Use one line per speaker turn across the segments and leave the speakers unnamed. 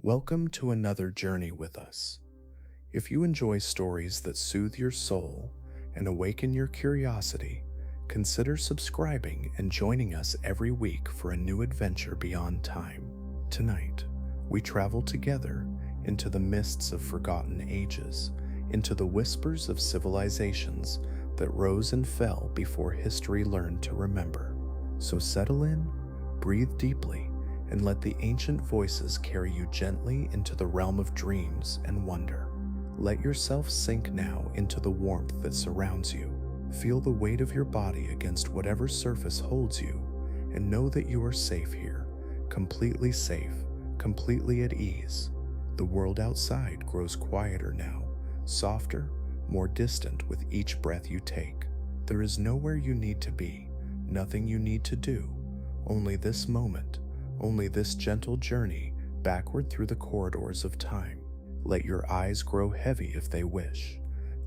Welcome to another journey with us. If you enjoy stories that soothe your soul and awaken your curiosity, consider subscribing and joining us every week for a new adventure beyond time. Tonight, we travel together into the mists of forgotten ages, into the whispers of civilizations that rose and fell before history learned to remember. So settle in, breathe deeply, and let the ancient voices carry you gently into the realm of dreams and wonder. Let yourself sink now into the warmth that surrounds you. Feel the weight of your body against whatever surface holds you, and know that you are safe here, completely safe, completely at ease. The world outside grows quieter now, softer, more distant with each breath you take. There is nowhere you need to be, nothing you need to do, only this moment, only this gentle journey backward through the corridors of time. Let your eyes grow heavy if they wish.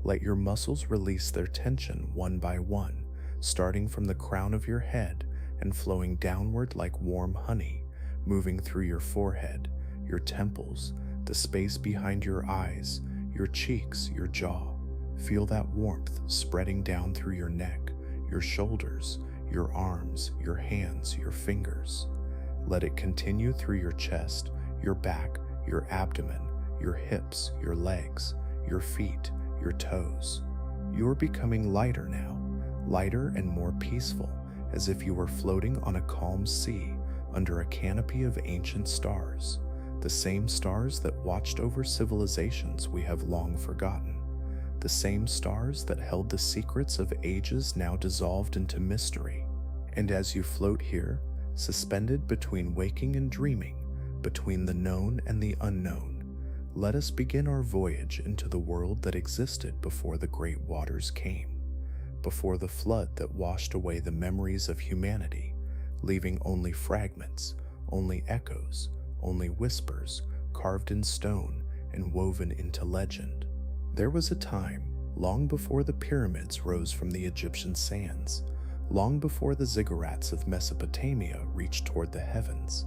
Let your muscles release their tension one by one, starting from the crown of your head and flowing downward like warm honey, moving through your forehead, your temples, the space behind your eyes, your cheeks, your jaw. Feel that warmth spreading down through your neck, your shoulders, your arms, your hands, your fingers. Let it continue through your chest, your back, your abdomen, your hips, your legs, your feet, your toes. You're becoming lighter now, lighter and more peaceful, as if you were floating on a calm sea under a canopy of ancient stars, the same stars that watched over civilizations we have long forgotten, the same stars that held the secrets of ages now dissolved into mystery. And as you float here, suspended between waking and dreaming, between the known and the unknown, let us begin our voyage into the world that existed before the great waters came, before the flood that washed away the memories of humanity, leaving only fragments, only echoes, only whispers, carved in stone and woven into legend. There was a time, long before the pyramids rose from the Egyptian sands, long before the ziggurats of Mesopotamia reached toward the heavens,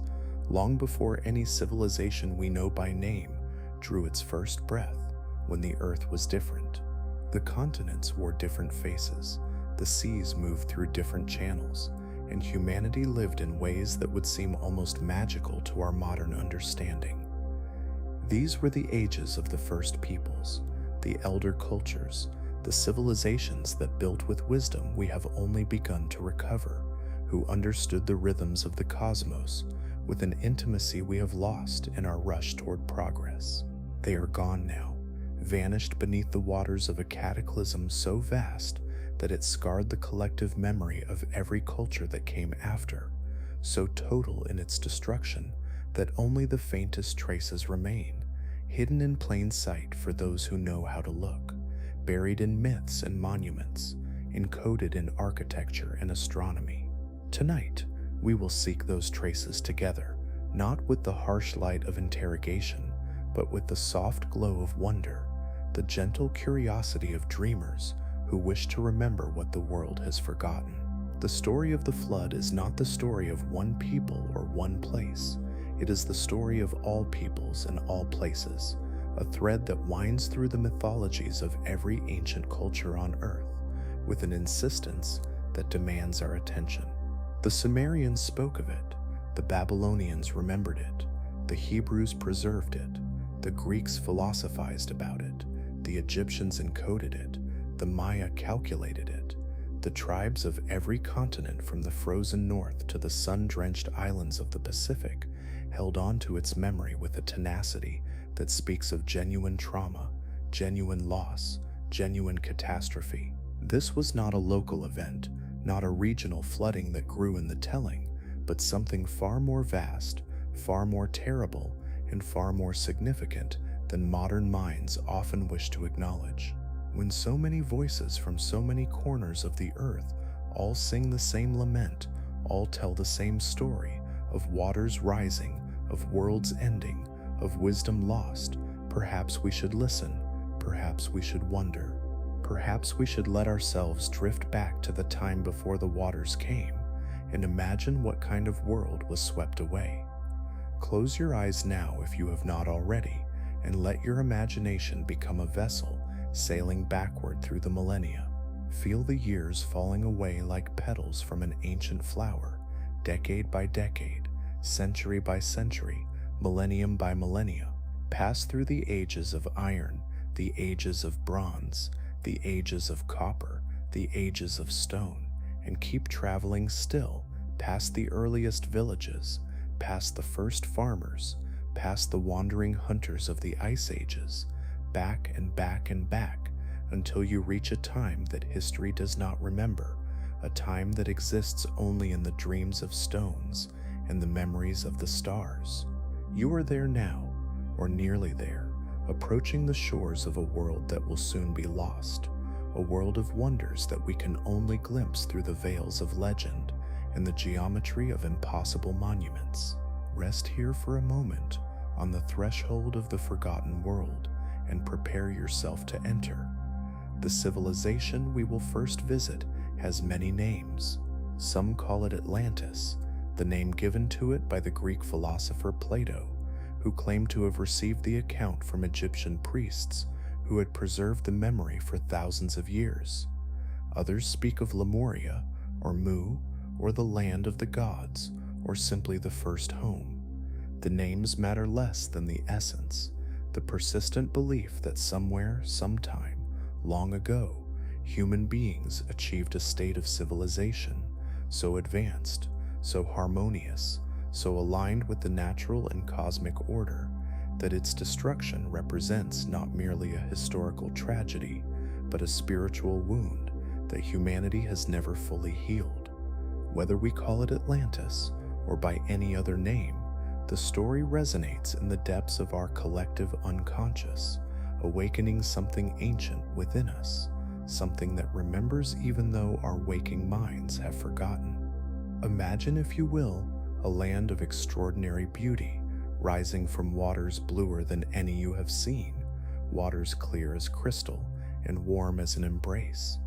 long before any civilization we know by name drew its first breath, when the earth was different. The continents wore different faces, the seas moved through different channels, and humanity lived in ways that would seem almost magical to our modern understanding. These were the ages of the first peoples, the elder cultures, the civilizations that built with wisdom we have only begun to recover, who understood the rhythms of the cosmos with an intimacy we have lost in our rush toward progress. They are gone now, vanished beneath the waters of a cataclysm so vast that it scarred the collective memory of every culture that came after, so total in its destruction that only the faintest traces remain, hidden in plain sight for those who know how to look, buried in myths and monuments, encoded in architecture and astronomy. Tonight, we will seek those traces together, not with the harsh light of interrogation, but with the soft glow of wonder, the gentle curiosity of dreamers who wish to remember what the world has forgotten. The story of the flood is not the story of one people or one place. It is the story of all peoples and all places, a thread that winds through the mythologies of every ancient culture on Earth, with an insistence that demands our attention. The Sumerians spoke of it, the Babylonians remembered it, the Hebrews preserved it, the Greeks philosophized about it, the Egyptians encoded it, the Maya calculated it. The tribes of every continent from the frozen north to the sun-drenched islands of the Pacific held on to its memory with a tenacity that speaks of genuine trauma, genuine loss, genuine catastrophe. This was not a local event, not a regional flooding that grew in the telling, but something far more vast, far more terrible, and far more significant than modern minds often wish to acknowledge. When so many voices from so many corners of the earth all sing the same lament, all tell the same story of waters rising, of worlds ending, of wisdom lost, perhaps we should listen, perhaps we should wonder, perhaps we should let ourselves drift back to the time before the waters came and imagine what kind of world was swept away. Close your eyes now if you have not already, and let your imagination become a vessel sailing backward through the millennia. Feel the years falling away like petals from an ancient flower, decade by decade, century by century, millennium by millennia. Pass through the ages of iron, the ages of bronze, the ages of copper, the ages of stone, and keep traveling still, past the earliest villages, past the first farmers, past the wandering hunters of the ice ages, back and back and back, until you reach a time that history does not remember, a time that exists only in the dreams of stones and the memories of the stars. You are there now, or nearly there, approaching the shores of a world that will soon be lost, a world of wonders that we can only glimpse through the veils of legend and the geometry of impossible monuments. Rest here for a moment on the threshold of the forgotten world and prepare yourself to enter. The civilization we will first visit has many names. Some call it Atlantis, the name given to it by the Greek philosopher Plato, who claimed to have received the account from Egyptian priests who had preserved the memory for thousands of years. Others speak of Lemuria, or Mu, or the land of the gods, or simply the first home. The names matter less than the essence, the persistent belief that somewhere, sometime, long ago, human beings achieved a state of civilization so advanced, so harmonious, so aligned with the natural and cosmic order, that its destruction represents not merely a historical tragedy, but a spiritual wound that humanity has never fully healed. Whether we call it Atlantis or by any other name, the story resonates in the depths of our collective unconscious, awakening something ancient within us, something that remembers even though our waking minds have forgotten. Imagine, if you will, a land of extraordinary beauty, rising from waters bluer than any you have seen, waters clear as crystal and warm as an embrace.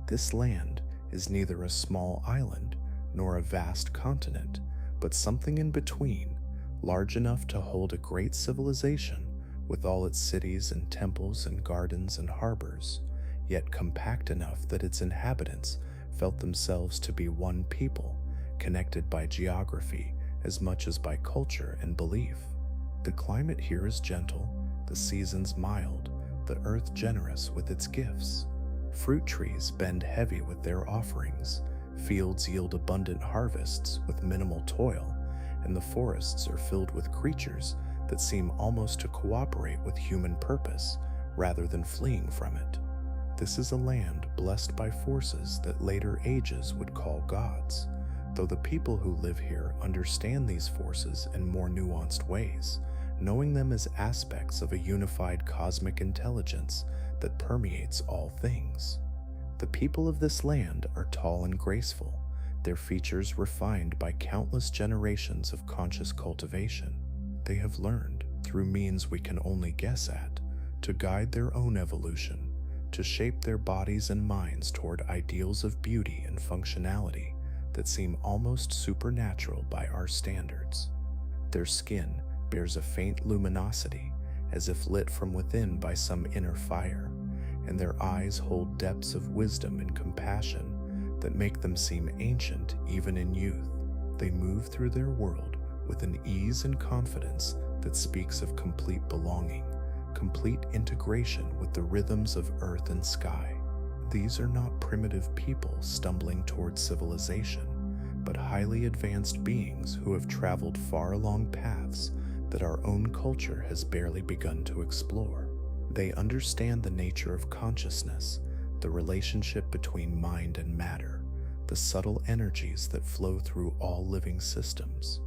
This land is neither a small island nor a vast continent, but something in between, large enough to hold a great civilization with all its cities and temples and gardens and harbors, yet compact enough that its inhabitants felt themselves to be one people, connected by geography as much as by culture and belief. The climate here is gentle, the seasons mild, the earth generous with its gifts. Fruit trees bend heavy with their offerings, fields yield abundant harvests with minimal toil, and the forests are filled with creatures that seem almost to cooperate with human purpose rather than fleeing from it. This is a land blessed by forces that later ages would call gods, though the people who live here understand these forces in more nuanced ways, knowing them as aspects of a unified cosmic intelligence that permeates all things. The people of this land are tall and graceful, their features refined by countless generations of conscious cultivation. They have learned, through means we can only guess at, to guide their own evolution, to shape their bodies and minds toward ideals of beauty and functionality that seem almost supernatural by our standards. Their skin bears a faint luminosity, as if lit from within by some inner fire, and their eyes hold depths of wisdom and compassion that make them seem ancient even in youth. They move through their world with an ease and confidence that speaks of complete belonging, complete integration with the rhythms of earth and sky. These are not primitive people stumbling towards civilization, but highly advanced beings who have traveled far along paths that our own culture has barely begun to explore. They understand the nature of consciousness, the relationship between mind and matter, the subtle energies that flow through all living systems.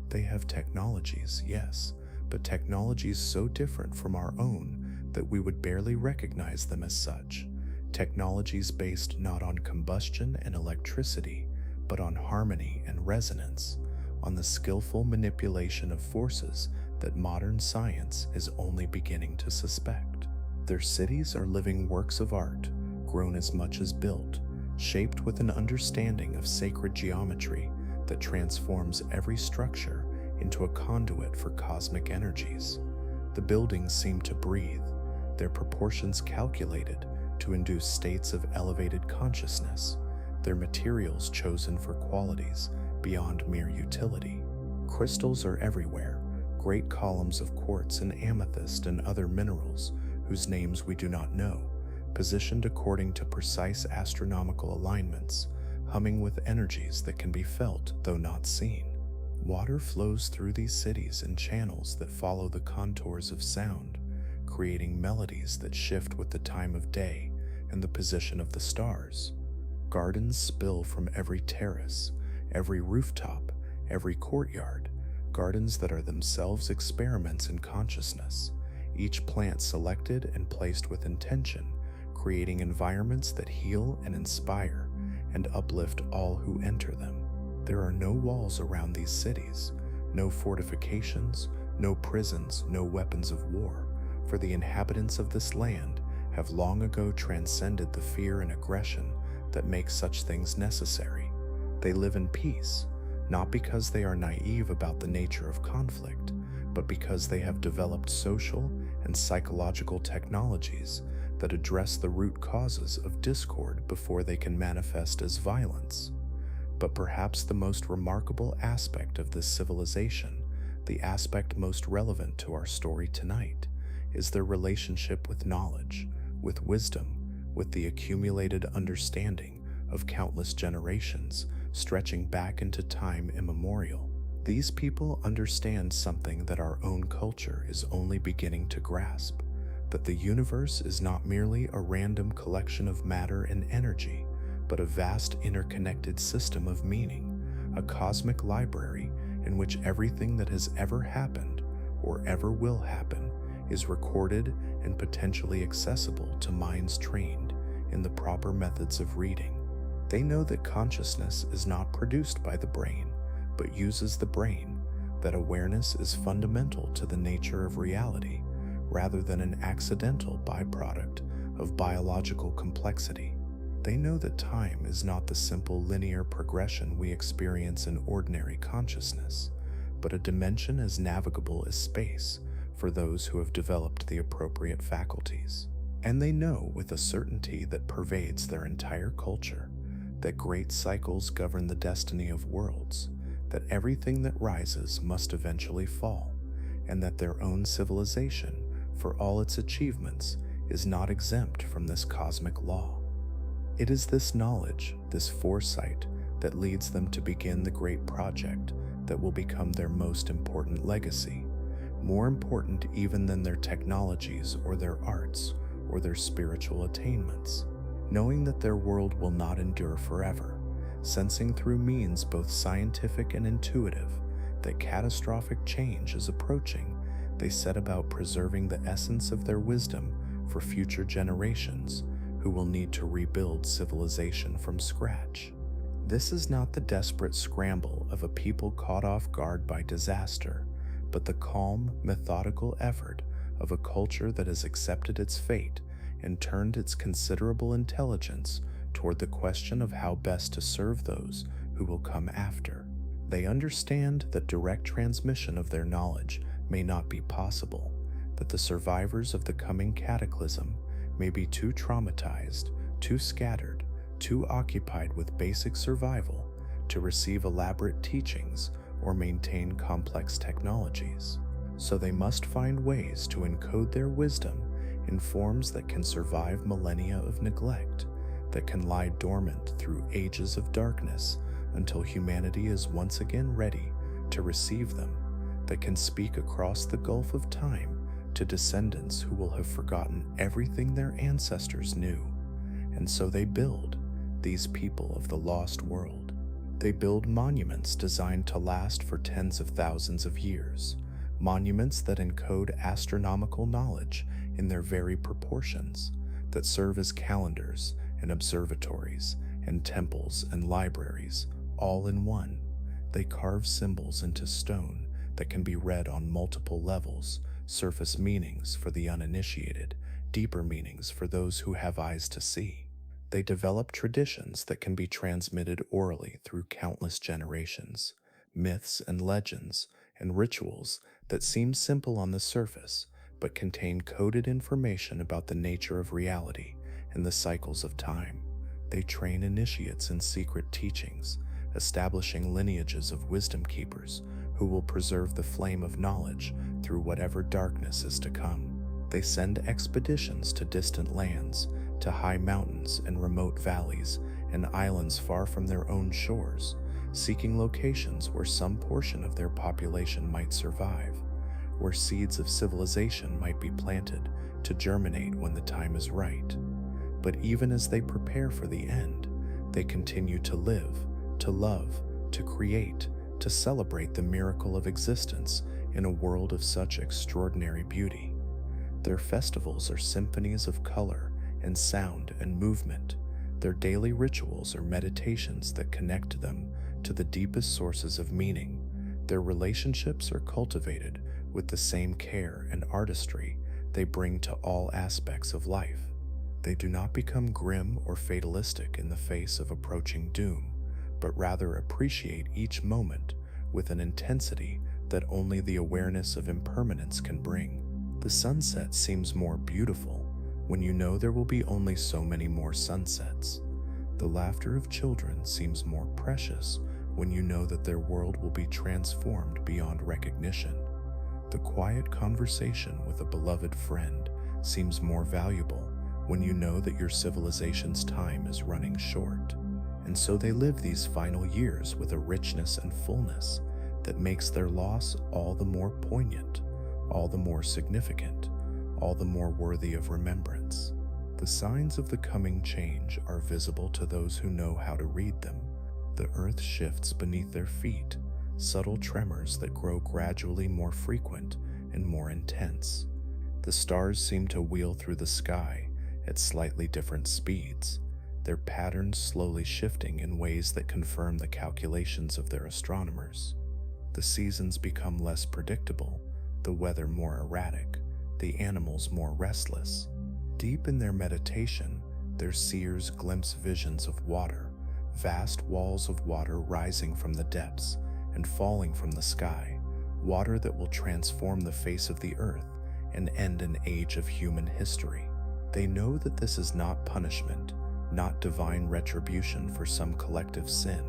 They have technologies, yes, but technologies so different from our own that we would barely recognize them as such. Technologies based not on combustion and electricity, but on harmony and resonance, on the skillful manipulation of forces that modern science is only beginning to suspect. Their cities are living works of art, grown as much as built, shaped with an understanding of sacred geometry that transforms every structure into a conduit for cosmic energies. The buildings seem to breathe, their proportions calculated to induce states of elevated consciousness, their materials chosen for qualities beyond mere utility. Crystals are everywhere, great columns of quartz and amethyst and other minerals whose names we do not know, positioned according to precise astronomical alignments, humming with energies that can be felt though not seen. Water flows through these cities in channels that follow the contours of sound, creating melodies that shift with the time of day and the position of the stars. Gardens spill from every terrace, every rooftop, every courtyard, gardens that are themselves experiments in consciousness, each plant selected and placed with intention, creating environments that heal and inspire and uplift all who enter them. There are no walls around these cities, no fortifications, no prisons, no weapons of war, for the inhabitants of this land have long ago transcended the fear and aggression that make such things necessary. They live in peace, not because they are naive about the nature of conflict, but because they have developed social and psychological technologies that address the root causes of discord before they can manifest as violence. But perhaps the most remarkable aspect of this civilization, the aspect most relevant to our story tonight, is their relationship with knowledge, with wisdom, with the accumulated understanding of countless generations stretching back into time immemorial. These people understand something that our own culture is only beginning to grasp, that the universe is not merely a random collection of matter and energy, but a vast interconnected system of meaning, a cosmic library in which everything that has ever happened or ever will happen is recorded and potentially accessible to minds trained in the proper methods of reading. They know that consciousness is not produced by the brain, but uses the brain, that awareness is fundamental to the nature of reality, rather than an accidental byproduct of biological complexity. They know that time is not the simple linear progression we experience in ordinary consciousness, but a dimension as navigable as space for those who have developed the appropriate faculties. And they know with a certainty that pervades their entire culture that great cycles govern the destiny of worlds, that everything that rises must eventually fall, and that their own civilization, for all its achievements, is not exempt from this cosmic law. It is this knowledge, this foresight, that leads them to begin the great project that will become their most important legacy, more important even than their technologies or their arts or their spiritual attainments. Knowing that their world will not endure forever, sensing through means both scientific and intuitive that catastrophic change is approaching, they set about preserving the essence of their wisdom for future generations who will need to rebuild civilization from scratch. This is not the desperate scramble of a people caught off guard by disaster, but the calm, methodical effort of a culture that has accepted its fate and turned its considerable intelligence toward the question of how best to serve those who will come after. They understand that direct transmission of their knowledge may not be possible, that the survivors of the coming cataclysm may be too traumatized, too scattered, too occupied with basic survival to receive elaborate teachings or maintain complex technologies. So they must find ways to encode their wisdom in forms that can survive millennia of neglect, that can lie dormant through ages of darkness until humanity is once again ready to receive them, that can speak across the gulf of time to descendants who will have forgotten everything their ancestors knew. And so they build, these people of the lost world. They build monuments designed to last for tens of thousands of years, monuments that encode astronomical knowledge in their very proportions, that serve as calendars and observatories and temples and libraries, all in one. They carve symbols into stone that can be read on multiple levels, surface meanings for the uninitiated, deeper meanings for those who have eyes to see. They develop traditions that can be transmitted orally through countless generations, myths and legends and rituals that seem simple on the surface but contain coded information about the nature of reality and the cycles of time. They train initiates in secret teachings, establishing lineages of wisdom keepers who will preserve the flame of knowledge through whatever darkness is to come. They send expeditions to distant lands, to high mountains and remote valleys and islands far from their own shores, seeking locations where some portion of their population might survive, where seeds of civilization might be planted to germinate when the time is right. But even as they prepare for the end, they continue to live, to love, to create, to celebrate the miracle of existence in a world of such extraordinary beauty. Their festivals are symphonies of color and sound and movement. Their daily rituals are meditations that connect them to the deepest sources of meaning. Their relationships are cultivated with the same care and artistry they bring to all aspects of life. They do not become grim or fatalistic in the face of approaching doom, but rather appreciate each moment with an intensity that only the awareness of impermanence can bring. The sunset seems more beautiful when you know there will be only so many more sunsets. The laughter of children seems more precious when you know that their world will be transformed beyond recognition. The quiet conversation with a beloved friend seems more valuable when you know that your civilization's time is running short. And so they live these final years with a richness and fullness that makes their loss all the more poignant, all the more significant, all the more worthy of remembrance. The signs of the coming change are visible to those who know how to read them. The earth shifts beneath their feet, subtle tremors that grow gradually more frequent and more intense. The stars seem to wheel through the sky at slightly different speeds, their patterns slowly shifting in ways that confirm the calculations of their astronomers. The seasons become less predictable, the weather more erratic, the animals more restless. Deep in their meditation, their seers glimpse visions of water, vast walls of water rising from the depths and falling from the sky, water that will transform the face of the earth and end an age of human history. They know that this is not punishment, not divine retribution for some collective sin,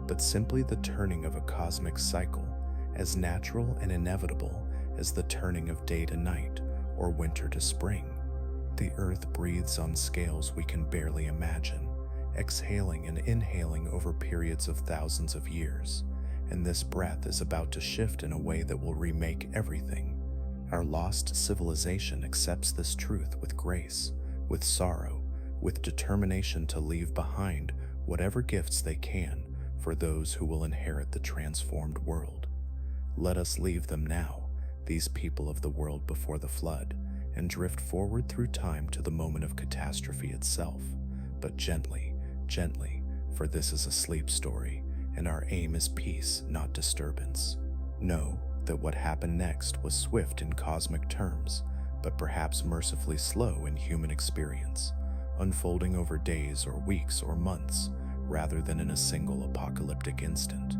but simply the turning of a cosmic cycle, as natural and inevitable as the turning of day to night or winter to spring. The earth breathes on scales we can barely imagine, exhaling and inhaling over periods of thousands of years, and this breath is about to shift in a way that will remake everything. Our lost civilization accepts this truth with grace, with sorrow, with determination to leave behind whatever gifts they can for those who will inherit the transformed world. Let us leave them now, these people of the world before the flood, and drift forward through time to the moment of catastrophe itself, but gently, gently, for this is a sleep story, and our aim is peace, not disturbance. Know that what happened next was swift in cosmic terms, but perhaps mercifully slow in human experience, unfolding over days or weeks or months, rather than in a single apocalyptic instant.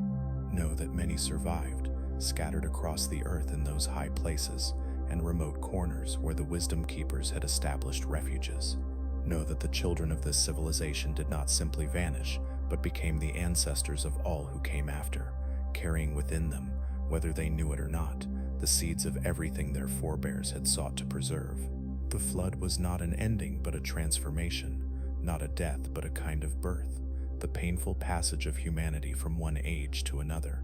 Know that many survived, scattered across the earth in those high places and remote corners where the wisdom keepers had established refuges. Know that the children of this civilization did not simply vanish, but became the ancestors of all who came after, carrying within them, whether they knew it or not, the seeds of everything their forebears had sought to preserve. The flood was not an ending but a transformation, not a death but a kind of birth, the painful passage of humanity from one age to another.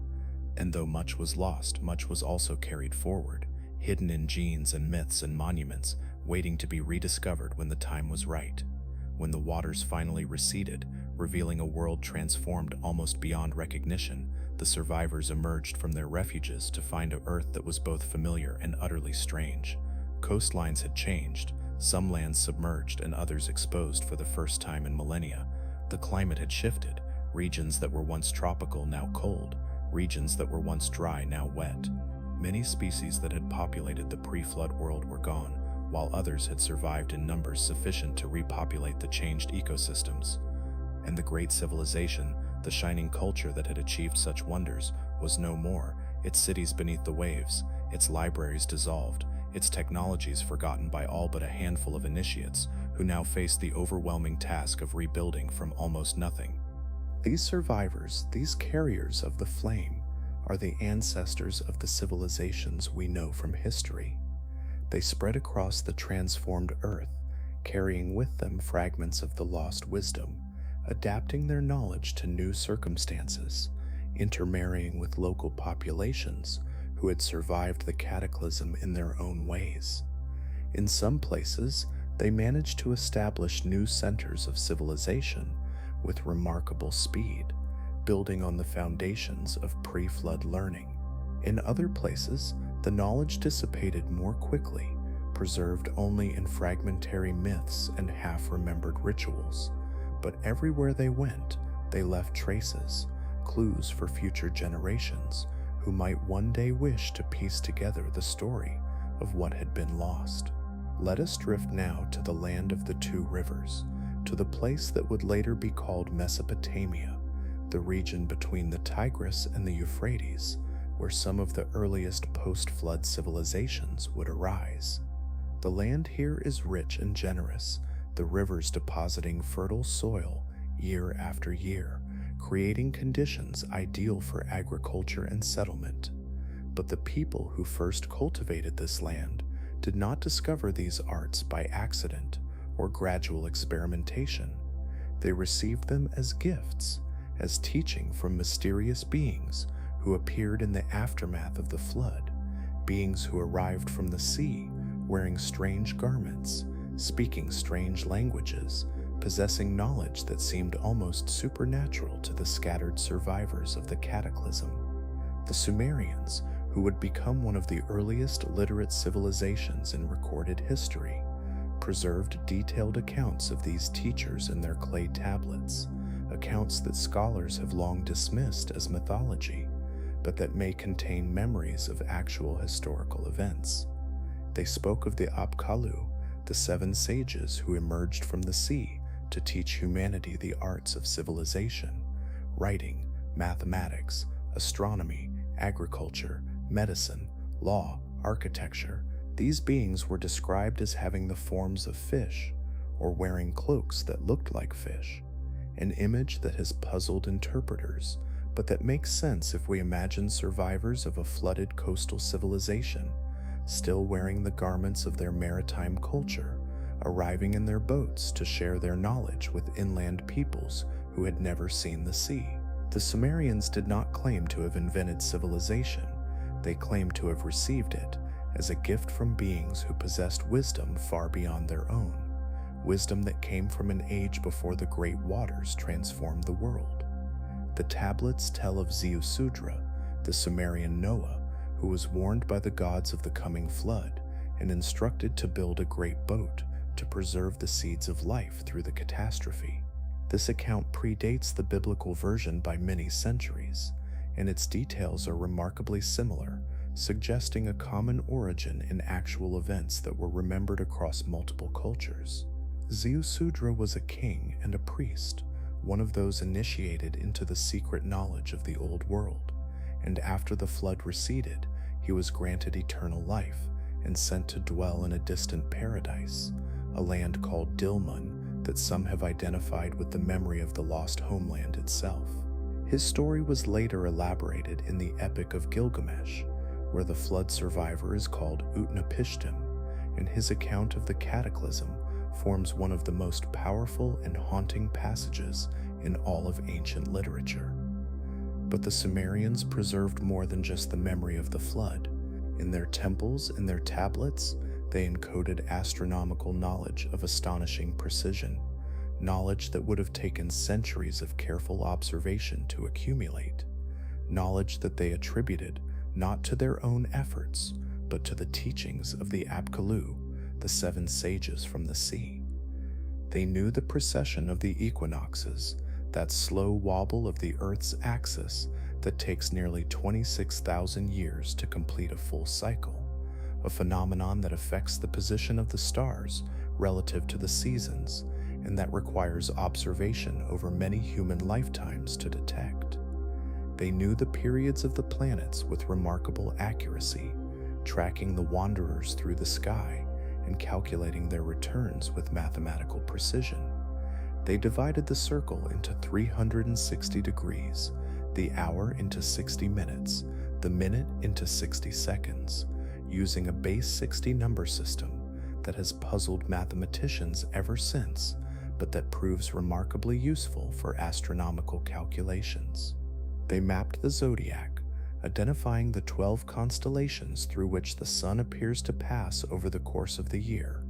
And though much was lost, much was also carried forward, hidden in genes and myths and monuments, waiting to be rediscovered when the time was right. When the waters finally receded, revealing a world transformed almost beyond recognition, the survivors emerged from their refuges to find an earth that was both familiar and utterly strange. Coastlines had changed, some lands submerged and others exposed for the first time in millennia. The climate had shifted, regions that were once tropical now cold, regions that were once dry now wet. Many species that had populated the pre-flood world were gone, while others had survived in numbers sufficient to repopulate the changed ecosystems. And the great civilization, the shining culture that had achieved such wonders, was no more, its cities beneath the waves, its libraries dissolved, its technologies forgotten by all but a handful of initiates who now face the overwhelming task of rebuilding from almost nothing. These survivors, these carriers of the flame, are the ancestors of the civilizations we know from history. They spread across the transformed earth, carrying with them fragments of the lost wisdom, adapting their knowledge to new circumstances, intermarrying with local populations who had survived the cataclysm in their own ways. In some places, they managed to establish new centers of civilization with remarkable speed, building on the foundations of pre-flood learning. In other places, the knowledge dissipated more quickly, preserved only in fragmentary myths and half-remembered rituals. But everywhere they went, they left traces, clues for future generations who might one day wish to piece together the story of what had been lost. Let us drift now to the land of the two rivers, to the place that would later be called Mesopotamia, the region between the Tigris and the Euphrates, where some of the earliest post-flood civilizations would arise. The land here is rich and generous, the rivers depositing fertile soil year after year, creating conditions ideal for agriculture and settlement. But the people who first cultivated this land did not discover these arts by accident or gradual experimentation. They received them as gifts, as teaching from mysterious beings who appeared in the aftermath of the flood, beings who arrived from the sea wearing strange garments, speaking strange languages, possessing knowledge that seemed almost supernatural to the scattered survivors of the cataclysm. The Sumerians, who would become one of the earliest literate civilizations in recorded history, preserved detailed accounts of these teachers in their clay tablets, accounts that scholars have long dismissed as mythology, but that may contain memories of actual historical events. They spoke of the Apkallu, the 7 sages who emerged from the sea to teach humanity the arts of civilization, writing, mathematics, astronomy, agriculture, medicine, law, architecture. These beings were described as having the forms of fish, or wearing cloaks that looked like fish, an image that has puzzled interpreters, but that makes sense if we imagine survivors of a flooded coastal civilization, still wearing the garments of their maritime culture, arriving in their boats to share their knowledge with inland peoples who had never seen the sea. The Sumerians did not claim to have invented civilization. They claimed to have received it as a gift from beings who possessed wisdom far beyond their own, wisdom that came from an age before the great waters transformed the world. The tablets tell of Ziusudra, the Sumerian Noah, who was warned by the gods of the coming flood and instructed to build a great boat to preserve the seeds of life through the catastrophe. This account predates the biblical version by many centuries, and its details are remarkably similar, suggesting a common origin in actual events that were remembered across multiple cultures. Ziusudra was a king and a priest, one of those initiated into the secret knowledge of the old world, and after the flood receded, he was granted eternal life and sent to dwell in a distant paradise, a land called Dilmun that some have identified with the memory of the lost homeland itself. His story was later elaborated in the Epic of Gilgamesh, where the flood survivor is called Utnapishtim, and his account of the cataclysm forms one of the most powerful and haunting passages in all of ancient literature. But the Sumerians preserved more than just the memory of the flood. In their temples and their tablets, they encoded astronomical knowledge of astonishing precision, knowledge that would have taken centuries of careful observation to accumulate, knowledge that they attributed not to their own efforts, but to the teachings of the Apkallu, the 7 sages from the sea. They knew the precession of the equinoxes, that slow wobble of the Earth's axis that takes nearly 26,000 years to complete a full cycle, a phenomenon that affects the position of the stars relative to the seasons, and that requires observation over many human lifetimes to detect. They knew the periods of the planets with remarkable accuracy, tracking the wanderers through the sky and calculating their returns with mathematical precision. They divided the circle into 360 degrees, the hour into 60 minutes, the minute into 60 seconds, using a base 60 number system that has puzzled mathematicians ever since, but that proves remarkably useful for astronomical calculations. They mapped the zodiac, identifying the 12 constellations through which the sun appears to pass over the course of the year,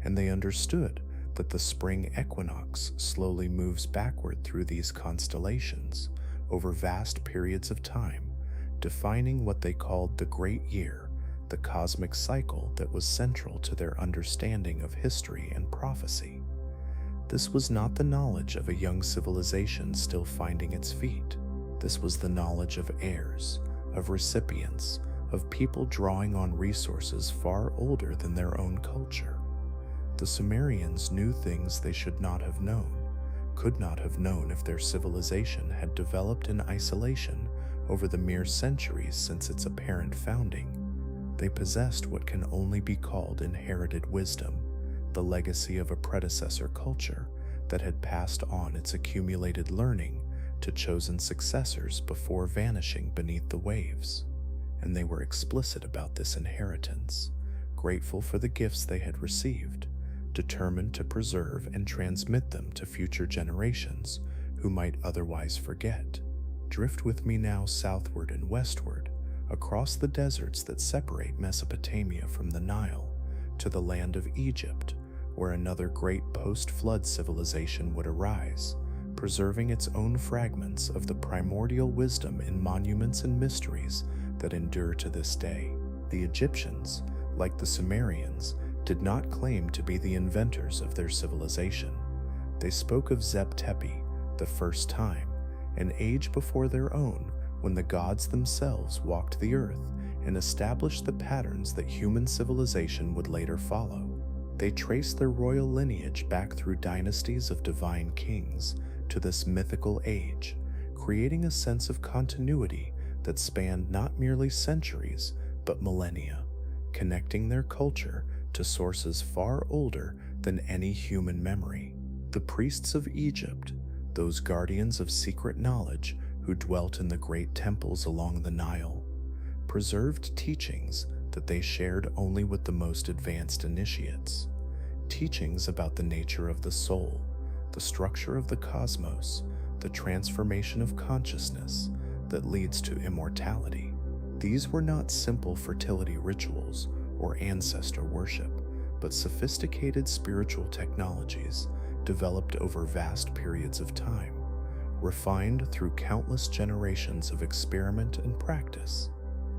and they understood that the spring equinox slowly moves backward through these constellations over vast periods of time, defining what they called the Great Year, the cosmic cycle that was central to their understanding of history and prophecy. This was not the knowledge of a young civilization still finding its feet. This was the knowledge of heirs, of recipients, of people drawing on resources far older than their own culture. The Sumerians knew things they should not have known, could not have known if their civilization had developed in isolation over the mere centuries since its apparent founding. They possessed what can only be called inherited wisdom, the legacy of a predecessor culture that had passed on its accumulated learning to chosen successors before vanishing beneath the waves. And they were explicit about this inheritance, grateful for the gifts they had received, determined to preserve and transmit them to future generations who might otherwise forget. Drift with me now southward and westward, across the deserts that separate Mesopotamia from the Nile, to the land of Egypt, where another great post-flood civilization would arise, preserving its own fragments of the primordial wisdom in monuments and mysteries that endure to this day. The Egyptians, like the Sumerians, did not claim to be the inventors of their civilization. They spoke of Zep Tepi, the first time, an age before their own, when the gods themselves walked the earth and established the patterns that human civilization would later follow. They traced their royal lineage back through dynasties of divine kings to this mythical age, creating a sense of continuity that spanned not merely centuries, but millennia, connecting their culture to sources far older than any human memory. The priests of Egypt, those guardians of secret knowledge who dwelt in the great temples along the Nile, preserved teachings that they shared only with the most advanced initiates, teachings about the nature of the soul, the structure of the cosmos, the transformation of consciousness that leads to immortality. These were not simple fertility rituals or ancestor worship, but sophisticated spiritual technologies developed over vast periods of time, refined through countless generations of experiment and practice.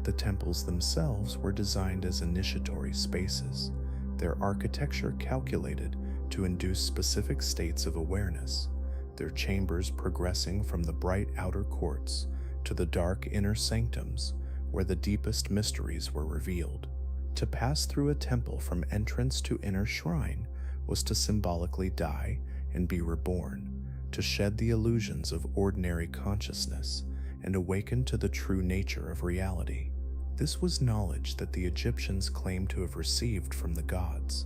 The temples themselves were designed as initiatory spaces, their architecture calculated to induce specific states of awareness, their chambers progressing from the bright outer courts to the dark inner sanctums where the deepest mysteries were revealed. To pass through a temple from entrance to inner shrine was to symbolically die and be reborn, to shed the illusions of ordinary consciousness and awaken to the true nature of reality. This was knowledge that the Egyptians claimed to have received from the gods,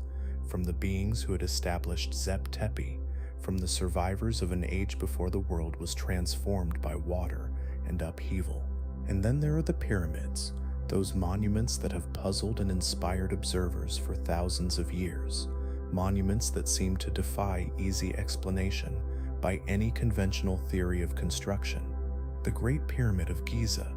from the beings who had established Zep Tepi, from the survivors of an age before the world was transformed by water and upheaval. And then there are the pyramids, those monuments that have puzzled and inspired observers for thousands of years, monuments that seem to defy easy explanation by any conventional theory of construction. The Great Pyramid of Giza,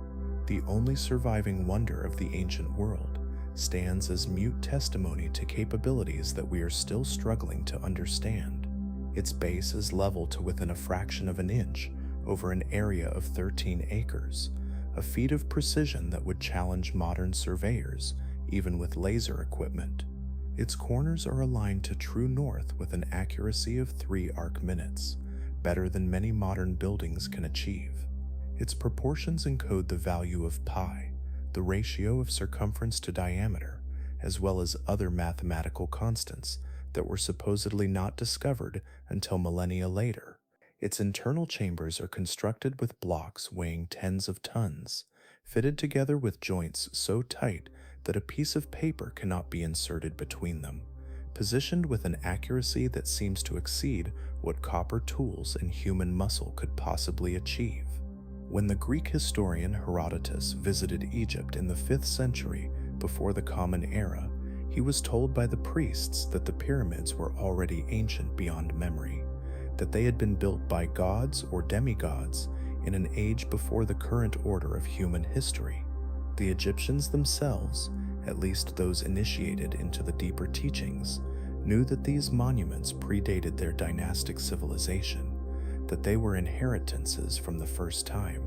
the only surviving wonder of the ancient world, stands as mute testimony to capabilities that we are still struggling to understand. Its base is level to within a fraction of an inch over an area of 13 acres, a feat of precision that would challenge modern surveyors, even with laser equipment. Its corners are aligned to true north with an accuracy of 3 arc minutes, better than many modern buildings can achieve. Its proportions encode the value of pi, the ratio of circumference to diameter, as well as other mathematical constants that were supposedly not discovered until millennia later. Its internal chambers are constructed with blocks weighing tens of tons, fitted together with joints so tight that a piece of paper cannot be inserted between them, positioned with an accuracy that seems to exceed what copper tools and human muscle could possibly achieve. When the Greek historian Herodotus visited Egypt in the 5th century before the Common Era, he was told by the priests that the pyramids were already ancient beyond memory, that they had been built by gods or demigods in an age before the current order of human history. The Egyptians themselves, at least those initiated into the deeper teachings, knew that these monuments predated their dynastic civilization, that they were inheritances from the first time,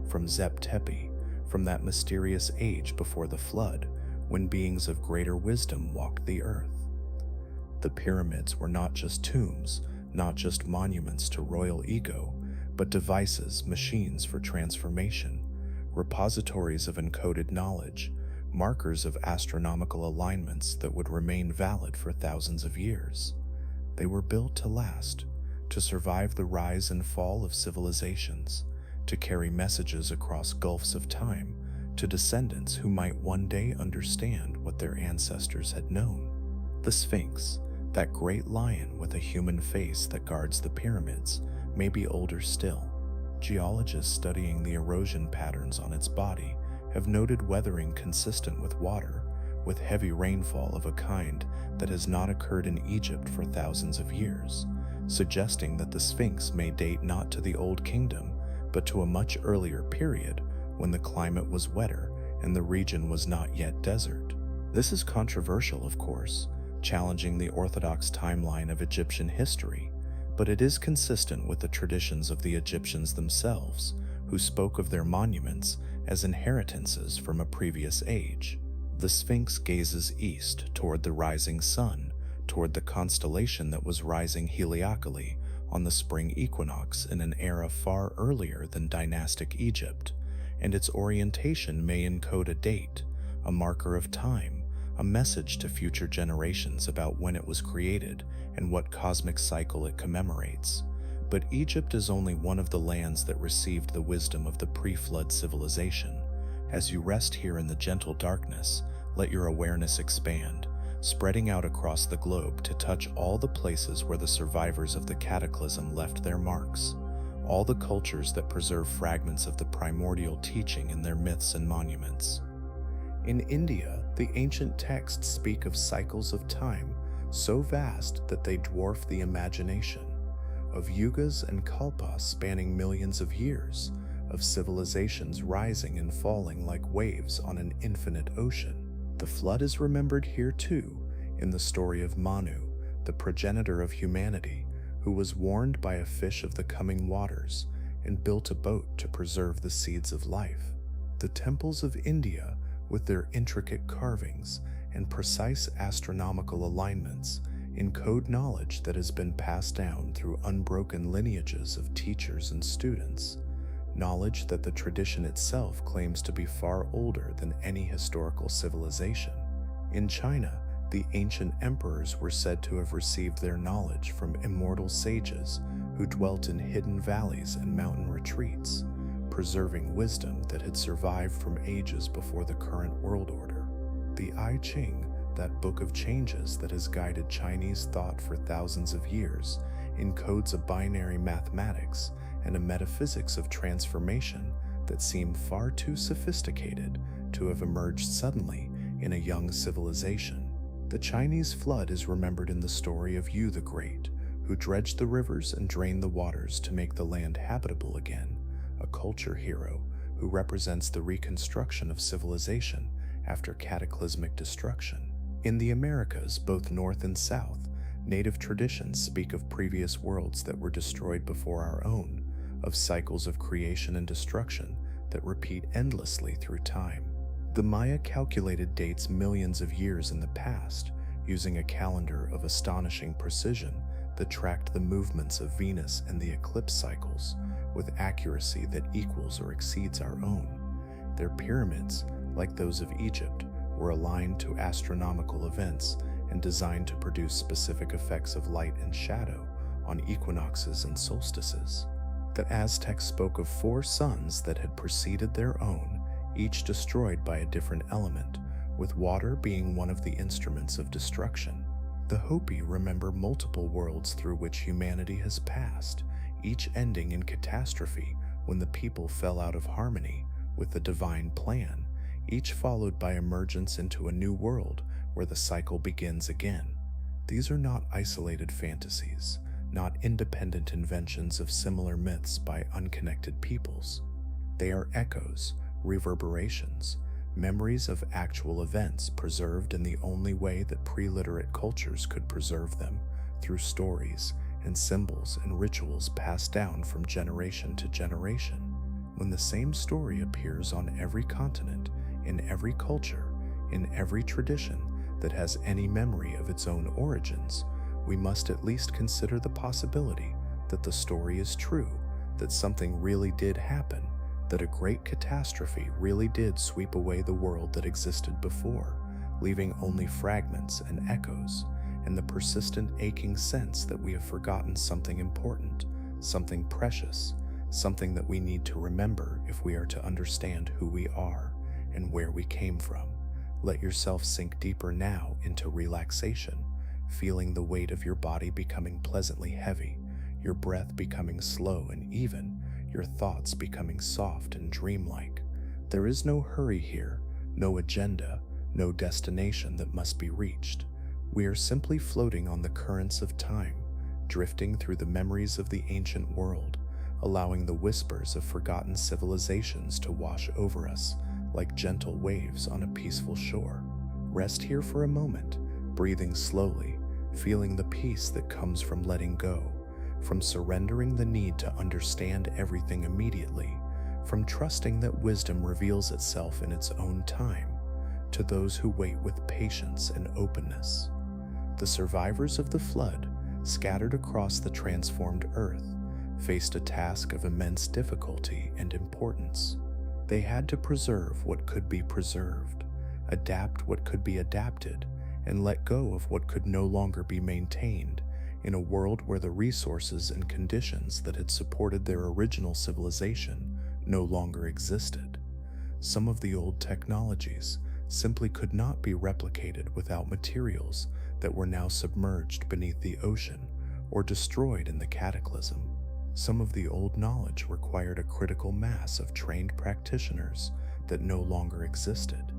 from Zep Tepi, from that mysterious age before the flood, when beings of greater wisdom walked the earth. The pyramids were not just tombs, not just monuments to royal ego, but devices, machines for transformation, repositories of encoded knowledge, markers of astronomical alignments that would remain valid for thousands of years. They were built to last, to survive the rise and fall of civilizations, to carry messages across gulfs of time to descendants who might one day understand what their ancestors had known. The Sphinx, that great lion with a human face that guards the pyramids, may be older still. Geologists studying the erosion patterns on its body have noted weathering consistent with water, with heavy rainfall of a kind that has not occurred in Egypt for thousands of years, suggesting that the Sphinx may date not to the Old Kingdom, but to a much earlier period when the climate was wetter and the region was not yet desert. This is controversial, of course, challenging the orthodox timeline of Egyptian history, but it is consistent with the traditions of the Egyptians themselves, who spoke of their monuments as inheritances from a previous age. The Sphinx gazes east toward the rising sun, toward the constellation that was rising heliacally on the spring equinox in an era far earlier than dynastic Egypt, and its orientation may encode a date, a marker of time, a message to future generations about when it was created and what cosmic cycle it commemorates. But Egypt is only one of the lands that received the wisdom of the pre-flood civilization. As you rest here in the gentle darkness, let your awareness expand, spreading out across the globe to touch all the places where the survivors of the cataclysm left their marks, all the cultures that preserve fragments of the primordial teaching in their myths and monuments. In India, the ancient texts speak of cycles of time so vast that they dwarf the imagination, of yugas and kalpas spanning millions of years, of civilizations rising and falling like waves on an infinite ocean. The flood is remembered here too, in the story of Manu, the progenitor of humanity, who was warned by a fish of the coming waters and built a boat to preserve the seeds of life. The temples of India, with their intricate carvings and precise astronomical alignments, encode knowledge that has been passed down through unbroken lineages of teachers and students, knowledge that the tradition itself claims to be far older than any historical civilization. In China, the ancient emperors were said to have received their knowledge from immortal sages who dwelt in hidden valleys and mountain retreats, preserving wisdom that had survived from ages before the current world order. The I Ching, that book of changes that has guided Chinese thought for thousands of years, encodes a binary mathematics and a metaphysics of transformation that seem far too sophisticated to have emerged suddenly in a young civilization. The Chinese flood is remembered in the story of Yu the Great, who dredged the rivers and drained the waters to make the land habitable again, a culture hero who represents the reconstruction of civilization after cataclysmic destruction. In the Americas, both North and South, native traditions speak of previous worlds that were destroyed before our own, of cycles of creation and destruction that repeat endlessly through time. The Maya calculated dates millions of years in the past, using a calendar of astonishing precision that tracked the movements of Venus and the eclipse cycles with accuracy that equals or exceeds our own. Their pyramids, like those of Egypt, were aligned to astronomical events and designed to produce specific effects of light and shadow on equinoxes and solstices. The Aztecs spoke of 4 suns that had preceded their own, each destroyed by a different element, with water being one of the instruments of destruction. The Hopi remember multiple worlds through which humanity has passed, each ending in catastrophe when the people fell out of harmony with the divine plan, each followed by emergence into a new world where the cycle begins again. These are not isolated fantasies, not independent inventions of similar myths by unconnected peoples. They are echoes, reverberations, memories of actual events preserved in the only way that pre-literate cultures could preserve them, through stories and symbols and rituals passed down from generation to generation. When the same story appears on every continent, in every culture, in every tradition that has any memory of its own origins, we must at least consider the possibility that the story is true, that something really did happen, that a great catastrophe really did sweep away the world that existed before, leaving only fragments and echoes, and the persistent aching sense that we have forgotten something important, something precious, something that we need to remember if we are to understand who we are and where we came from. Let yourself sink deeper now into relaxation, feeling the weight of your body becoming pleasantly heavy, your breath becoming slow and even, your thoughts becoming soft and dreamlike. There is no hurry here, no agenda, no destination that must be reached. We are simply floating on the currents of time, drifting through the memories of the ancient world, allowing the whispers of forgotten civilizations to wash over us like gentle waves on a peaceful shore. Rest here for a moment, breathing slowly, feeling the peace that comes from letting go, from surrendering the need to understand everything immediately, from trusting that wisdom reveals itself in its own time, to those who wait with patience and openness. The survivors of the flood, scattered across the transformed earth, faced a task of immense difficulty and importance. They had to preserve what could be preserved, adapt what could be adapted, and let go of what could no longer be maintained, in a world where the resources and conditions that had supported their original civilization no longer existed. Some of the old technologies simply could not be replicated without materials that were now submerged beneath the ocean or destroyed in the cataclysm. Some of the old knowledge required a critical mass of trained practitioners that no longer existed.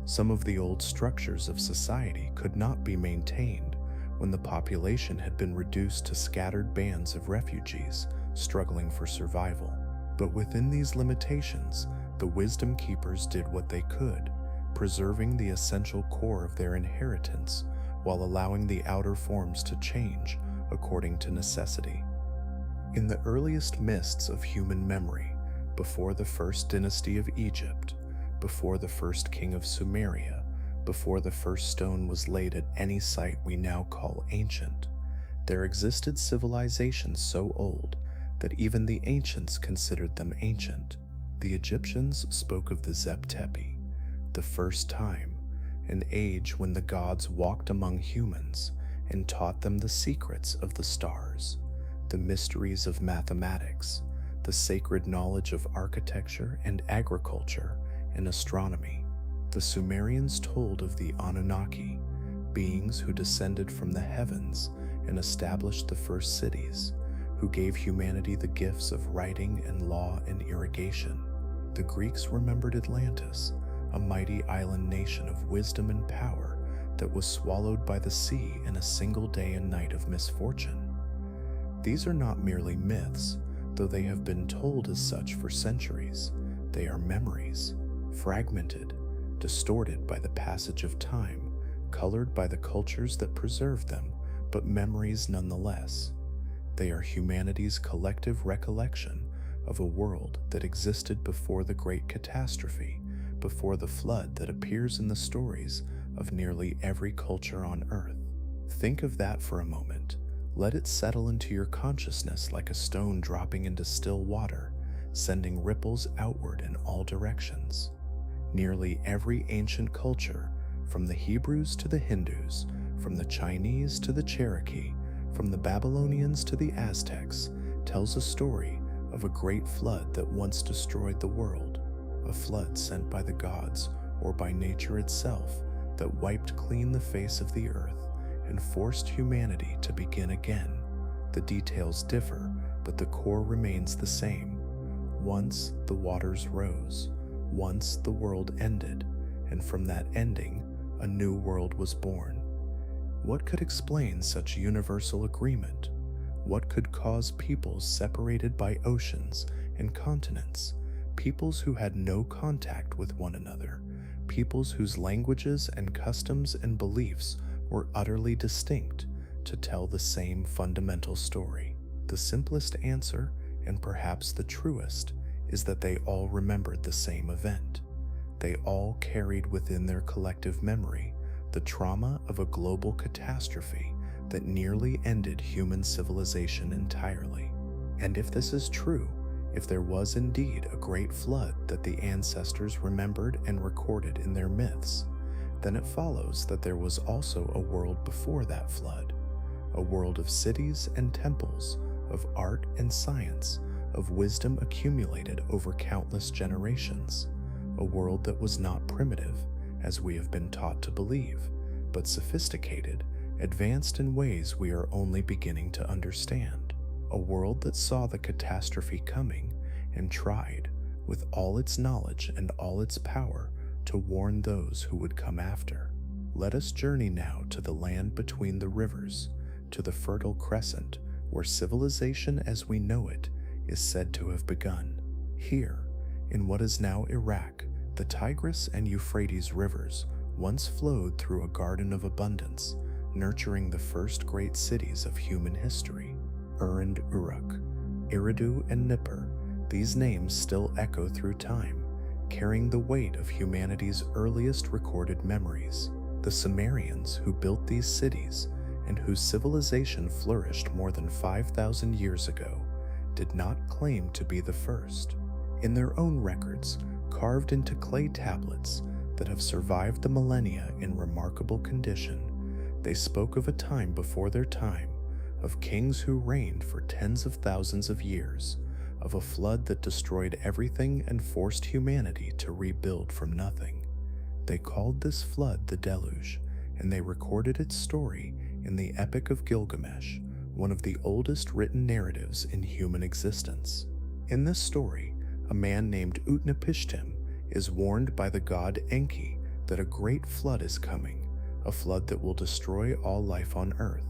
Some of the old structures of society could not be maintained when the population had been reduced to scattered bands of refugees struggling for survival. But within these limitations, the wisdom keepers did what they could, preserving the essential core of their inheritance while allowing the outer forms to change according to necessity. In the earliest mists of human memory, before the first dynasty of Egypt, before the first king of Sumeria, before the first stone was laid at any site we now call ancient, there existed civilizations so old that even the ancients considered them ancient. The Egyptians spoke of the Zep Tepi, the first time, an age when the gods walked among humans and taught them the secrets of the stars, the mysteries of mathematics, the sacred knowledge of architecture and agriculture and astronomy. The Sumerians told of the Anunnaki, beings who descended from the heavens and established the first cities, who gave humanity the gifts of writing and law and irrigation. The Greeks remembered Atlantis, a mighty island nation of wisdom and power that was swallowed by the sea in a single day and night of misfortune. These are not merely myths, though they have been told as such for centuries. They are memories, fragmented, distorted by the passage of time, colored by the cultures that preserved them, but memories nonetheless. They are humanity's collective recollection of a world that existed before the great catastrophe, before the flood that appears in the stories of nearly every culture on Earth. Think of that for a moment. Let it settle into your consciousness like a stone dropping into still water, sending ripples outward in all directions. Nearly every ancient culture, from the Hebrews to the Hindus, from the Chinese to the Cherokee, from the Babylonians to the Aztecs, tells a story of a great flood that once destroyed the world, a flood sent by the gods or by nature itself that wiped clean the face of the earth and forced humanity to begin again. The details differ, but the core remains the same. Once the waters rose, once the world ended, and from that ending, a new world was born. What could explain such universal agreement? What could cause peoples separated by oceans and continents, peoples who had no contact with one another, peoples whose languages and customs and beliefs were utterly distinct, to tell the same fundamental story? The simplest answer, and perhaps the truest, is that they all remembered the same event. They all carried within their collective memory the trauma of a global catastrophe that nearly ended human civilization entirely. And if this is true, if there was indeed a great flood that the ancestors remembered and recorded in their myths, then it follows that there was also a world before that flood, a world of cities and temples, of art and science, of wisdom accumulated over countless generations, a world that was not primitive, as we have been taught to believe, but sophisticated, advanced in ways we are only beginning to understand, a world that saw the catastrophe coming and tried, with all its knowledge and all its power, to warn those who would come after. Let us journey now to the land between the rivers, to the Fertile Crescent, where civilization as we know it is said to have begun. Here, in what is now Iraq, the Tigris and Euphrates rivers once flowed through a garden of abundance, nurturing the first great cities of human history. Ur and Uruk, Eridu and Nippur, these names still echo through time, carrying the weight of humanity's earliest recorded memories. The Sumerians who built these cities and whose civilization flourished more than 5,000 years ago did not claim to be the first. In their own records, carved into clay tablets that have survived the millennia in remarkable condition, they spoke of a time before their time, of kings who reigned for tens of thousands of years, of a flood that destroyed everything and forced humanity to rebuild from nothing. They called this flood the Deluge, and they recorded its story in the Epic of Gilgamesh, one of the oldest written narratives in human existence. In this story, a man named Utnapishtim is warned by the god Enki that a great flood is coming, a flood that will destroy all life on earth.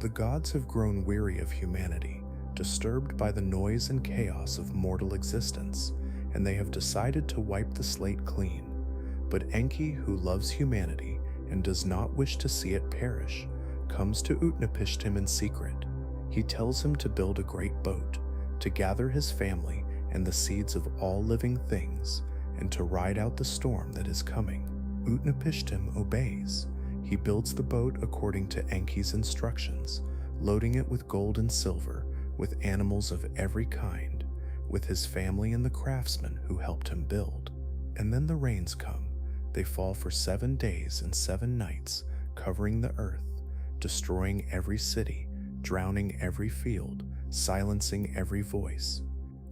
The gods have grown weary of humanity, disturbed by the noise and chaos of mortal existence, and they have decided to wipe the slate clean. But Enki, who loves humanity and does not wish to see it perish, comes to Utnapishtim in secret. He tells him to build a great boat, to gather his family and the seeds of all living things, and to ride out the storm that is coming. Utnapishtim obeys. He builds the boat according to Enki's instructions, loading it with gold and silver, with animals of every kind, with his family and the craftsmen who helped him build. And then the rains come. They fall for 7 days and 7 nights, covering the earth, destroying every city, drowning every field, silencing every voice.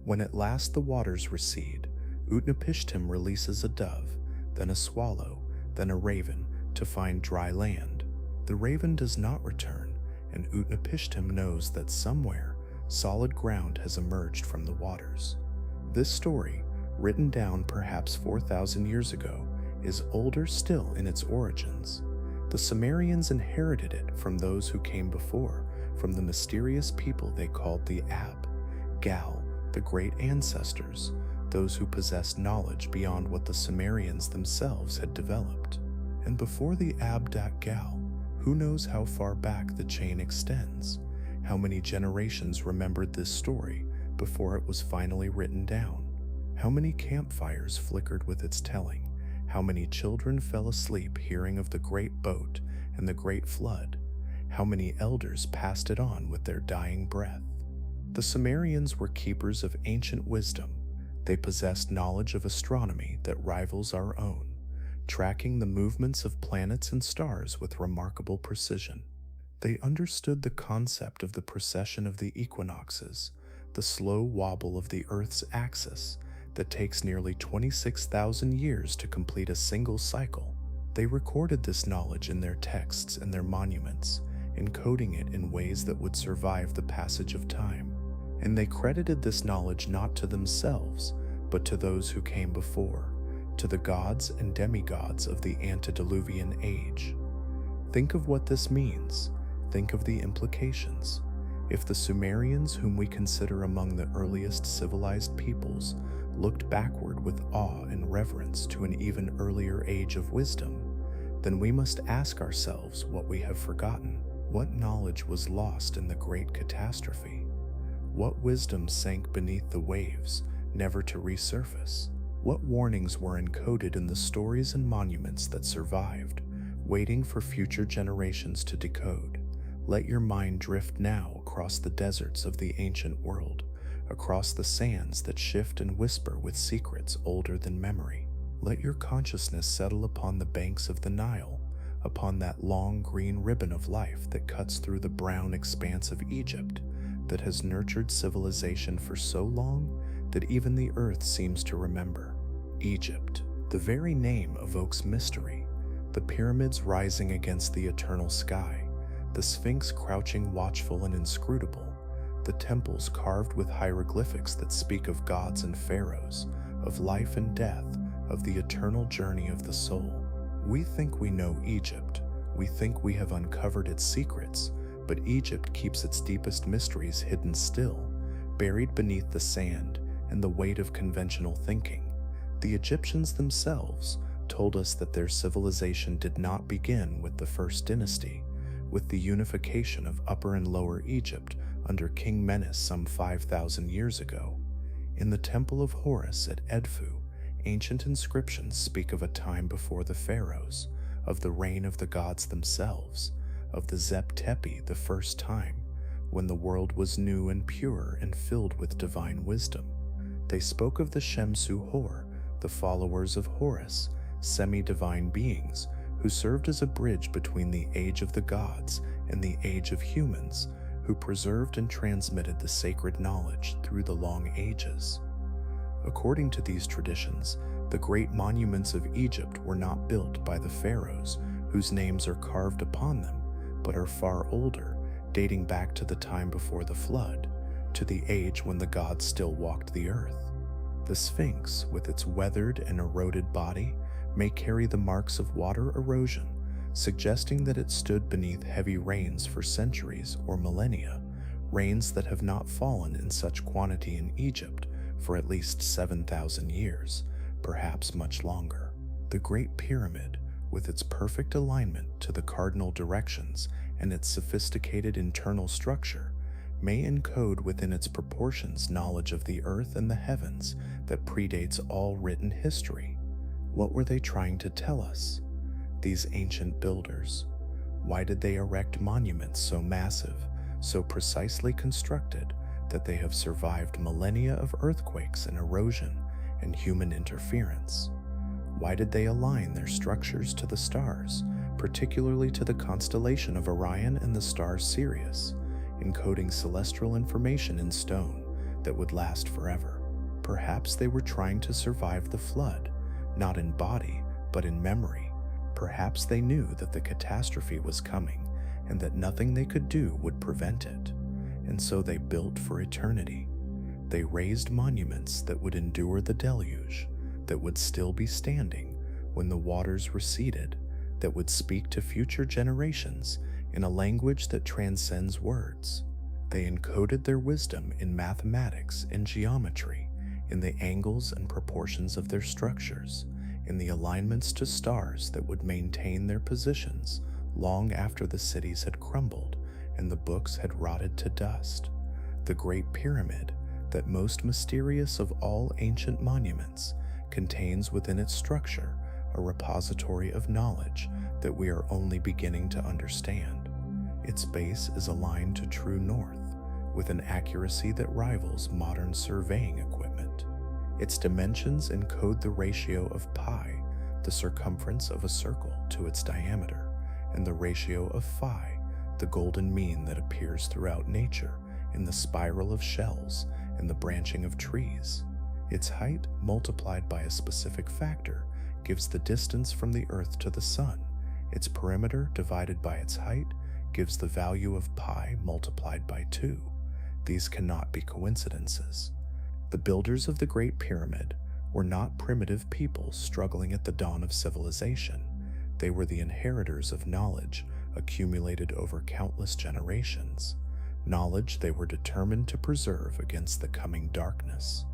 When at last the waters recede, Utnapishtim releases a dove, then a swallow, then a raven, to find dry land. The raven does not return, and Utnapishtim knows that somewhere solid ground has emerged from the waters. This story, written down perhaps 4,000 years ago, is older still in its origins. The Sumerians inherited it from those who came before, from the mysterious people they called the Ab, Gal, the great ancestors, those who possessed knowledge beyond what the Sumerians themselves had developed. And before the Gal, who knows how far back the chain extends, how many generations remembered this story before it was finally written down, how many campfires flickered with its telling, how many children fell asleep hearing of the great boat and the great flood, how many elders passed it on with their dying breath. The Sumerians were keepers of ancient wisdom. They possessed knowledge of astronomy that rivals our own, tracking the movements of planets and stars with remarkable precision. They understood the concept of the precession of the equinoxes, the slow wobble of the Earth's axis that takes nearly 26,000 years to complete a single cycle. They recorded this knowledge in their texts and their monuments, encoding it in ways that would survive the passage of time. And they credited this knowledge not to themselves, but to those who came before, to the gods and demigods of the antediluvian age. Think of what this means. Think of the implications. If the Sumerians, whom we consider among the earliest civilized peoples, looked backward with awe and reverence to an even earlier age of wisdom, then we must ask ourselves what we have forgotten. What knowledge was lost in the great catastrophe? What wisdom sank beneath the waves, never to resurface? What warnings were encoded in the stories and monuments that survived, waiting for future generations to decode? Let your mind drift now across the deserts of the ancient world, across the sands that shift and whisper with secrets older than memory. Let your consciousness settle upon the banks of the Nile, upon that long green ribbon of life that cuts through the brown expanse of Egypt, that has nurtured civilization for so long that even the earth seems to remember. Egypt. The very name evokes mystery. The pyramids rising against the eternal sky, the Sphinx crouching watchful and inscrutable, the temples carved with hieroglyphics that speak of gods and pharaohs, of life and death, of the eternal journey of the soul. We think we know Egypt. We think we have uncovered its secrets, but Egypt keeps its deepest mysteries hidden still, buried beneath the sand and the weight of conventional thinking. The Egyptians themselves told us that their civilization did not begin with the first dynasty, with the unification of Upper and Lower Egypt under King Menes some 5,000 years ago. In the Temple of Horus at Edfu, ancient inscriptions speak of a time before the pharaohs, of the reign of the gods themselves, of the Zep Tepi, the first time, when the world was new and pure and filled with divine wisdom. They spoke of the Shemsu Hor, the followers of Horus, semi-divine beings who served as a bridge between the age of the gods and the age of humans, who preserved and transmitted the sacred knowledge through the long ages. According to these traditions, the great monuments of Egypt were not built by the pharaohs, whose names are carved upon them, but are far older, dating back to the time before the flood, to the age when the gods still walked the earth. The Sphinx, with its weathered and eroded body, may carry the marks of water erosion, suggesting that it stood beneath heavy rains for centuries or millennia, rains that have not fallen in such quantity in Egypt for at least 7,000 years, perhaps much longer. The Great Pyramid, with its perfect alignment to the cardinal directions and its sophisticated internal structure, may encode within its proportions knowledge of the earth and the heavens that predates all written history. What were they trying to tell us? These ancient builders. Why did they erect monuments so massive, so precisely constructed that they have survived millennia of earthquakes and erosion and human interference? Why did they align their structures to the stars, particularly to the constellation of Orion and the star Sirius, encoding celestial information in stone that would last forever? Perhaps they were trying to survive the flood, not in body, but in memory. Perhaps they knew that the catastrophe was coming and that nothing they could do would prevent it, and so they built for eternity. They raised monuments that would endure the deluge, that would still be standing when the waters receded, that would speak to future generations in a language that transcends words. They encoded their wisdom in mathematics and geometry, in the angles and proportions of their structures, in the alignments to stars that would maintain their positions long after the cities had crumbled and the books had rotted to dust. The Great Pyramid, that most mysterious of all ancient monuments, contains within its structure a repository of knowledge that we are only beginning to understand. Its base is aligned to true north, with an accuracy that rivals modern surveying equipment. Its dimensions encode the ratio of pi, the circumference of a circle, to its diameter, and the ratio of phi, the golden mean that appears throughout nature in the spiral of shells and the branching of trees. Its height multiplied by a specific factor gives the distance from the Earth to the Sun. Its perimeter divided by its height gives the value of pi multiplied by 2. These cannot be coincidences. The builders of the Great Pyramid were not primitive peoples struggling at the dawn of civilization. They were the inheritors of knowledge accumulated over countless generations, knowledge they were determined to preserve against the coming darkness.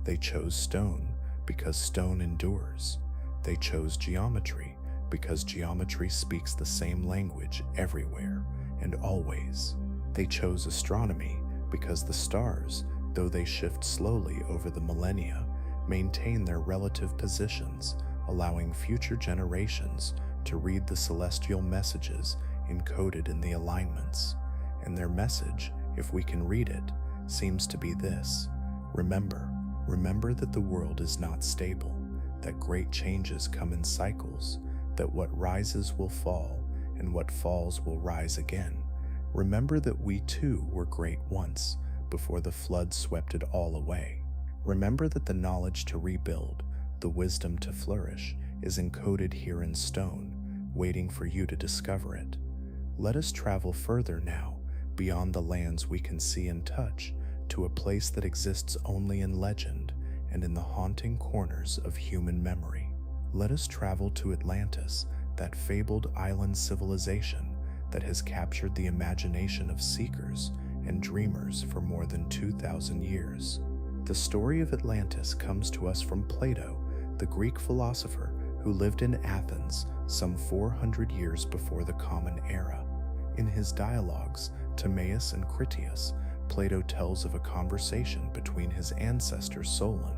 They chose stone because stone endures. They chose geometry because geometry speaks the same language everywhere and always. They chose astronomy because the stars, though they shift slowly over the millennia, maintain their relative positions, allowing future generations to read the celestial messages encoded in the alignments. And their message, if we can read it, seems to be this: remember that the world is not stable, that great changes come in cycles, that what rises will fall, and what falls will rise again. Remember that we too were great once, before the flood swept it all away. Remember that the knowledge to rebuild, the wisdom to flourish, is encoded here in stone, waiting for you to discover it. Let us travel further now, beyond the lands we can see and touch, to a place that exists only in legend and in the haunting corners of human memory. Let us travel to Atlantis, that fabled island civilization that has captured the imagination of seekers and dreamers for more than 2,000 years. The story of Atlantis comes to us from Plato, the Greek philosopher who lived in Athens some 400 years before the Common Era. In his dialogues, Timaeus and Critias, Plato tells of a conversation between his ancestor Solon,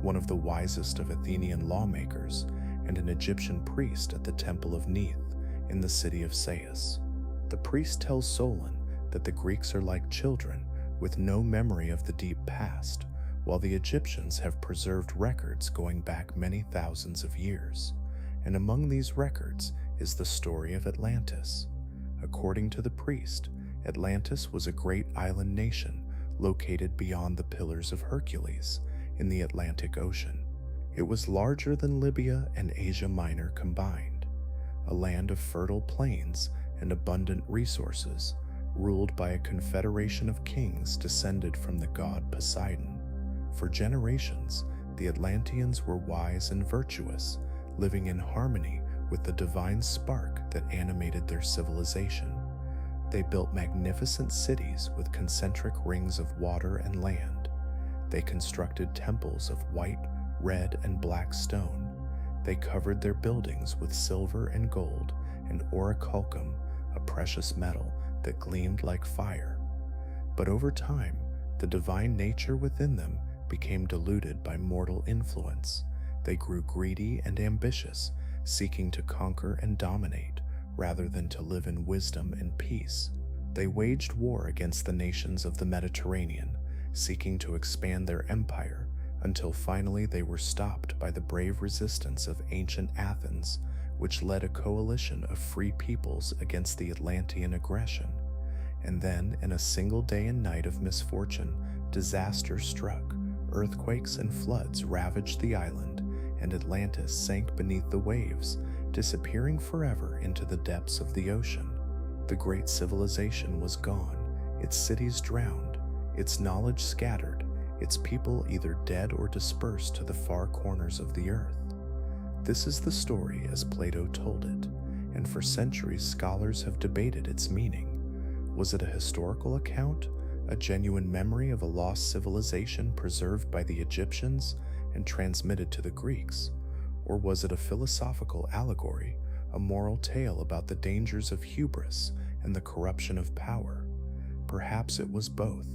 one of the wisest of Athenian lawmakers, and an Egyptian priest at the Temple of Neith in the city of Sais. The priest tells Solon that the Greeks are like children with no memory of the deep past, while the Egyptians have preserved records going back many thousands of years. And among these records is the story of Atlantis. According to the priest, Atlantis was a great island nation located beyond the Pillars of Hercules in the Atlantic Ocean. It was larger than Libya and Asia Minor combined, a land of fertile plains and abundant resources, ruled by a confederation of kings descended from the god Poseidon. For generations, the Atlanteans were wise and virtuous, living in harmony with the divine spark that animated their civilization. They built magnificent cities with concentric rings of water and land. They constructed temples of white, red, and black stone. They covered their buildings with silver and gold and orichalcum, a precious metal that gleamed like fire. But over time, the divine nature within them became diluted by mortal influence. They grew greedy and ambitious, seeking to conquer and dominate rather than to live in wisdom and peace. They waged war against the nations of the Mediterranean, seeking to expand their empire, until finally they were stopped by the brave resistance of ancient Athens, which led a coalition of free peoples against the Atlantean aggression. And then, in a single day and night of misfortune, disaster struck. Earthquakes and floods ravaged the island, and Atlantis sank beneath the waves, disappearing forever into the depths of the ocean. The great civilization was gone, its cities drowned, its knowledge scattered, its people either dead or dispersed to the far corners of the earth. This is the story as Plato told it, and for centuries scholars have debated its meaning. Was it a historical account, a genuine memory of a lost civilization preserved by the Egyptians and transmitted to the Greeks? Or was it a philosophical allegory, a moral tale about the dangers of hubris and the corruption of power? Perhaps it was both.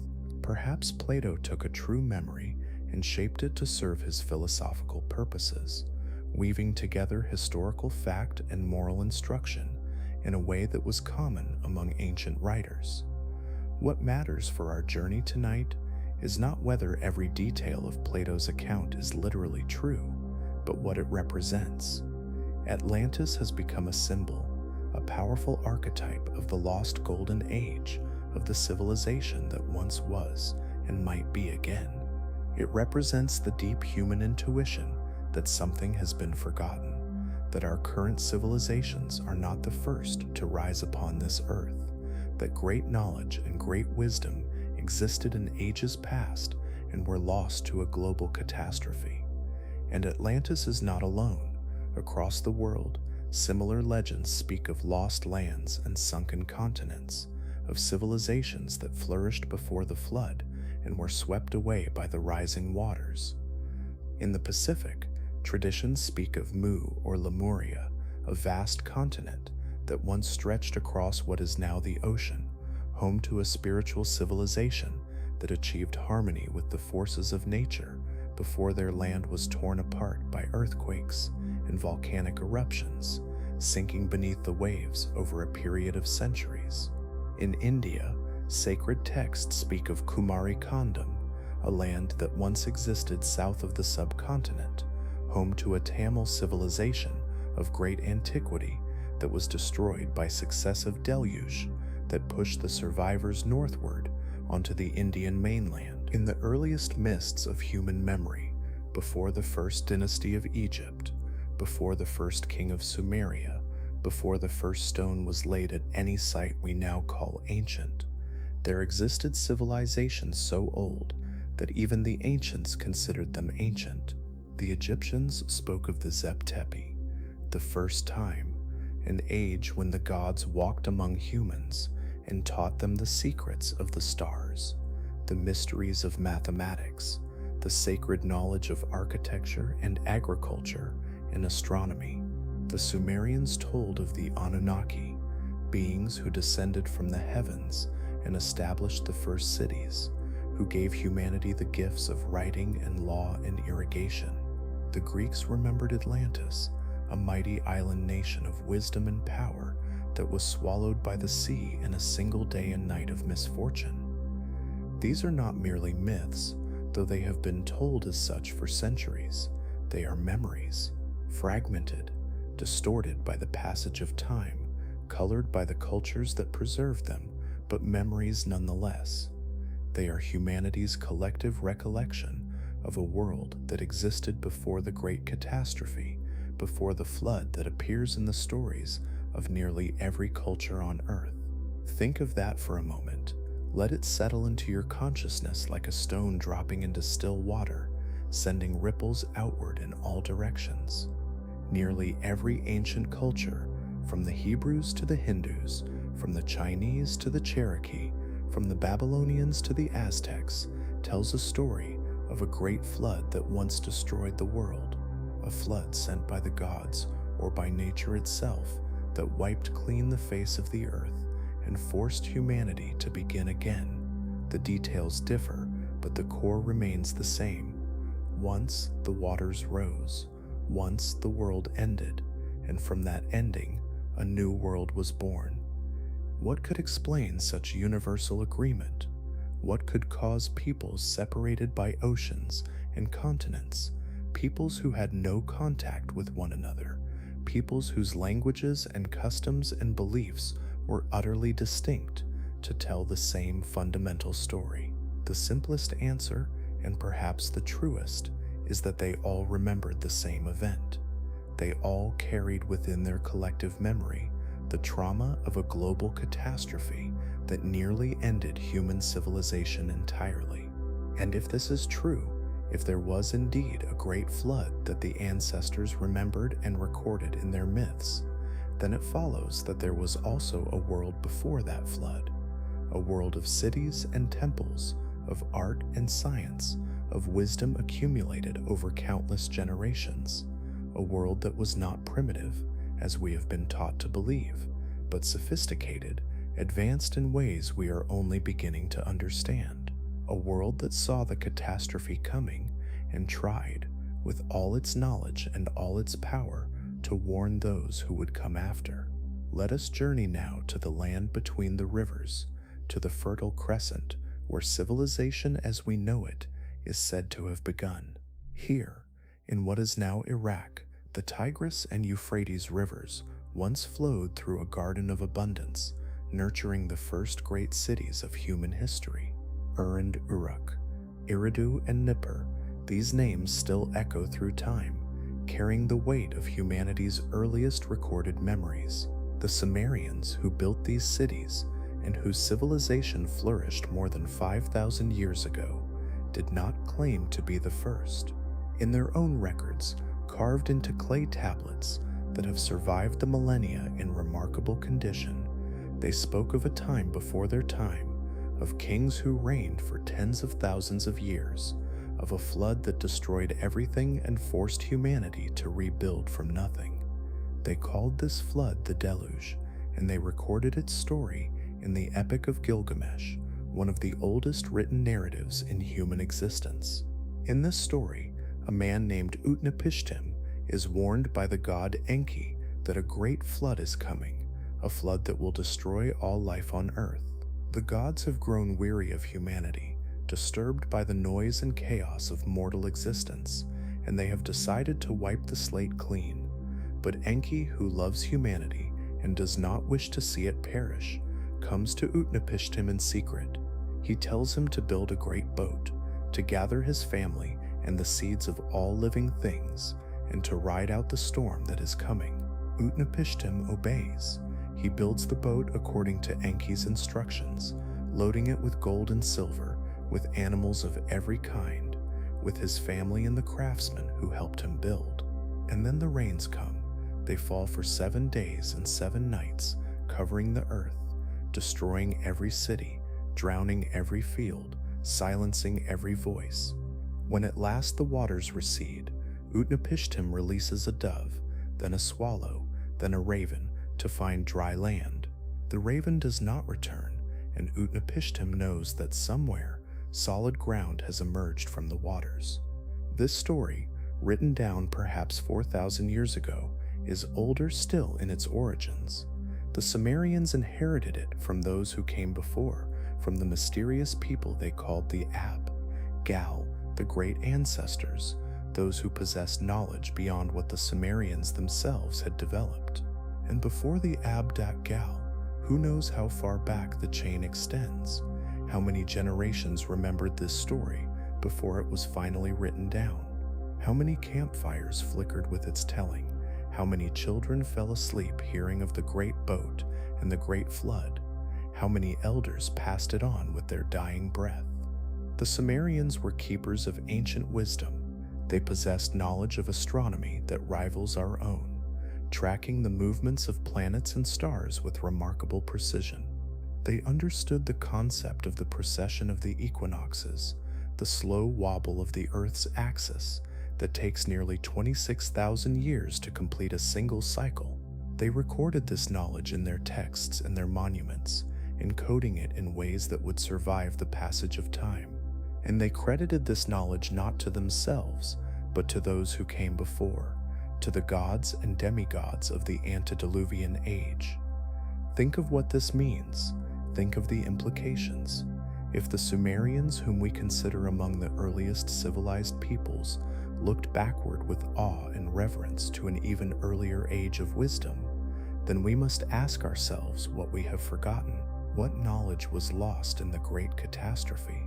Perhaps Plato took a true memory and shaped it to serve his philosophical purposes, weaving together historical fact and moral instruction in a way that was common among ancient writers. What matters for our journey tonight is not whether every detail of Plato's account is literally true, but what it represents. Atlantis has become a symbol, a powerful archetype of the lost golden age of the civilization that once was and might be again. It represents the deep human intuition that something has been forgotten, that our current civilizations are not the first to rise upon this earth, that great knowledge and great wisdom existed in ages past and were lost to a global catastrophe. And Atlantis is not alone. Across the world, similar legends speak of lost lands and sunken continents, of civilizations that flourished before the flood and were swept away by the rising waters. In the Pacific, traditions speak of Mu or Lemuria, a vast continent that once stretched across what is now the ocean, home to a spiritual civilization that achieved harmony with the forces of nature before their land was torn apart by earthquakes and volcanic eruptions, sinking beneath the waves over a period of centuries. In India, sacred texts speak of Kumari Kandam, a land that once existed south of the subcontinent, home to a Tamil civilization of great antiquity that was destroyed by successive deluge that pushed the survivors northward onto the Indian mainland. In the earliest mists of human memory, before the first dynasty of Egypt, before the first king of Sumeria, before the first stone was laid at any site we now call ancient, there existed civilizations so old that even the ancients considered them ancient. The Egyptians spoke of the Zep Tepi, the first time, an age when the gods walked among humans and taught them the secrets of the stars, the mysteries of mathematics, the sacred knowledge of architecture and agriculture and astronomy. The Sumerians told of the Anunnaki, beings who descended from the heavens and established the first cities, who gave humanity the gifts of writing and law and irrigation. The Greeks remembered Atlantis, a mighty island nation of wisdom and power that was swallowed by the sea in a single day and night of misfortune. These are not merely myths, though they have been told as such for centuries. They are memories, fragmented, distorted by the passage of time, colored by the cultures that preserved them, but memories nonetheless. They are humanity's collective recollection of a world that existed before the great catastrophe, before the flood that appears in the stories of nearly every culture on Earth. Think of that for a moment. Let it settle into your consciousness like a stone dropping into still water, sending ripples outward in all directions. Nearly every ancient culture, from the Hebrews to the Hindus, from the Chinese to the Cherokee, from the Babylonians to the Aztecs, tells a story of a great flood that once destroyed the world, a flood sent by the gods or by nature itself that wiped clean the face of the earth and forced humanity to begin again. The details differ, but the core remains the same. Once the waters rose, once the world ended, and from that ending, a new world was born. What could explain such universal agreement? What could cause peoples separated by oceans and continents, peoples who had no contact with one another, peoples whose languages and customs and beliefs were utterly distinct, to tell the same fundamental story? The simplest answer, and perhaps the truest, is that they all remembered the same event. They all carried within their collective memory the trauma of a global catastrophe that nearly ended human civilization entirely. And if this is true, if there was indeed a great flood that the ancestors remembered and recorded in their myths, then it follows that there was also a world before that flood, a world of cities and temples, of art and science, of wisdom accumulated over countless generations, a world that was not primitive, as we have been taught to believe, but sophisticated, advanced in ways we are only beginning to understand, a world that saw the catastrophe coming and tried, with all its knowledge and all its power, to warn those who would come after. Let us journey now to the land between the rivers, to the Fertile Crescent, where civilization as we know it is said to have begun. Here, in what is now Iraq, the Tigris and Euphrates rivers once flowed through a garden of abundance, nurturing the first great cities of human history. Ur and Uruk, Eridu and Nippur, these names still echo through time, carrying the weight of humanity's earliest recorded memories. The Sumerians who built these cities and whose civilization flourished more than 5,000 years ago did not claim to be the first. In their own records, carved into clay tablets that have survived the millennia in remarkable condition, they spoke of a time before their time, of kings who reigned for tens of thousands of years, of a flood that destroyed everything and forced humanity to rebuild from nothing. They called this flood the Deluge, and they recorded its story in the Epic of Gilgamesh, one of the oldest written narratives in human existence. In this story, a man named Utnapishtim is warned by the god Enki that a great flood is coming, a flood that will destroy all life on earth. The gods have grown weary of humanity, disturbed by the noise and chaos of mortal existence, and they have decided to wipe the slate clean. But Enki, who loves humanity and does not wish to see it perish, comes to Utnapishtim in secret. He tells him to build a great boat, to gather his family and the seeds of all living things, and to ride out the storm that is coming. Utnapishtim obeys. He builds the boat according to Enki's instructions, loading it with gold and silver, with animals of every kind, with his family and the craftsmen who helped him build. And then the rains come. They fall for 7 days and 7 nights, covering the earth, destroying every city, drowning every field, silencing every voice. When at last the waters recede, Utnapishtim releases a dove, then a swallow, then a raven, to find dry land. The raven does not return, and Utnapishtim knows that somewhere solid ground has emerged from the waters. This story, written down perhaps 4,000 years ago, is older still in its origins. The Sumerians inherited it from those who came before, from the mysterious people they called the Ab, Gal, the great ancestors, those who possessed knowledge beyond what the Sumerians themselves had developed. And before the Gal, who knows how far back the chain extends, how many generations remembered this story before it was finally written down, how many campfires flickered with its telling, how many children fell asleep hearing of the great boat and the great flood, how many elders passed it on with their dying breath. The Sumerians were keepers of ancient wisdom. They possessed knowledge of astronomy that rivals our own, tracking the movements of planets and stars with remarkable precision. They understood the concept of the precession of the equinoxes, the slow wobble of the Earth's axis that takes nearly 26,000 years to complete a single cycle. They recorded this knowledge in their texts and their monuments, encoding it in ways that would survive the passage of time. And they credited this knowledge not to themselves, but to those who came before, to the gods and demigods of the antediluvian age. Think of what this means. Think of the implications. If the Sumerians, whom we consider among the earliest civilized peoples, looked backward with awe and reverence to an even earlier age of wisdom, then we must ask ourselves what we have forgotten. What knowledge was lost in the great catastrophe?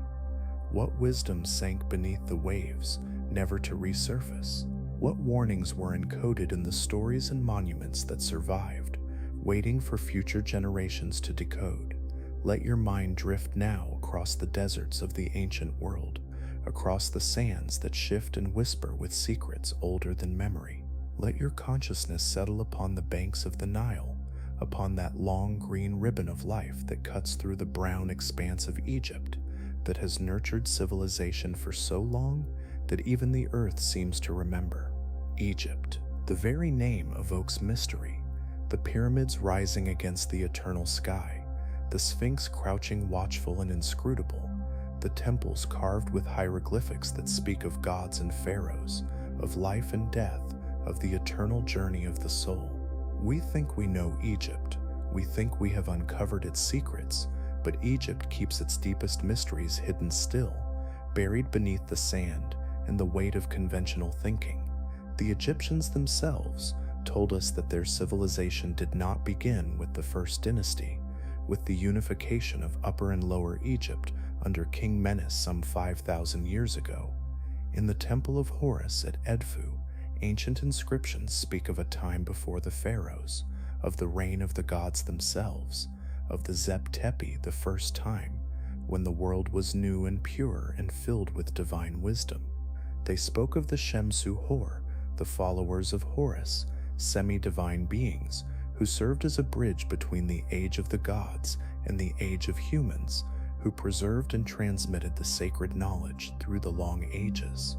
What wisdom sank beneath the waves, never to resurface? What warnings were encoded in the stories and monuments that survived, waiting for future generations to decode? Let your mind drift now across the deserts of the ancient world, across the sands that shift and whisper with secrets older than memory. Let your consciousness settle upon the banks of the Nile, upon that long green ribbon of life that cuts through the brown expanse of Egypt, that has nurtured civilization for so long that even the earth seems to remember. Egypt. The very name evokes mystery. The pyramids rising against the eternal sky, the Sphinx crouching watchful and inscrutable, the temples carved with hieroglyphics that speak of gods and pharaohs, of life and death, of the eternal journey of the soul. We think we know Egypt. We think we have uncovered its secrets, but Egypt keeps its deepest mysteries hidden still, buried beneath the sand and the weight of conventional thinking. The Egyptians themselves, told us that their civilization did not begin with the first dynasty, with the unification of Upper and Lower Egypt under King Menes some 5,000 years ago. In the Temple of Horus at Edfu, ancient inscriptions speak of a time before the pharaohs, of the reign of the gods themselves, of the Zep Tepi, the first time, when the world was new and pure and filled with divine wisdom. They spoke of the Shemsu Hor, the followers of Horus, semi-divine beings who served as a bridge between the age of the gods and the age of humans, who preserved and transmitted the sacred knowledge through the long ages.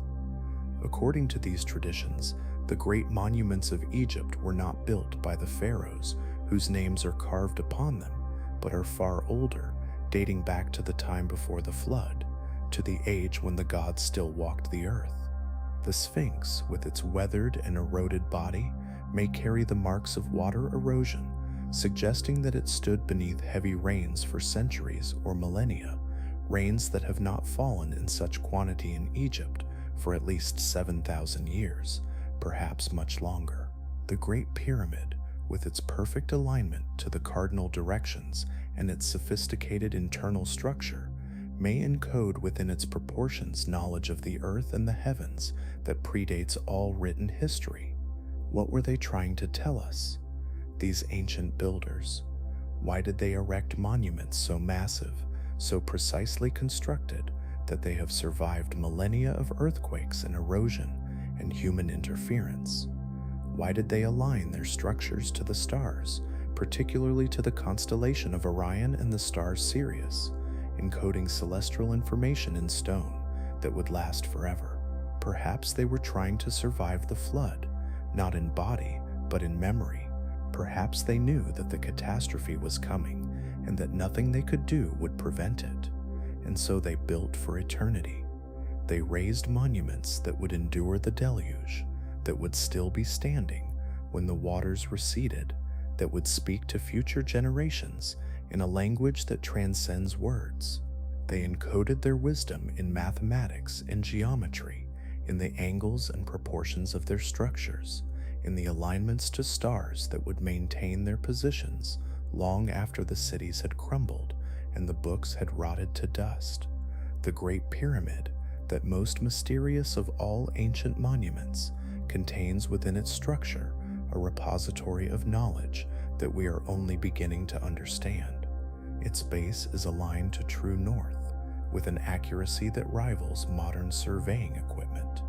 According to these traditions, the great monuments of Egypt were not built by the pharaohs whose names are carved upon them, but are far older, dating back to the time before the flood, to the age when the gods still walked the earth. The Sphinx, with its weathered and eroded body, may carry the marks of water erosion, suggesting that it stood beneath heavy rains for centuries or millennia, rains that have not fallen in such quantity in Egypt for at least 7,000 years, perhaps much longer. The Great Pyramid, with its perfect alignment to the cardinal directions and its sophisticated internal structure, may encode within its proportions knowledge of the earth and the heavens that predates all written history. What were they trying to tell us? These ancient builders. Why did they erect monuments so massive, so precisely constructed that they have survived millennia of earthquakes and erosion and human interference? Why did they align their structures to the stars, particularly to the constellation of Orion and the star Sirius, encoding celestial information in stone that would last forever? Perhaps they were trying to survive the flood, not in body, but in memory. Perhaps they knew that the catastrophe was coming and that nothing they could do would prevent it, and so they built for eternity. They raised monuments that would endure the deluge, that would still be standing when the waters receded, that would speak to future generations in a language that transcends words. They encoded their wisdom in mathematics and geometry, in the angles and proportions of their structures, in the alignments to stars that would maintain their positions long after the cities had crumbled and the books had rotted to dust. The Great Pyramid, that most mysterious of all ancient monuments, contains within its structure a repository of knowledge that we are only beginning to understand. Its base is aligned to true north, with an accuracy that rivals modern surveying equipment.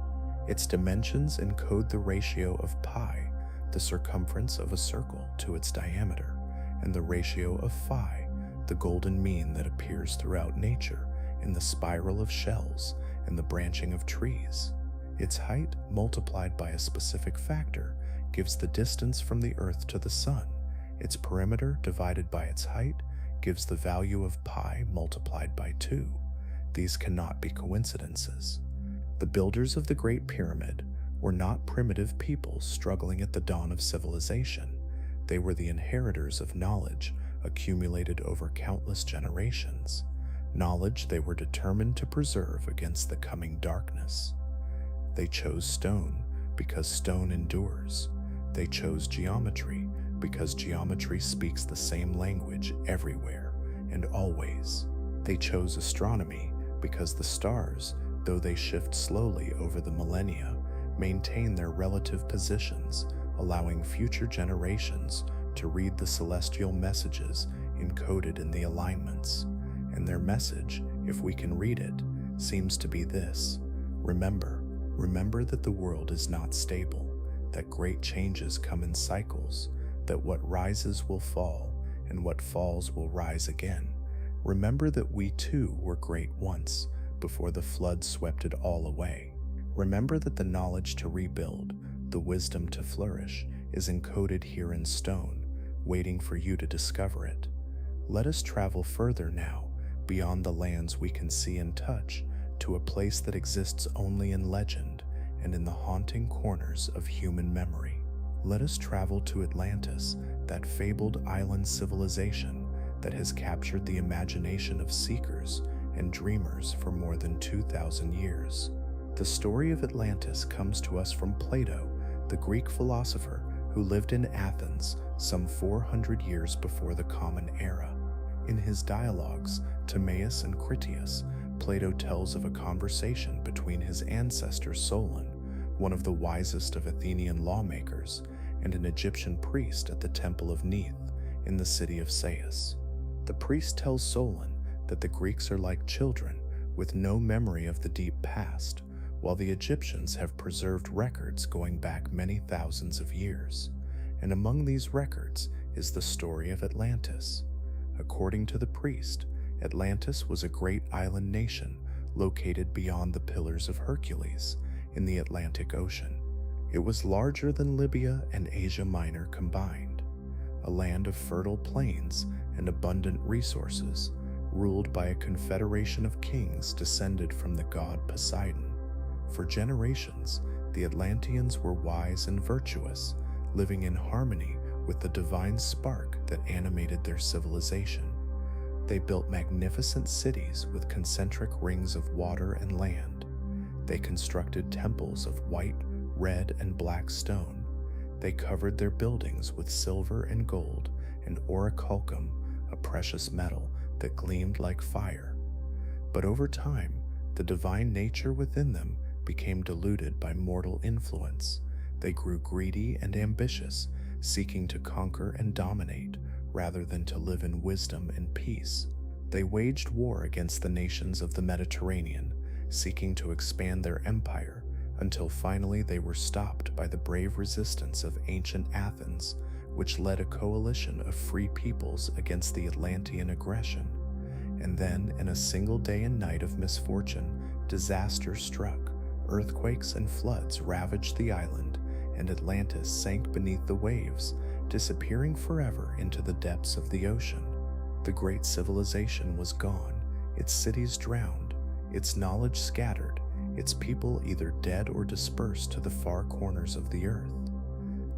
Its dimensions encode the ratio of pi, the circumference of a circle, to its diameter, and the ratio of phi, the golden mean that appears throughout nature in the spiral of shells and the branching of trees. Its height multiplied by a specific factor gives the distance from the earth to the sun. Its perimeter divided by its height gives the value of pi multiplied by 2. These cannot be coincidences. The builders of the Great Pyramid were not primitive peoples struggling at the dawn of civilization. They were the inheritors of knowledge accumulated over countless generations, knowledge they were determined to preserve against the coming darkness. They chose stone because stone endures. They chose geometry because geometry speaks the same language everywhere and always. They chose astronomy because the stars, though they shift slowly over the millennia, maintain their relative positions, allowing future generations to read the celestial messages encoded in the alignments. And their message, if we can read it, seems to be this: remember that the world is not stable, that great changes come in cycles, that what rises will fall, and what falls will rise again. Remember that we too were great once, before the flood swept it all away. Remember that the knowledge to rebuild, the wisdom to flourish, is encoded here in stone, waiting for you to discover it. Let us travel further now, beyond the lands we can see and touch, to a place that exists only in legend and in the haunting corners of human memory. Let us travel to Atlantis, that fabled island civilization that has captured the imagination of seekers and dreamers for more than 2,000 years. The story of Atlantis comes to us from Plato, the Greek philosopher who lived in Athens some 400 years before the Common Era. In his dialogues, Timaeus and Critias, Plato tells of a conversation between his ancestor Solon, one of the wisest of Athenian lawmakers, and an Egyptian priest at the temple of Neith in the city of Sais. The priest tells Solon that the Greeks are like children with no memory of the deep past, while the Egyptians have preserved records going back many thousands of years. And among these records is the story of Atlantis. According to the priest, Atlantis was a great island nation located beyond the Pillars of Hercules in the Atlantic Ocean. It was larger than Libya and Asia Minor combined, a land of fertile plains and abundant resources, ruled by a confederation of kings descended from the god Poseidon. For generations, the Atlanteans were wise and virtuous, living in harmony with the divine spark that animated their civilization. They built magnificent cities with concentric rings of water and land. They constructed temples of white, red, and black stone. They covered their buildings with silver and gold and orichalcum, a precious metal that gleamed like fire. But over time, the divine nature within them became diluted by mortal influence. They grew greedy and ambitious, seeking to conquer and dominate rather than to live in wisdom and peace. They waged war against the nations of the Mediterranean, seeking to expand their empire, until finally they were stopped by the brave resistance of ancient Athens, which led a coalition of free peoples against the Atlantean aggression. And then, in a single day and night of misfortune, disaster struck. Earthquakes and floods ravaged the island, and Atlantis sank beneath the waves, disappearing forever into the depths of the ocean. The great civilization was gone, its cities drowned, its knowledge scattered, its people either dead or dispersed to the far corners of the earth.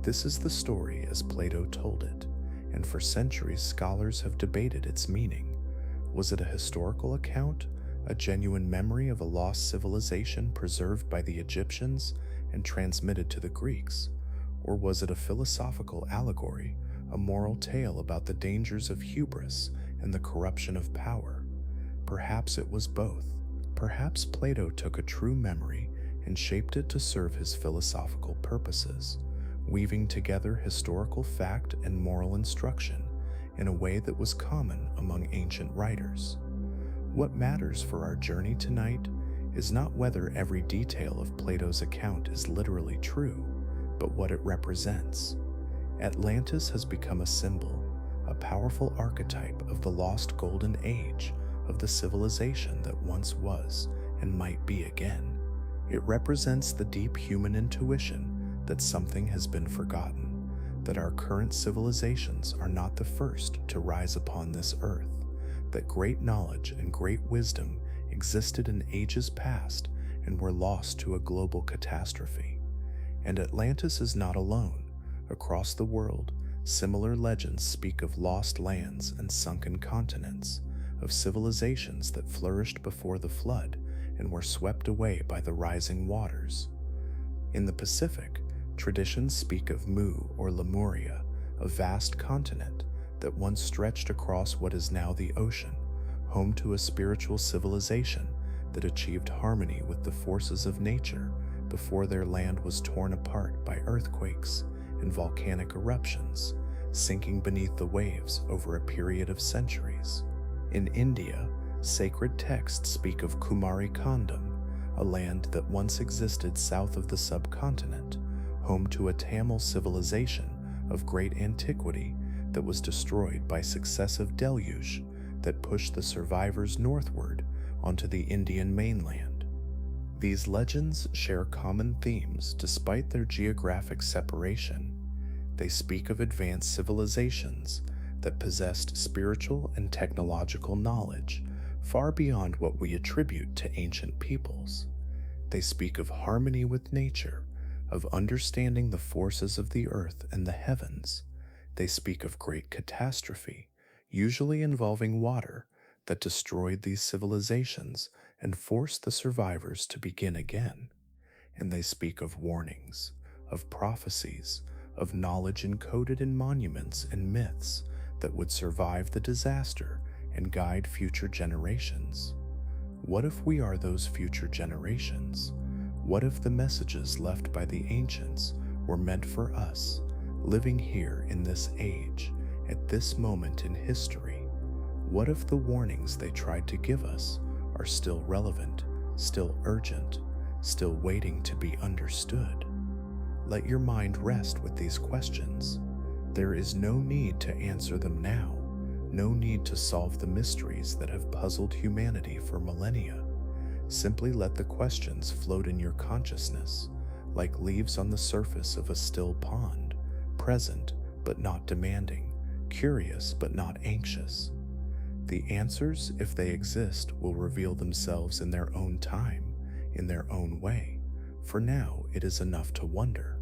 This is the story as Plato told it, and for centuries scholars have debated its meaning. Was it a historical account, a genuine memory of a lost civilization preserved by the Egyptians and transmitted to the Greeks? Or was it a philosophical allegory, a moral tale about the dangers of hubris and the corruption of power? Perhaps it was both. Perhaps Plato took a true memory and shaped it to serve his philosophical purposes, weaving together historical fact and moral instruction in a way that was common among ancient writers. What matters for our journey tonight is not whether every detail of Plato's account is literally true, but what it represents. Atlantis has become a symbol, a powerful archetype of the lost golden age of the civilization that once was and might be again. It represents the deep human intuition that something has been forgotten, that our current civilizations are not the first to rise upon this earth, that great knowledge and great wisdom existed in ages past and were lost to a global catastrophe. And Atlantis is not alone. Across the world, similar legends speak of lost lands and sunken continents, of civilizations that flourished before the flood and were swept away by the rising waters. In the Pacific, traditions speak of Mu or Lemuria, a vast continent that once stretched across what is now the ocean, home to a spiritual civilization that achieved harmony with the forces of nature before their land was torn apart by earthquakes and volcanic eruptions, sinking beneath the waves over a period of centuries. In India, sacred texts speak of Kumari Kandam, a land that once existed south of the subcontinent, home to a Tamil civilization of great antiquity that was destroyed by successive deluge that pushed the survivors northward onto the Indian mainland. These legends share common themes despite their geographic separation. They speak of advanced civilizations that possessed spiritual and technological knowledge far beyond what we attribute to ancient peoples. They speak of harmony with nature, of understanding the forces of the earth and the heavens. They speak of great catastrophe, usually involving water, that destroyed these civilizations and forced the survivors to begin again. And they speak of warnings, of prophecies, of knowledge encoded in monuments and myths that would survive the disaster and guide future generations. What if we are those future generations? What if the messages left by the ancients were meant for us, living here in this age, at this moment in history? What if the warnings they tried to give us are still relevant, still urgent, still waiting to be understood? Let your mind rest with these questions. There is no need to answer them now, no need to solve the mysteries that have puzzled humanity for millennia. Simply let the questions float in your consciousness, like leaves on the surface of a still pond, present but not demanding, curious but not anxious. The answers, if they exist, will reveal themselves in their own time, in their own way. For now, it is enough to wonder.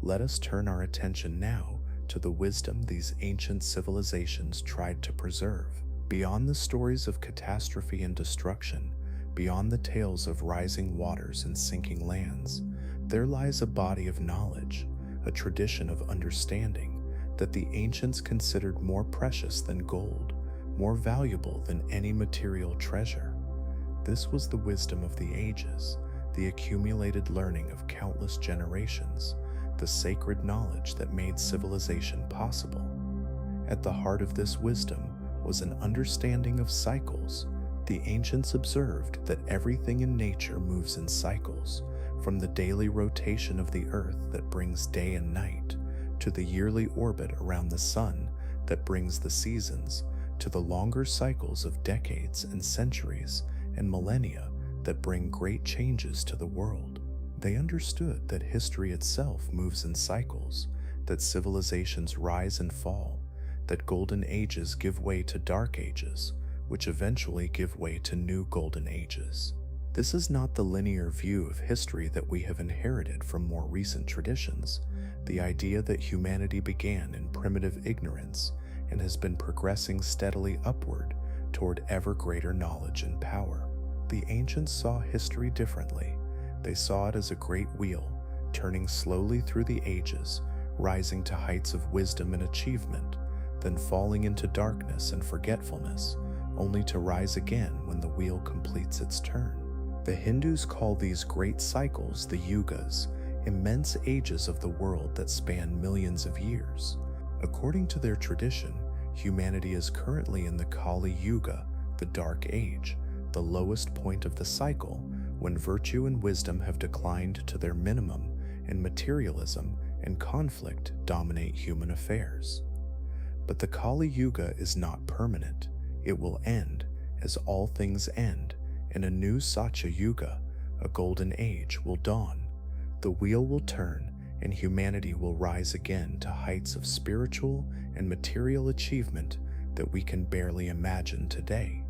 Let us turn our attention now to the wisdom these ancient civilizations tried to preserve. Beyond the stories of catastrophe and destruction, beyond the tales of rising waters and sinking lands, there lies a body of knowledge, a tradition of understanding that the ancients considered more precious than gold, more valuable than any material treasure. This was the wisdom of the ages, the accumulated learning of countless generations, the sacred knowledge that made civilization possible. At the heart of this wisdom was an understanding of cycles. The ancients observed that everything in nature moves in cycles, from the daily rotation of the earth that brings day and night, to the yearly orbit around the sun that brings the seasons, to the longer cycles of decades and centuries and millennia that bring great changes to the world. They understood that history itself moves in cycles, that civilizations rise and fall, that golden ages give way to dark ages, which eventually give way to new golden ages. This is not the linear view of history that we have inherited from more recent traditions, the idea that humanity began in primitive ignorance and has been progressing steadily upward toward ever greater knowledge and power. The ancients saw history differently. They saw it as a great wheel, turning slowly through the ages, rising to heights of wisdom and achievement, then falling into darkness and forgetfulness, only to rise again when the wheel completes its turn. The Hindus call these great cycles the yugas, immense ages of the world that span millions of years. According to their tradition, humanity is currently in the Kali Yuga, the Dark Age, the lowest point of the cycle, when virtue and wisdom have declined to their minimum and materialism and conflict dominate human affairs. But the Kali Yuga is not permanent. It will end, as all things end, and a new Satya Yuga, a golden age, will dawn. The wheel will turn, and humanity will rise again to heights of spiritual and material achievement that we can barely imagine today.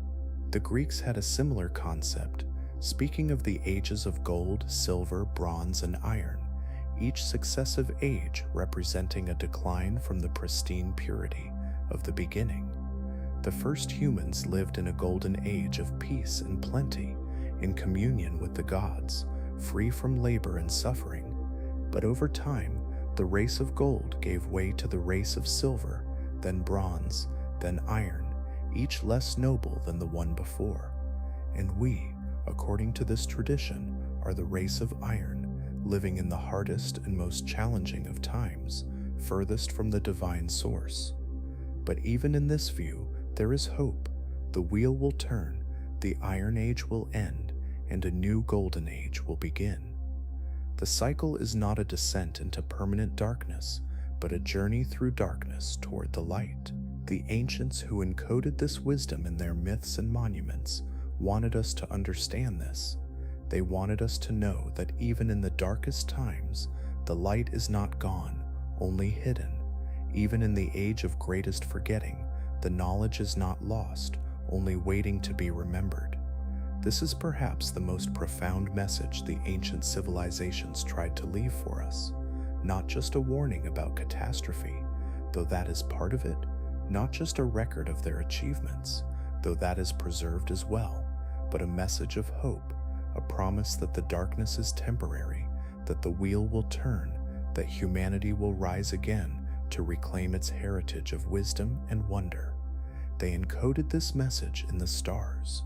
The Greeks had a similar concept, speaking of the ages of gold, silver, bronze, and iron, each successive age representing a decline from the pristine purity of the beginning. The first humans lived in a golden age of peace and plenty, in communion with the gods, free from labor and suffering. But over time, the race of gold gave way to the race of silver, then bronze, then iron, each less noble than the one before. And we, according to this tradition, are the race of iron, living in the hardest and most challenging of times, furthest from the divine source. But even in this view, there is hope. The wheel will turn, the Iron Age will end, and a new Golden Age will begin. The cycle is not a descent into permanent darkness, but a journey through darkness toward the light. The ancients who encoded this wisdom in their myths and monuments wanted us to understand this. They wanted us to know that even in the darkest times, the light is not gone, only hidden. Even in the age of greatest forgetting, the knowledge is not lost, only waiting to be remembered. This is perhaps the most profound message the ancient civilizations tried to leave for us. Not just a warning about catastrophe, though that is part of it, not just a record of their achievements, though that is preserved as well, but a message of hope, a promise that the darkness is temporary, that the wheel will turn, that humanity will rise again to reclaim its heritage of wisdom and wonder. They encoded this message in the stars.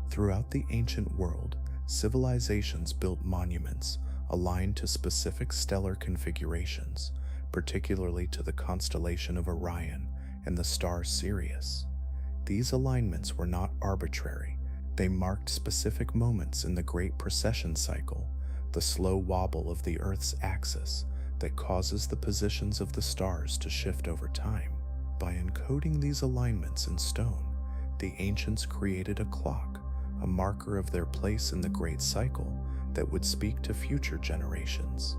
Throughout the ancient world, civilizations built monuments aligned to specific stellar configurations, particularly to the constellation of Orion and the star Sirius. These alignments were not arbitrary. They marked specific moments in the great precession cycle, the slow wobble of the Earth's axis that causes the positions of the stars to shift over time. By encoding these alignments in stone, the ancients created a clock, a marker of their place in the great cycle that would speak to future generations.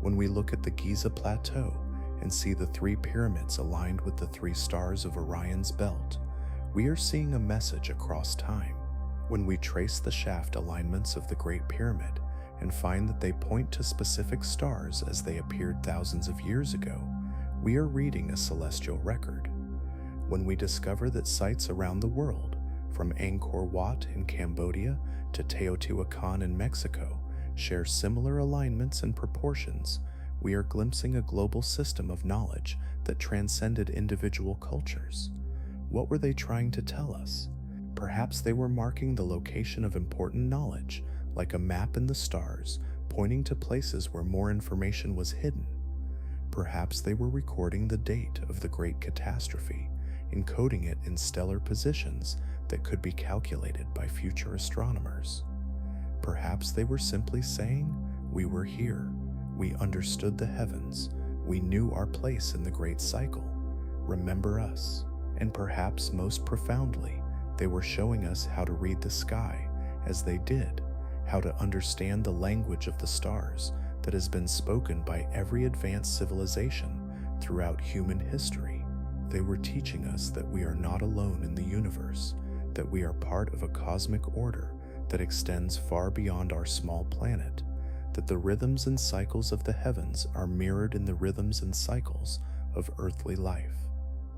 When we look at the Giza Plateau and see the 3 pyramids aligned with the 3 stars of Orion's belt, we are seeing a message across time. When we trace the shaft alignments of the Great Pyramid and find that they point to specific stars as they appeared thousands of years ago, we are reading a celestial record. When we discover that sites around the world, from Angkor Wat in Cambodia to Teotihuacan in Mexico, share similar alignments and proportions, we are glimpsing a global system of knowledge that transcended individual cultures. What were they trying to tell us? Perhaps they were marking the location of important knowledge, like a map in the stars, pointing to places where more information was hidden. Perhaps they were recording the date of the Great Catastrophe, encoding it in stellar positions that could be calculated by future astronomers. Perhaps they were simply saying, "We were here. We understood the heavens. We knew our place in the great cycle. Remember us." And perhaps most profoundly, they were showing us how to read the sky as they did, how to understand the language of the stars that has been spoken by every advanced civilization throughout human history. They were teaching us that we are not alone in the universe, that we are part of a cosmic order that extends far beyond our small planet, that the rhythms and cycles of the heavens are mirrored in the rhythms and cycles of earthly life.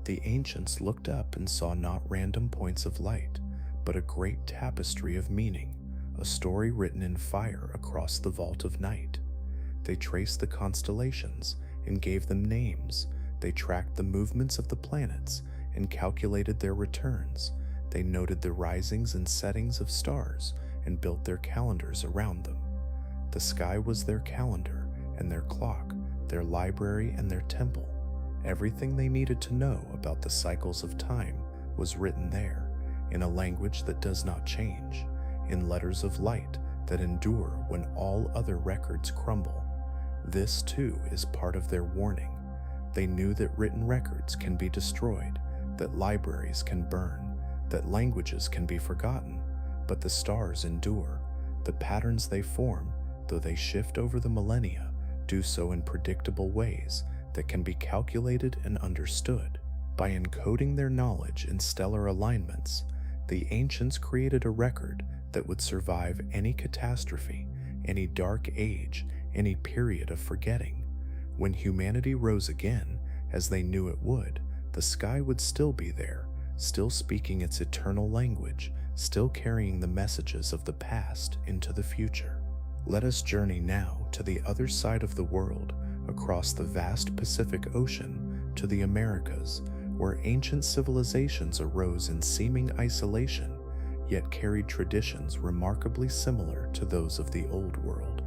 The ancients looked up and saw not random points of light, but a great tapestry of meaning, a story written in fire across the vault of night. They traced the constellations and gave them names. They tracked the movements of the planets and calculated their returns. They noted the risings and settings of stars and built their calendars around them. The sky was their calendar and their clock, their library and their temple. Everything they needed to know about the cycles of time was written there, in a language that does not change, in letters of light that endure when all other records crumble. This too is part of their warning. They knew that written records can be destroyed, that libraries can burn, that languages can be forgotten, but the stars endure. The patterns they form, though they shift over the millennia, do so in predictable ways that can be calculated and understood. By encoding their knowledge in stellar alignments, the ancients created a record that would survive any catastrophe, any dark age, any period of forgetting. When humanity rose again, as they knew it would, the sky would still be there, still speaking its eternal language, still carrying the messages of the past into the future. Let us journey now to the other side of the world, across the vast Pacific Ocean to the Americas, where ancient civilizations arose in seeming isolation, yet carried traditions remarkably similar to those of the Old World.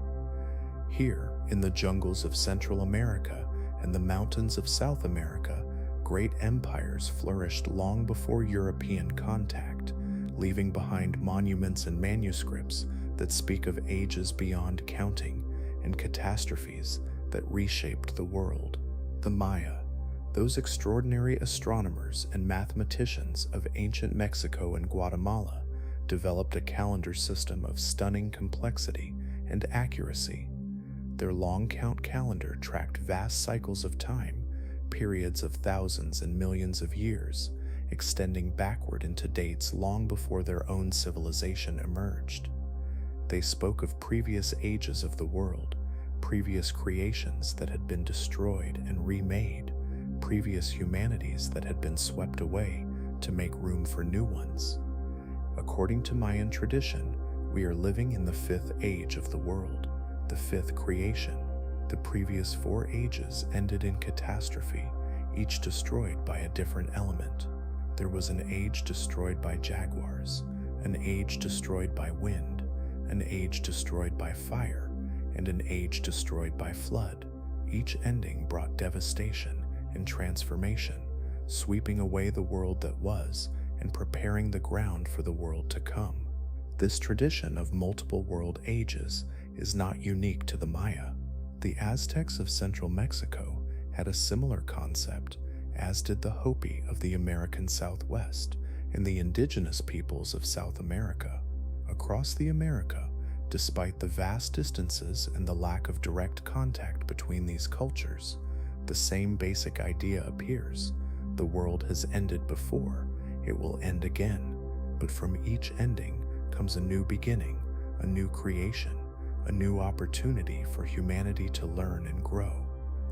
Here, in the jungles of Central America and the mountains of South America, great empires flourished long before European contact, leaving behind monuments and manuscripts that speak of ages beyond counting and catastrophes that reshaped the world. The Maya, those extraordinary astronomers and mathematicians of ancient Mexico and Guatemala, developed a calendar system of stunning complexity and accuracy. Their long count calendar tracked vast cycles of time, periods of thousands and millions of years, extending backward into dates long before their own civilization emerged. They spoke of previous ages of the world, previous creations that had been destroyed and remade, previous humanities that had been swept away to make room for new ones. According to Mayan tradition, we are living in the fifth age of the world, the fifth creation, The previous 4 ages ended in catastrophe, each destroyed by a different element. There was an age destroyed by jaguars, an age destroyed by wind, an age destroyed by fire, and an age destroyed by flood. Each ending brought devastation and transformation, sweeping away the world that was and preparing the ground for the world to come. This tradition of multiple world ages is not unique to the Maya. The Aztecs of central Mexico had a similar concept, as did the Hopi of the American Southwest and the indigenous peoples of South America. Across the America, despite the vast distances and the lack of direct contact between these cultures, the same basic idea appears. The world has ended before, it will end again, but from each ending comes a new beginning, a new creation, a new opportunity for humanity to learn and grow.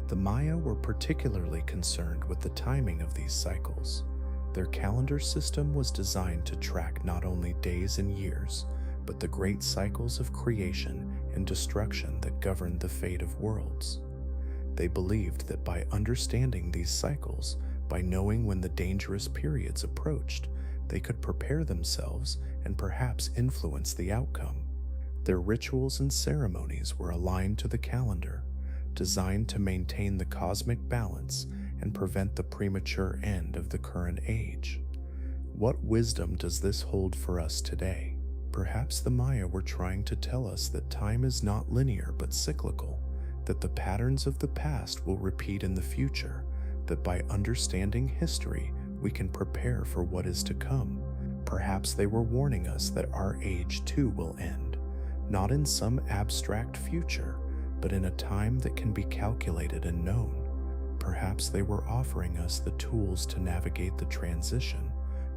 The Maya were particularly concerned with the timing of these cycles. Their calendar system was designed to track not only days and years, but the great cycles of creation and destruction that governed the fate of worlds. They believed that by understanding these cycles, by knowing when the dangerous periods approached, they could prepare themselves and perhaps influence the outcome. Their rituals and ceremonies were aligned to the calendar, designed to maintain the cosmic balance and prevent the premature end of the current age. What wisdom does this hold for us today? Perhaps the Maya were trying to tell us that time is not linear but cyclical, that the patterns of the past will repeat in the future, that by understanding history, we can prepare for what is to come. Perhaps they were warning us that our age too will end, not in some abstract future, but in a time that can be calculated and known. Perhaps they were offering us the tools to navigate the transition,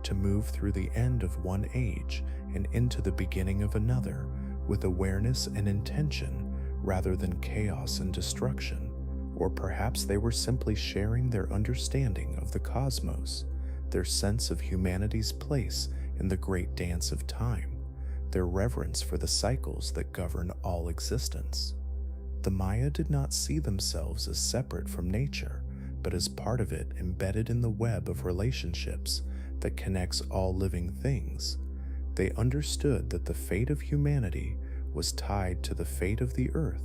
to move through the end of one age and into the beginning of another with awareness and intention rather than chaos and destruction. Or perhaps they were simply sharing their understanding of the cosmos, their sense of humanity's place in the great dance of time, their reverence for the cycles that govern all existence. The Maya did not see themselves as separate from nature, but as part of it, embedded in the web of relationships that connects all living things. They understood that the fate of humanity was tied to the fate of the earth,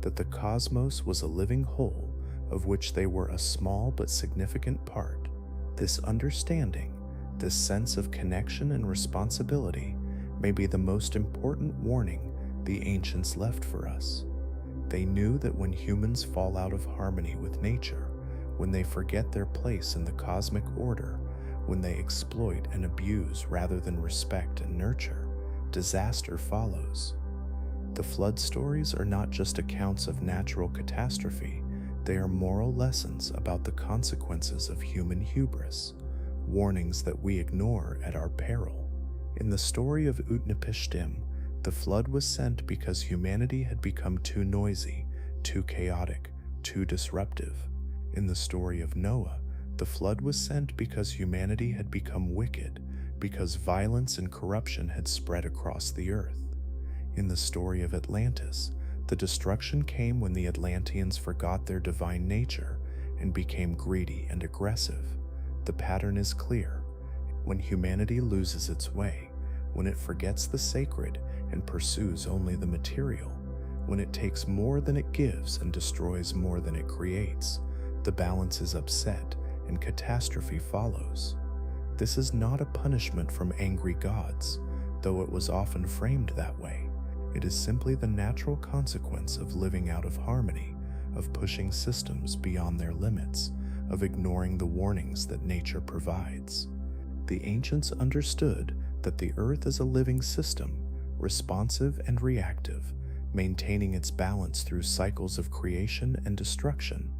that the cosmos was a living whole of which they were a small but significant part. This understanding, this sense of connection and responsibility, may be the most important warning the ancients left for us. They knew that when humans fall out of harmony with nature, when they forget their place in the cosmic order, when they exploit and abuse rather than respect and nurture, disaster follows. The flood stories are not just accounts of natural catastrophe, they are moral lessons about the consequences of human hubris, warnings that we ignore at our peril. In the story of Utnapishtim, the flood was sent because humanity had become too noisy, too chaotic, too disruptive. In the story of Noah, the flood was sent because humanity had become wicked, because violence and corruption had spread across the earth. In the story of Atlantis, the destruction came when the Atlanteans forgot their divine nature and became greedy and aggressive. The pattern is clear. When humanity loses its way, when it forgets the sacred and pursues only the material, when it takes more than it gives and destroys more than it creates, the balance is upset and catastrophe follows. This is not a punishment from angry gods, though it was often framed that way. It is simply the natural consequence of living out of harmony, of pushing systems beyond their limits, of ignoring the warnings that nature provides. The ancients understood that the earth is a living system, responsive and reactive, maintaining its balance through cycles of creation and destruction.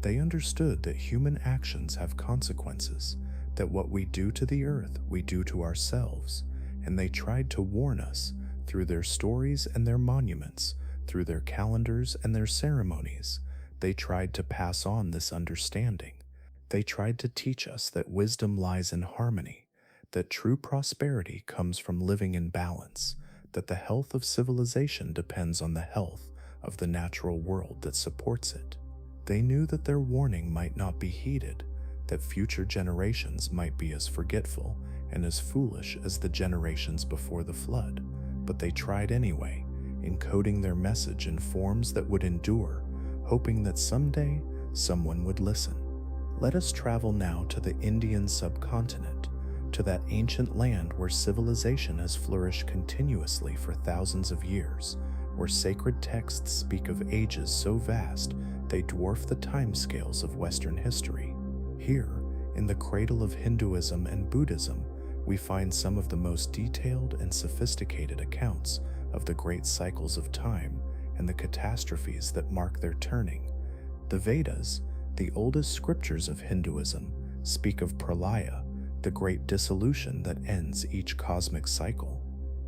They understood that human actions have consequences, that what we do to the earth, we do to ourselves, and they tried to warn us through their stories and their monuments, through their calendars and their ceremonies. They tried to pass on this understanding. They tried to teach us that wisdom lies in harmony, that true prosperity comes from living in balance, that the health of civilization depends on the health of the natural world that supports it. They knew that their warning might not be heeded, that future generations might be as forgetful and as foolish as the generations before the flood, but they tried anyway, encoding their message in forms that would endure, hoping that someday someone would listen. Let us travel now to the Indian subcontinent, to that ancient land where civilization has flourished continuously for thousands of years, where sacred texts speak of ages so vast they dwarf the timescales of Western history. Here, in the cradle of Hinduism and Buddhism, we find some of the most detailed and sophisticated accounts of the great cycles of time and the catastrophes that mark their turning. The Vedas, the oldest scriptures of Hinduism, speak of pralaya, the great dissolution that ends each cosmic cycle.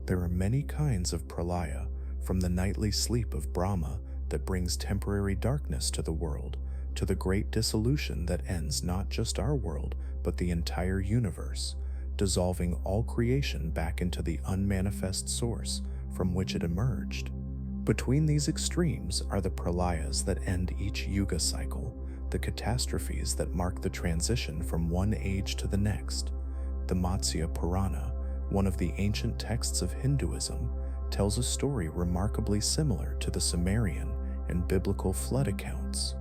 There are many kinds of pralaya, from the nightly sleep of Brahma that brings temporary darkness to the world, to the great dissolution that ends not just our world, but the entire universe, dissolving all creation back into the unmanifest source from which it emerged. Between these extremes are the pralayas that end each yuga cycle, the catastrophes that mark the transition from one age to the next. The Matsya Purana, one of the ancient texts of Hinduism, tells a story remarkably similar to the Sumerian and biblical flood accounts.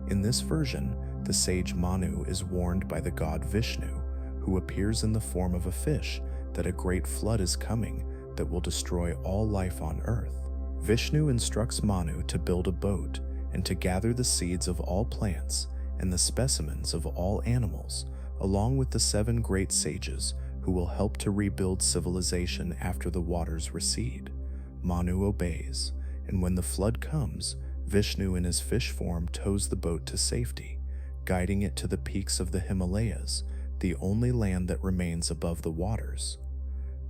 In this version, the sage Manu is warned by the god Vishnu, who appears in the form of a fish, that a great flood is coming that will destroy all life on earth. Vishnu instructs Manu to build a boat and to gather the seeds of all plants and the specimens of all animals, along with the 7 great sages who will help to rebuild civilization after the waters recede. Manu obeys, and when the flood comes, Vishnu in his fish form tows the boat to safety, guiding it to the peaks of the Himalayas, the only land that remains above the waters.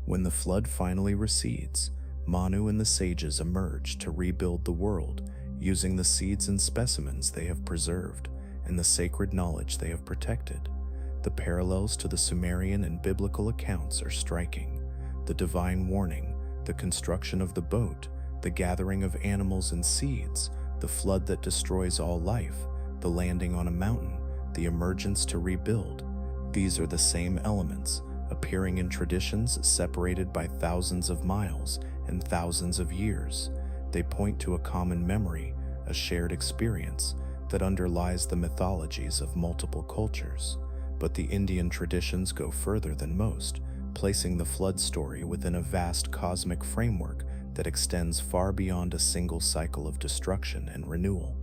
When the flood finally recedes, Manu and the sages emerge to rebuild the world, using the seeds and specimens they have preserved and the sacred knowledge they have protected. The parallels to the Sumerian and biblical accounts are striking. The divine warning, the construction of the boat, the gathering of animals and seeds, the flood that destroys all life, the landing on a mountain, the emergence to rebuild. These are the same elements, appearing in traditions separated by thousands of miles and thousands of years. They point to a common memory, a shared experience that underlies the mythologies of multiple cultures. But the Indian traditions go further than most, placing the flood story within a vast cosmic framework that extends far beyond a single cycle of destruction and renewal.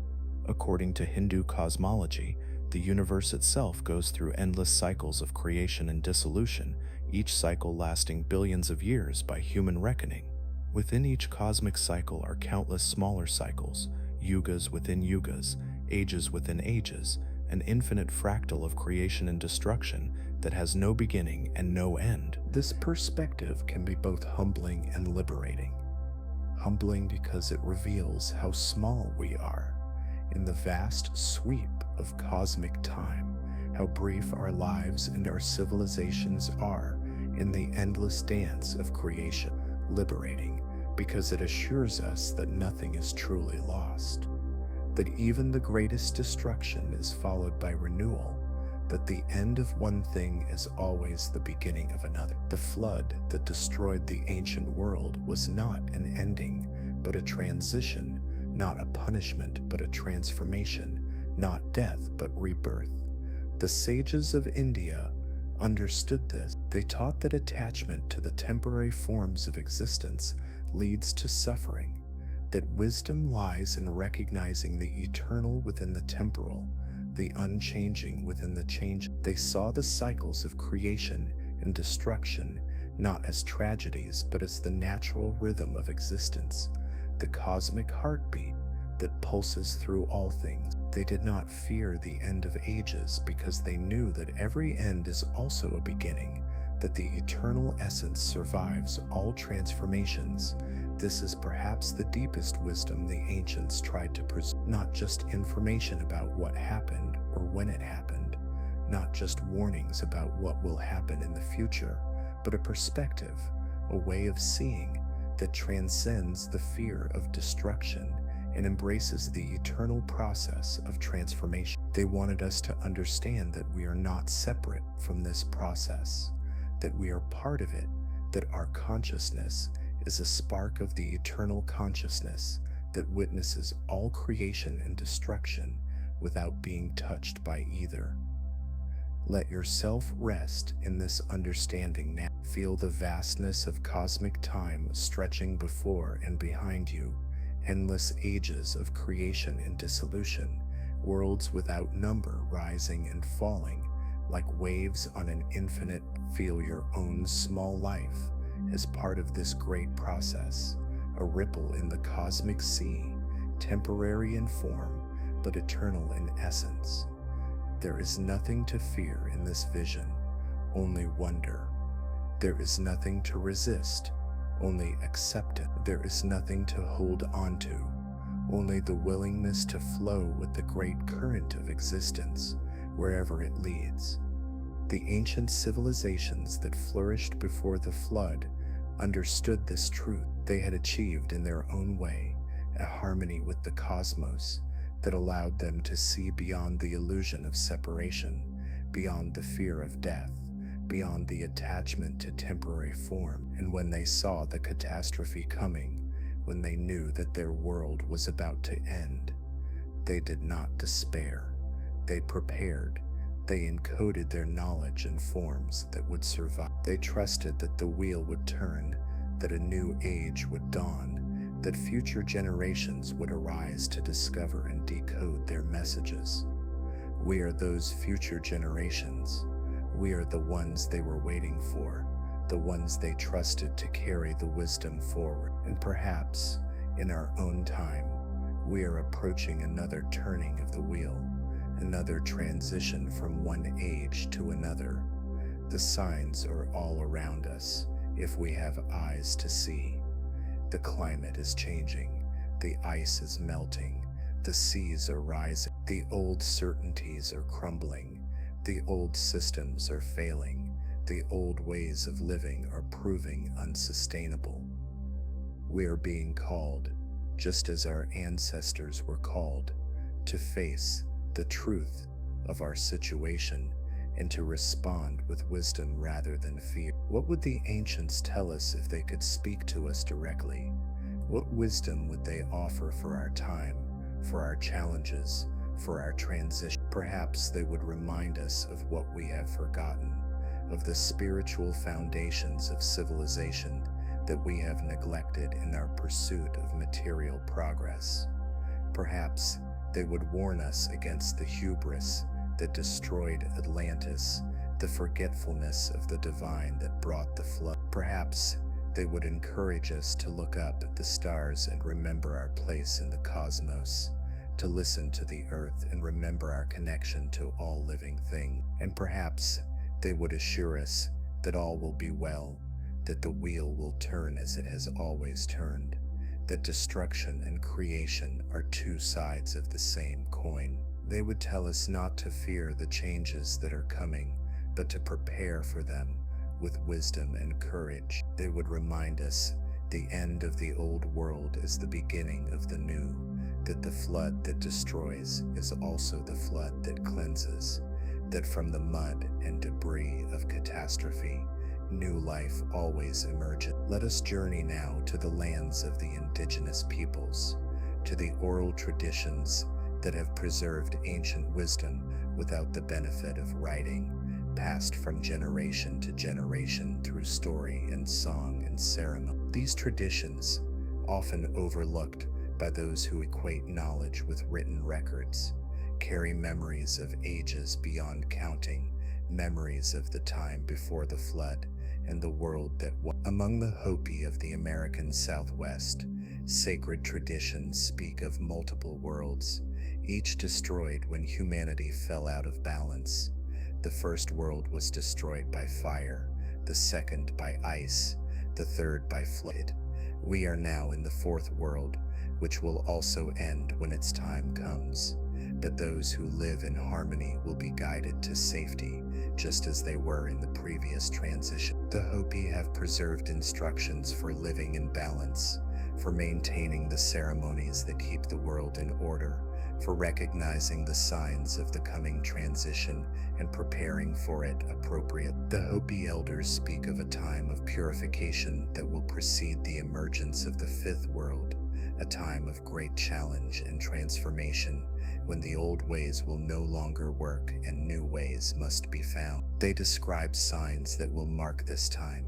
According to Hindu cosmology, the universe itself goes through endless cycles of creation and dissolution, each cycle lasting billions of years by human reckoning. Within each cosmic cycle are countless smaller cycles, yugas within yugas, ages within ages, an infinite fractal of creation and destruction that has no beginning and no end. This perspective can be both humbling and liberating. Humbling because it reveals how small we are in the vast sweep of cosmic time, how brief our lives and our civilizations are in the endless dance of creation. Liberating because it assures us that nothing is truly lost, that even the greatest destruction is followed by renewal, that the end of one thing is always the beginning of another. The flood that destroyed the ancient world was not an ending, but a transition, not a punishment, but a transformation, not death, but rebirth. The sages of India understood this. They taught that attachment to the temporary forms of existence leads to suffering, that wisdom lies in recognizing the eternal within the temporal, the unchanging within the change. They saw the cycles of creation and destruction not as tragedies, but as the natural rhythm of existence, the cosmic heartbeat that pulses through all things. They did not fear the end of ages because they knew that every end is also a beginning, that the eternal essence survives all transformations. This is perhaps the deepest wisdom the ancients tried to preserve, not just information about what happened or when it happened, not just warnings about what will happen in the future, but a perspective, a way of seeing that transcends the fear of destruction and embraces the eternal process of transformation. They wanted us to understand that we are not separate from this process, that we are part of it, that our consciousness is a spark of the eternal consciousness that witnesses all creation and destruction without being touched by either. Let yourself rest in this understanding now. Feel the vastness of cosmic time stretching before and behind you, endless ages of creation and dissolution, worlds without number rising and falling like waves on an infinite. Feel your own small life as part of this great process, a ripple in the cosmic sea, temporary in form but eternal in essence. There is nothing to fear in this vision, only wonder. There is nothing to resist, only acceptance. There is nothing to hold on to, only the willingness to flow with the great current of existence wherever it leads. The ancient civilizations that flourished before the flood understood this truth. They had achieved in their own way a harmony with the cosmos that allowed them to see beyond the illusion of separation, beyond the fear of death, beyond the attachment to temporary form. And when they saw the catastrophe coming, when they knew that their world was about to end, they did not despair. They prepared. They encoded their knowledge in forms that would survive. They trusted that the wheel would turn, that a new age would dawn, that future generations would arise to discover and decode their messages. We are those future generations. We are the ones they were waiting for, the ones they trusted to carry the wisdom forward. And perhaps, in our own time, we are approaching another turning of the wheel, another transition from one age to another. The signs are all around us, if we have eyes to see. The climate is changing, the ice is melting, the seas are rising, the old certainties are crumbling, the old systems are failing, the old ways of living are proving unsustainable. We are being called, just as our ancestors were called, to face the truth of our situation and to respond with wisdom rather than fear. What would the ancients tell us if they could speak to us directly? What wisdom would they offer for our time, for our challenges, for our transition? Perhaps they would remind us of what we have forgotten, of the spiritual foundations of civilization that we have neglected in our pursuit of material progress. Perhaps they would warn us against the hubris that destroyed Atlantis, the forgetfulness of the divine that brought the flood. Perhaps they would encourage us to look up at the stars and remember our place in the cosmos, to listen to the earth and remember our connection to all living things. And perhaps they would assure us that all will be well, that the wheel will turn as it has always turned, that destruction and creation are two sides of the same coin. They would tell us not to fear the changes that are coming, but to prepare for them with wisdom and courage. They would remind us the end of the old world is the beginning of the new, that the flood that destroys is also the flood that cleanses, that from the mud and debris of catastrophe, new life always emerges. Let us journey now to the lands of the indigenous peoples, to the oral traditions that have preserved ancient wisdom without the benefit of writing, passed from generation to generation through story and song and ceremony. These traditions, often overlooked by those who equate knowledge with written records, carry memories of ages beyond counting, memories of the time before the flood and the world that was. Among the Hopi of the American Southwest, sacred traditions speak of multiple worlds, each destroyed when humanity fell out of balance. The first world was destroyed by fire, the second by ice, the third by flood. We are now in the fourth world, which will also end when its time comes. But those who live in harmony will be guided to safety, just as they were in the previous transition. The Hopi have preserved instructions for living in balance, for maintaining the ceremonies that keep the world in order, for recognizing the signs of the coming transition and preparing for it appropriately. The Hopi elders speak of a time of purification that will precede the emergence of the fifth world, a time of great challenge and transformation, when the old ways will no longer work and new ways must be found. They describe signs that will mark this time,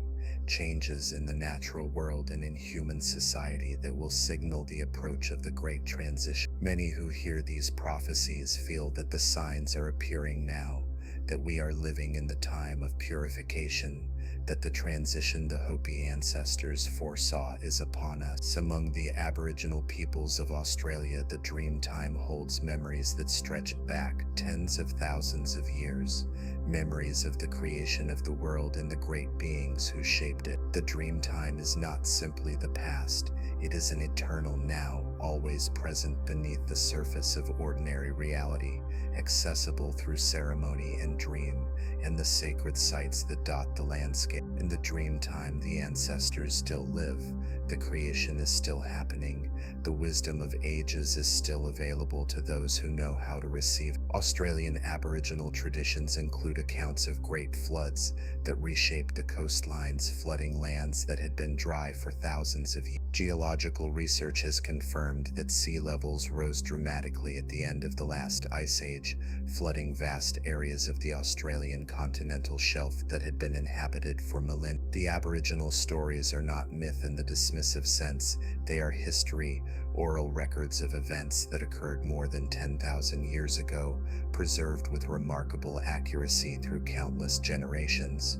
changes in the natural world and in human society that will signal the approach of the great transition. Many who hear these prophecies feel that the signs are appearing now, that we are living in the time of purification, that the transition the Hopi ancestors foresaw is upon us. Among the Aboriginal peoples of Australia, the dream time holds memories that stretch back tens of thousands of years, memories of the creation of the world and the great beings who shaped it. The dream time is not simply the past, it is an eternal now, always present beneath the surface of ordinary reality, accessible through ceremony and dream, and the sacred sites that dot the landscape. In the dream time, the ancestors still live, the creation is still happening, the wisdom of ages is still available to those who know how to receive. Australian Aboriginal traditions include accounts of great floods that reshaped the coastlines, flooding lands that had been dry for thousands of years. Geological research has confirmed that sea levels rose dramatically at the end of the last ice age, flooding vast areas of the Australian continental shelf that had been inhabited for millennia. The Aboriginal stories are not myth in the dismissive sense, they are history, oral records of events that occurred more than 10,000 years ago, preserved with remarkable accuracy through countless generations.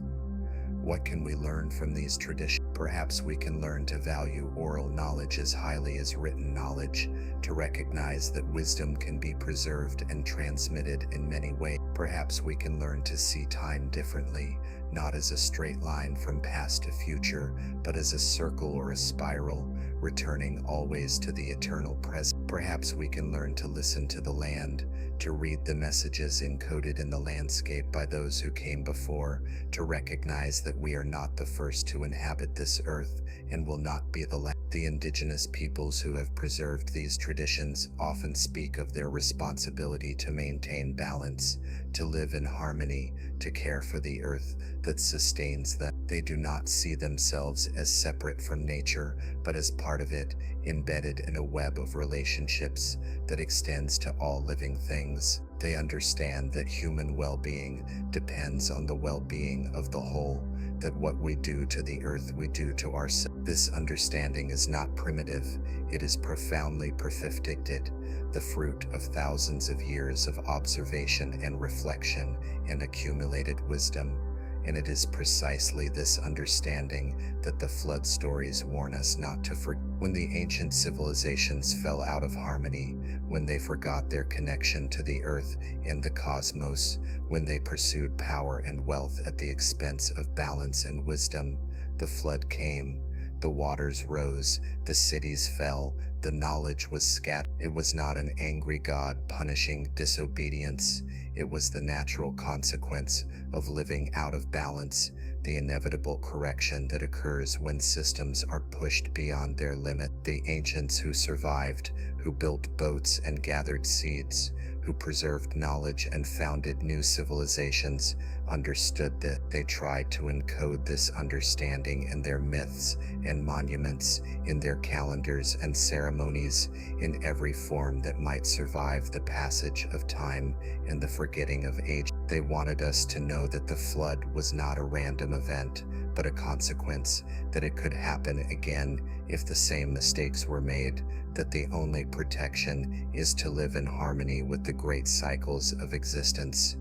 What can we learn from these traditions? Perhaps we can learn to value oral knowledge as highly as written knowledge, to recognize that wisdom can be preserved and transmitted in many ways. Perhaps we can learn to see time differently, not as a straight line from past to future, but as a circle or a spiral, returning always to the eternal present. Perhaps we can learn to listen to the land, to read the messages encoded in the landscape by those who came before, to recognize that we are not the first to inhabit this earth and will not be the last. The indigenous peoples who have preserved these traditions often speak of their responsibility to maintain balance, to live in harmony, to care for the earth that sustains them. They do not see themselves as separate from nature, but as part of it, embedded in a web of relationships that extends to all living things. They understand that human well-being depends on the well-being of the whole, that what we do to the earth we do to ourselves. This understanding is not primitive, it is profoundly perfected, the fruit of thousands of years of observation and reflection and accumulated wisdom. And it is precisely this understanding that the flood stories warn us not to forget. When the ancient civilizations fell out of harmony, when they forgot their connection to the earth and the cosmos, when they pursued power and wealth at the expense of balance and wisdom, the flood came. The waters rose, the cities fell, the knowledge was scattered. It was not an angry God punishing disobedience. It was the natural consequence of living out of balance, the inevitable correction that occurs when systems are pushed beyond their limit. The ancients who survived, who built boats and gathered seeds, who preserved knowledge and founded new civilizations, understood that. They tried to encode this understanding in their myths and monuments, in their calendars and ceremonies, in every form that might survive the passage of time and the forgetting of age. They wanted us to know that the flood was not a random event, but a consequence, that it could happen again if the same mistakes were made, that the only protection is to live in harmony with the great cycles of existence.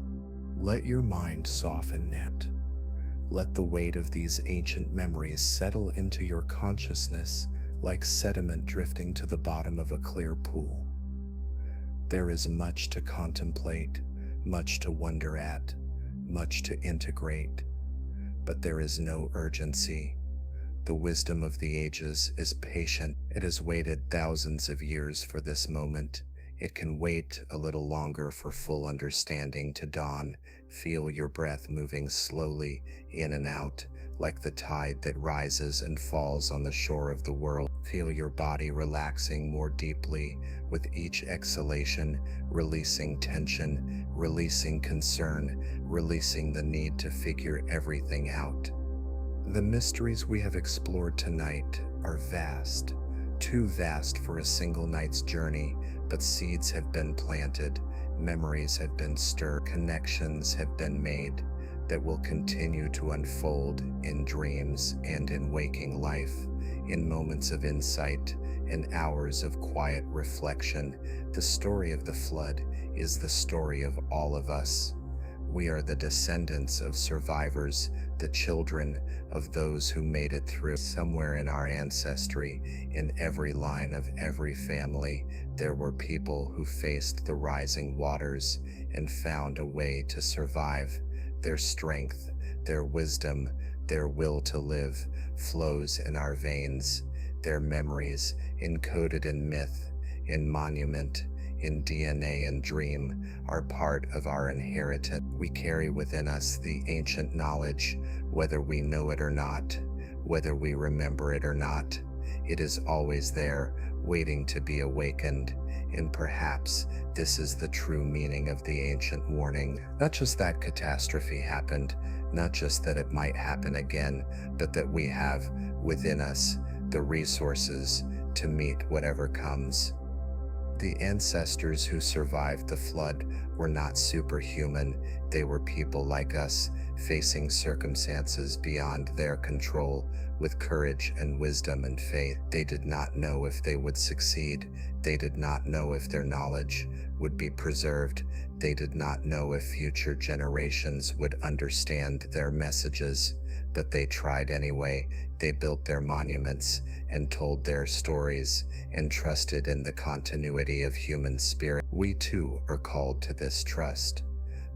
Let your mind soften net. Let the weight of these ancient memories settle into your consciousness like sediment drifting to the bottom of a clear pool. There is much to contemplate, much to wonder at, much to integrate, but there is no urgency. The wisdom of the ages is patient. It has waited thousands of years for this moment. It can wait a little longer for full understanding to dawn. Feel your breath moving slowly in and out, like the tide that rises and falls on the shore of the world. Feel your body relaxing more deeply with each exhalation, releasing tension, releasing concern, releasing the need to figure everything out. The mysteries we have explored tonight are vast, too vast for a single night's journey, but seeds have been planted, memories have been stirred, connections have been made that will continue to unfold in dreams and in waking life, in moments of insight, in hours of quiet reflection. The story of the flood is the story of all of us. We are the descendants of survivors, the children of those who made it through. Somewhere in our ancestry, in every line of every family, there were people who faced the rising waters and found a way to survive. Their strength, their wisdom, their will to live flows in our veins. Their memories, encoded in myth, in monument, in DNA and dream, are part of our inheritance. We carry within us the ancient knowledge, whether we know it or not, whether we remember it or not. It is always there, waiting to be awakened. And perhaps this is the true meaning of the ancient warning. Not just that catastrophe happened, not just that it might happen again, but that we have within us the resources to meet whatever comes. The ancestors who survived the flood were not superhuman. They were people like us, facing circumstances beyond their control, with courage and wisdom and faith. They did not know if they would succeed. They did not know if their knowledge would be preserved. They did not know if future generations would understand their messages, but they tried anyway. They built their monuments and told their stories and trusted in the continuity of human spirit. We too are called to this trust.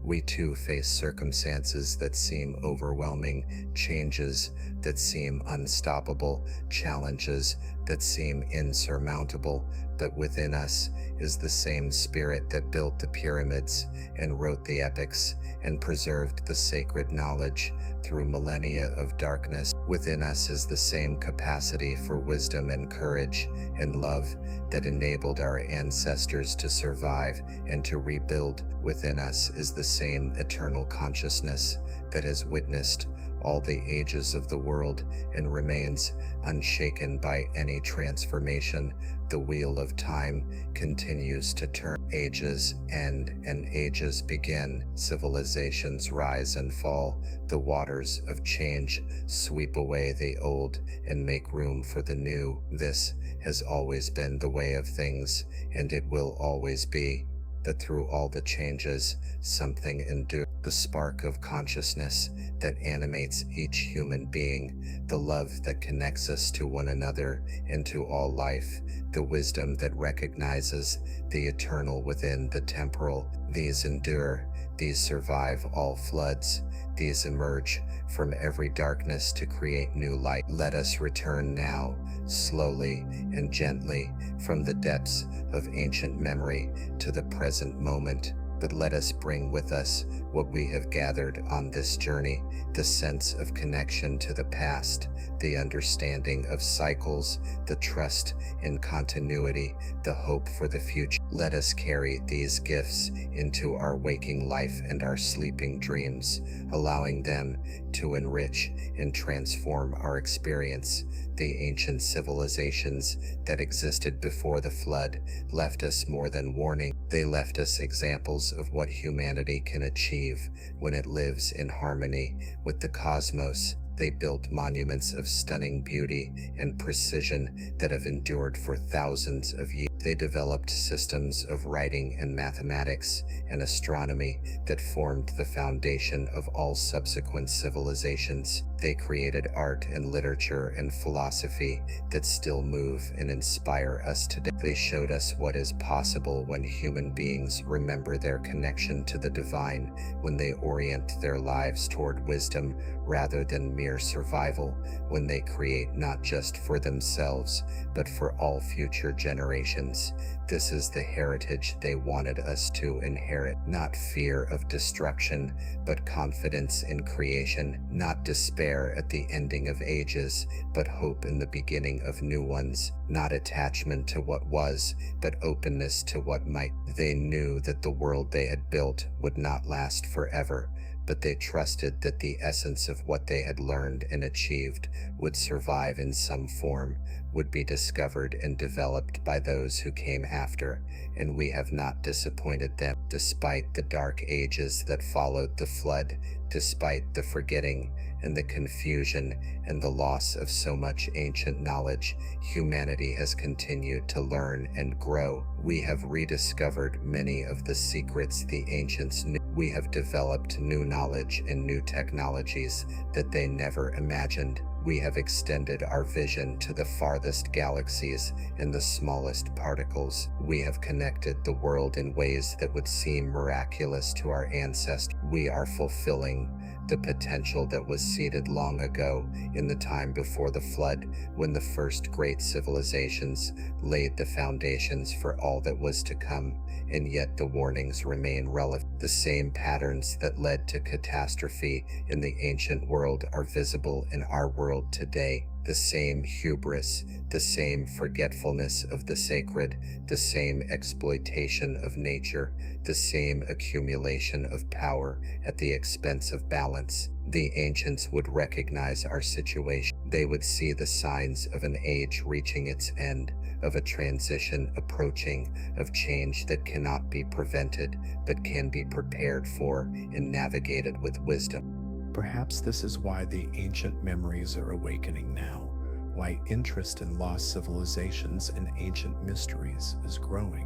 We too face circumstances that seem overwhelming, changes that seem unstoppable, challenges that seem insurmountable, but within us is the same spirit that built the pyramids and wrote the epics and preserved the sacred knowledge through millennia of darkness. Within us is the same capacity for wisdom and courage and love that enabled our ancestors to survive and to rebuild. Within us is the same eternal consciousness that has witnessed all the ages of the world and remains unshaken by any transformation. The wheel of time continues to turn. Ages end and ages begin. Civilizations rise and fall. The waters of change sweep away the old and make room for the new. This has always been the way of things, and it will always be. That through all the changes, something endures. The spark of consciousness that animates each human being, the love that connects us to one another and to all life, the wisdom that recognizes the eternal within the temporal. These endure, these survive all floods, these emerge from every darkness to create new light. Let us return now, slowly and gently, from the depths of ancient memory to the present moment. But let us bring with us what we have gathered on this journey, the sense of connection to the past, the understanding of cycles, the trust in continuity, the hope for the future. Let us carry these gifts into our waking life and our sleeping dreams, allowing them to enrich and transform our experience. The ancient civilizations that existed before the flood left us more than warning. They left us examples of what humanity can achieve when it lives in harmony with the cosmos. They built monuments of stunning beauty and precision that have endured for thousands of years. They developed systems of writing and mathematics and astronomy that formed the foundation of all subsequent civilizations. They created art and literature and philosophy that still move and inspire us today. They showed us what is possible when human beings remember their connection to the divine, when they orient their lives toward wisdom rather than mere survival, when they create not just for themselves, but for all future generations. This is the heritage they wanted us to inherit. Not fear of destruction, but confidence in creation. Not despair,
despair at the ending of ages, but hope in the beginning of new ones. Not attachment to what was, but openness to what might. They knew that the world they had built would not last forever, but they trusted that the essence of what they had learned and achieved would survive in some form, would be discovered and developed by those who came after, and we have not disappointed them. Despite the dark ages that followed the flood, despite the forgetting and the confusion and the loss of so much ancient knowledge, humanity has continued to learn and grow. We have rediscovered many of the secrets the ancients knew. We have developed new knowledge and new technologies that they never imagined. We have extended our vision to the farthest galaxies and the smallest particles. We have connected the world in ways that would seem miraculous to our ancestors. We are fulfilling the potential that was seeded long ago in the time before the flood, when the first great civilizations laid the foundations for all that was to come, and yet the warnings remain relevant. The same patterns that led to catastrophe in the ancient world are visible in our world today. The same hubris, the same forgetfulness of the sacred, the same exploitation of nature, the same accumulation of power at the expense of balance. The ancients would recognize our situation. They would see the signs of an age reaching its end, of a transition approaching, of change that cannot be prevented but can be prepared for and navigated with wisdom.
Perhaps this is why the ancient memories are awakening now, why interest in lost civilizations and ancient mysteries is growing,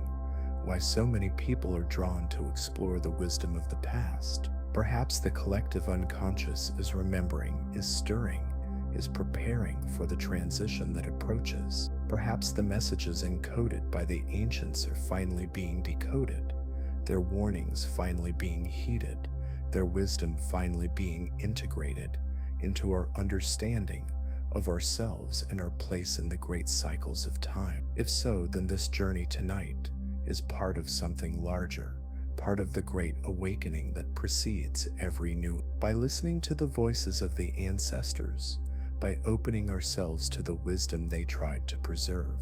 why so many people are drawn to explore the wisdom of the past. Perhaps the collective unconscious is remembering, is stirring, is preparing for the transition that approaches. Perhaps the messages encoded by the ancients are finally being decoded, their warnings finally being heeded, their wisdom finally being integrated into our understanding of ourselves and our place in the great cycles of time. If so, then this journey tonight is part of something larger, part of the great awakening that precedes every new. By listening to the voices of the ancestors, by opening ourselves to the wisdom they tried to preserve,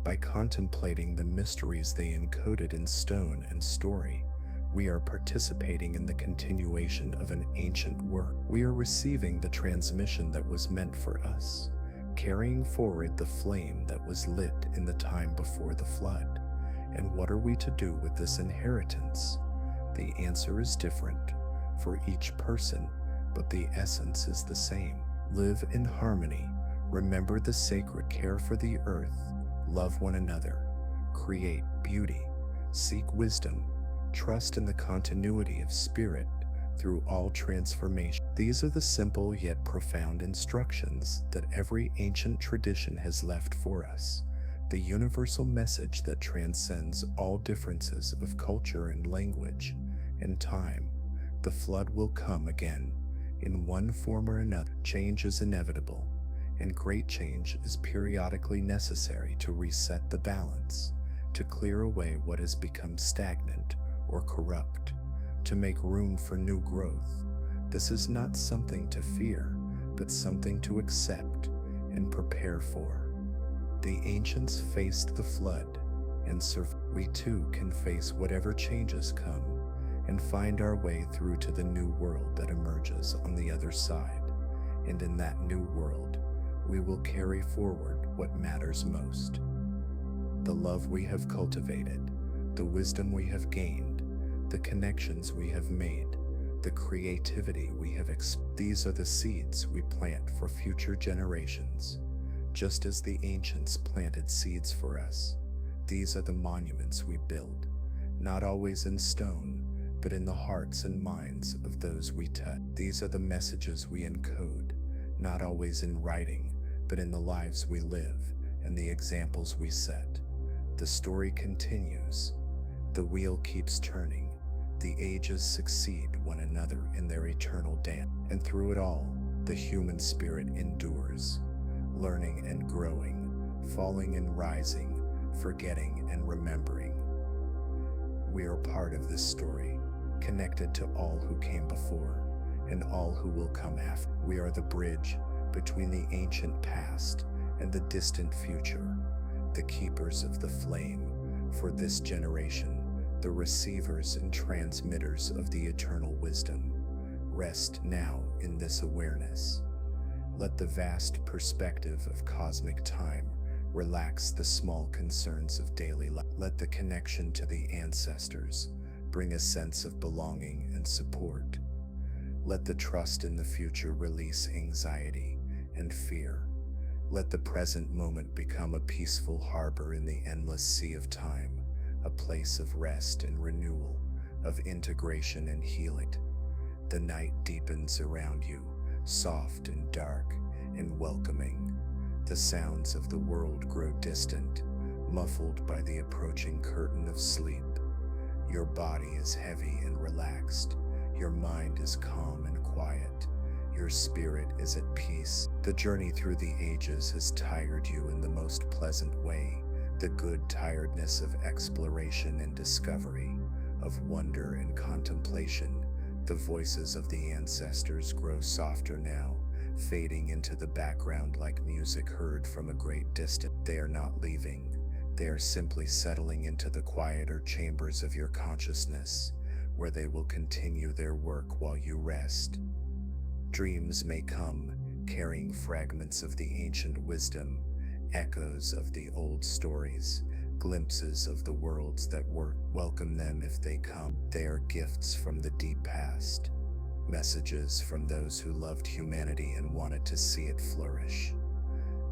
by contemplating the mysteries they encoded in stone and story, we are participating in the continuation of an ancient work. We are receiving the transmission that was meant for us, carrying forward the flame that was lit in the time before the flood. And what are we to do with this inheritance? The answer is different for each person, but the essence is the same. Live in harmony, remember the sacred, care for the earth, love one another, create beauty, seek wisdom, trust in the continuity of spirit through all transformation. These are the simple yet profound instructions that every ancient tradition has left for us, the universal message that transcends all differences of culture and language and time. The flood will come again, in one form or another. Change is inevitable, and great change is periodically necessary to reset the balance, to clear away what has become stagnant or corrupt, to make room for new growth. This is not something to fear, but something to accept and prepare for. The ancients faced the flood and survived. We too can face whatever changes come and find our way through to the new world that emerges on the other side. And in that new world, we will carry forward what matters most. The love we have cultivated, the wisdom we have gained, the connections we have made, the creativity we have these are the seeds we plant for future generations. Just as the ancients planted seeds for us, these are the monuments we build, not always in stone, but in the hearts and minds of those we touch. These are the messages we encode, not always in writing, but in the lives we live and the examples we set. The story continues. The wheel keeps turning. The ages succeed one another in their eternal dance. And through it all, the human spirit endures, learning and growing, falling and rising, forgetting and remembering. We are part of this story, connected to all who came before, and all who will come after. We are the bridge between the ancient past and the distant future, the keepers of the flame for this generation, the receivers and transmitters of the eternal wisdom. Rest now in this awareness. Let the vast perspective of cosmic time relax the small concerns of daily life. Let the connection to the ancestors bring a sense of belonging and support. Let the trust in the future release anxiety and fear. Let the present moment become a peaceful harbor in the endless sea of time, a place of rest and renewal, of integration and healing. The night deepens around you, soft and dark and welcoming. The sounds of the world grow distant, muffled by the approaching curtain of sleep. Your body is heavy and relaxed. Your mind is calm and quiet. Your spirit is at peace. The journey through the ages has tired you in the most pleasant way, the good tiredness of exploration and discovery, of wonder and contemplation. The voices of the ancestors grow softer now, fading into the background like music heard from a great distance. They are not leaving. They are simply settling into the quieter chambers of your consciousness, where they will continue their work while you rest. Dreams may come, carrying fragments of the ancient wisdom, echoes of the old stories, glimpses of the worlds that were. Welcome them if they come. They are gifts from the deep past, messages from those who loved humanity and wanted to see it flourish.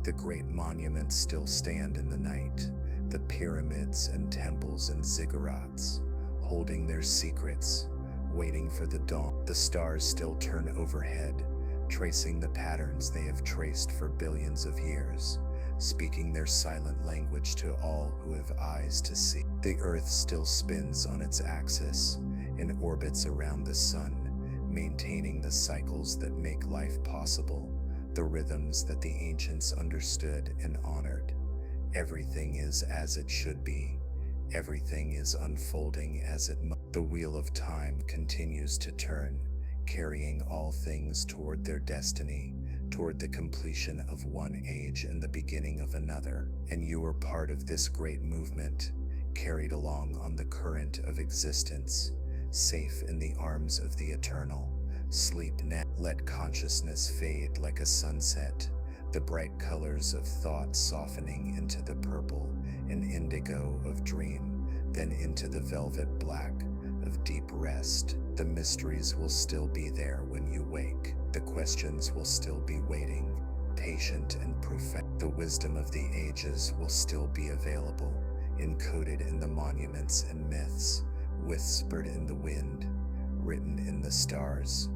The great monuments still stand in the night, the pyramids and temples and ziggurats, holding their secrets, waiting for the dawn. The stars still turn overhead, tracing the patterns they have traced for billions of years, speaking their silent language to all who have eyes to see. The earth still spins on its axis and orbits around the sun, maintaining the cycles that make life possible, the rhythms that the ancients understood and honored. Everything is as it should be. Everything is unfolding as it must. The wheel of time continues to turn, carrying all things toward their destiny, toward the completion of one age and the beginning of another. And you are part of this great movement, carried along on the current of existence, safe in the arms of the eternal. Sleep now. Let consciousness fade like a sunset, the bright colors of thought softening into the purple and indigo of dream, then into the velvet black of deep rest. The mysteries will still be there when you wake. The questions will still be waiting, patient and profound. The wisdom of the ages will still be available, encoded in the monuments and myths, whispered in the wind, written in the stars.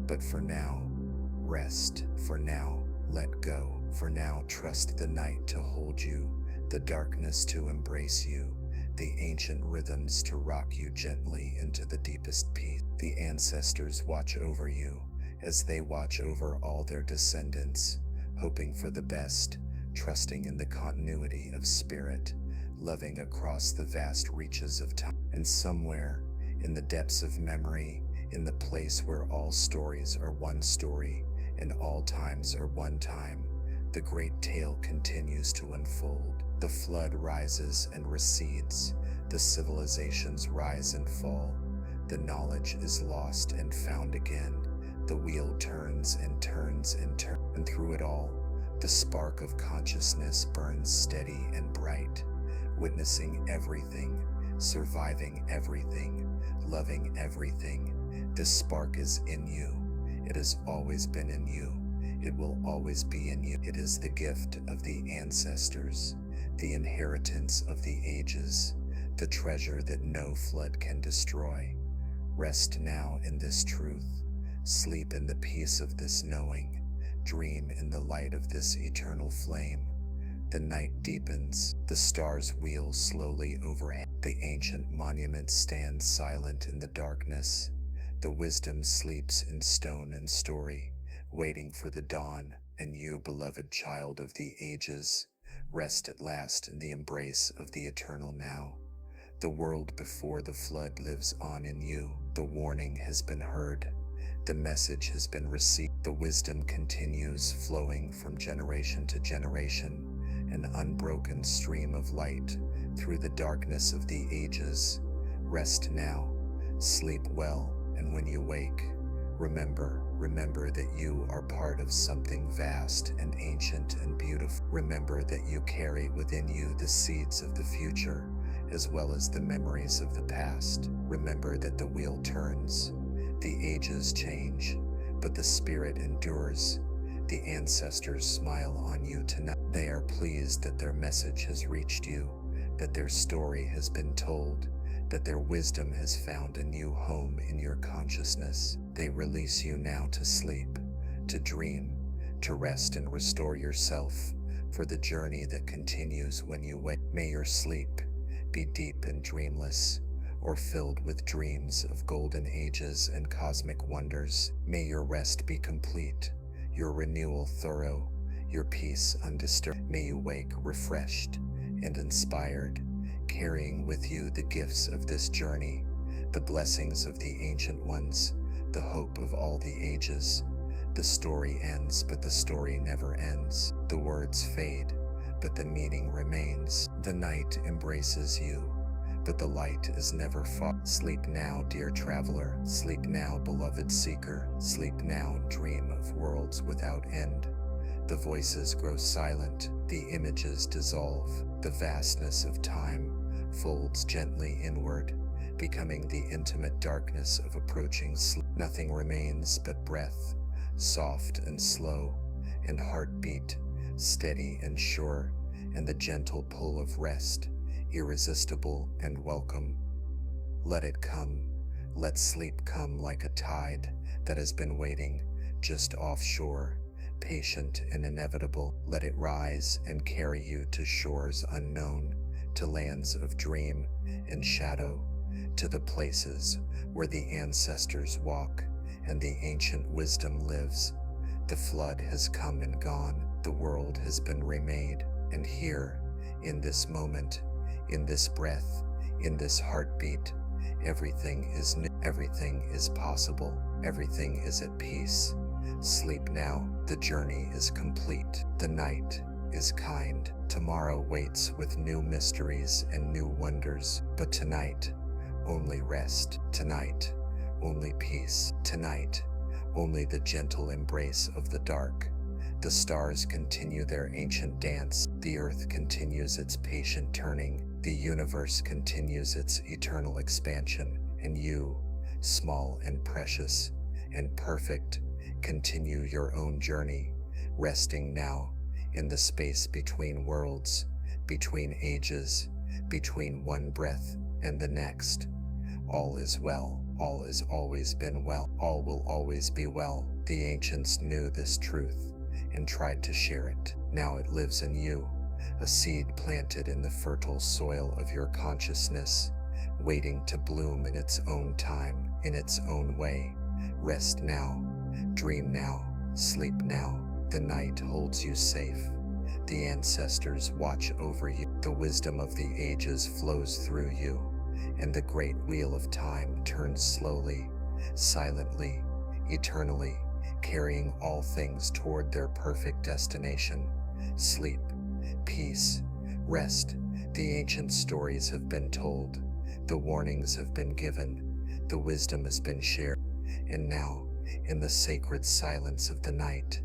But for now, rest. For now, let go. For now, trust the night to hold you, the darkness to embrace you, the ancient rhythms to rock you gently into the deepest peace. The ancestors watch over you as they watch over all their descendants, hoping for the best, trusting in the continuity of spirit, loving across the vast reaches of time. And somewhere, in the depths of memory, in the place where all stories are one story and all times are one time, the great tale continues to unfold. The flood rises and recedes. The civilizations rise and fall. The knowledge is lost and found again. The wheel turns and turns and turns. And through it all, the spark of consciousness burns steady and bright, witnessing everything, surviving everything, loving everything. This spark is in you. It has always been in you. It will always be in you. It is the gift of the ancestors, the inheritance of the ages, the treasure that no flood can destroy. Rest now in this truth. Sleep in the peace of this knowing. Dream in the light of this eternal flame. The night deepens. The stars wheel slowly overhead. The ancient monument stands silent in the darkness. The wisdom sleeps in stone and story, waiting for the dawn. And you, beloved child of the ages, rest at last in the embrace of the eternal now. The world before the flood lives on in you. The warning has been heard.
The message has been received. The wisdom continues flowing from generation to generation, an unbroken stream of light through the darkness of the ages. Rest now, sleep well, and when you wake, remember that you are part of something vast and ancient and beautiful. Remember that you carry within you the seeds of the future, as well as the memories of the past. Remember that the wheel turns, the ages change, but the spirit endures. The ancestors smile on you tonight. They are pleased that their message has reached you, that their story has been told, that their wisdom has found a new home in your consciousness. They release you now to sleep, to dream, to rest and restore yourself for the journey that continues when you wake. May your sleep be deep and dreamless, or filled with dreams of golden ages and cosmic wonders. May your rest be complete, your renewal thorough, your peace undisturbed. May you wake refreshed and inspired, carrying with you the gifts of this journey, the blessings of the ancient ones, the hope of all the ages. The story ends, but the story never ends. The words fade, but the meaning remains. The night embraces you, but the light is never far. Sleep now, dear traveler. Sleep now, beloved seeker. Sleep now, dream of worlds without end. The voices grow silent, the images dissolve, the vastness of time folds gently inward, becoming the intimate darkness of approaching sleep. Nothing remains but breath, soft and slow, and heartbeat, steady and sure, and the gentle pull of rest, irresistible and welcome. Let it come. Let sleep come like a tide that has been waiting just offshore, patient and inevitable. Let it rise and carry you to shores unknown, to lands of dream and shadow, to the places where the ancestors walk and the ancient wisdom lives. The flood has come and gone, the world has been remade, and here, in this moment, in this breath, in this heartbeat, everything is new, everything is possible, everything is at peace. Sleep now, the journey is complete, the night is kind. Tomorrow waits with new mysteries and new wonders, but tonight, only rest. Tonight, only peace. Tonight, only the gentle embrace of the dark. The stars continue their ancient dance. The earth continues its patient turning. The universe continues its eternal expansion. And you, small and precious and perfect, continue your own journey, resting now in the space between worlds, between ages, between one breath and the next. All is well. All has always been well. All will always be well. The ancients knew this truth and tried to share it. Now it lives in you, a seed planted in the fertile soil of your consciousness, waiting to bloom in its own time, in its own way. Rest now, dream now, sleep now. The night holds you safe. The ancestors watch over you. The wisdom of the ages flows through you, and the great wheel of time turns slowly, silently, eternally, carrying all things toward their perfect destination. Sleep, peace, rest. The ancient stories have been told, the warnings have been given, the wisdom has been shared, and now, in the sacred silence of the night,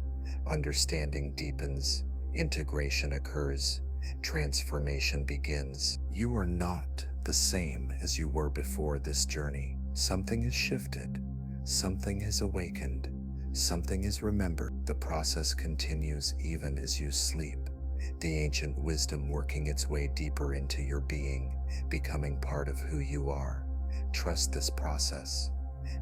understanding deepens, integration occurs, transformation begins. You are not the same as you were before this journey. Something has shifted, something has awakened, something is remembered. The process continues even as you sleep, the ancient wisdom working its way deeper into your being, becoming part of who you are. Trust this process.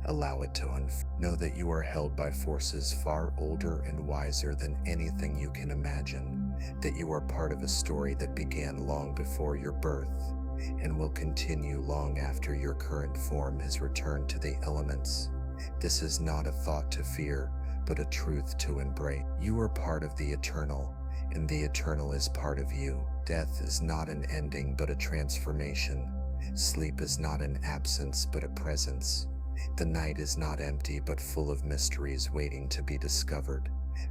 Allow it to unfold. Know that you are held by forces far older and wiser than anything you can imagine, that you are part of a story that began long before your birth and will continue long after your current form has returned to the elements. This is not a thought to fear, but a truth to embrace. You are part of the eternal, and the eternal is part of you. Death is not an ending, but a transformation. Sleep is not an absence, but a presence. The night is not empty but full of mysteries waiting to be discovered.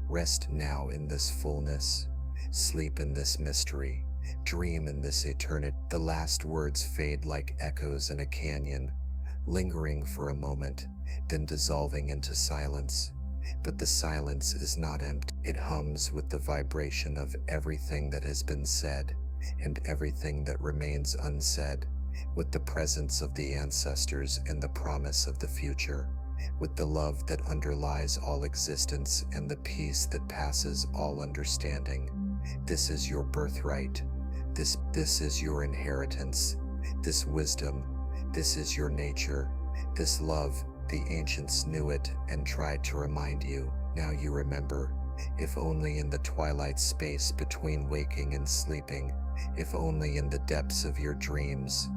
Rest now in this fullness. Sleep in this mystery. Dream in this eternity. The last words fade like echoes in a canyon, lingering for a moment, then dissolving into silence. But the silence is not empty. It hums with the vibration of everything that has been said and everything that remains unsaid, with the presence of the ancestors and the promise of the future, with the love that underlies all existence and the peace that passes all understanding. This is your birthright. This is your inheritance. This wisdom. This is your nature. This love. The ancients knew it and tried to remind you. Now you remember, if only in the twilight space between waking and sleeping, if only in the depths of your dreams.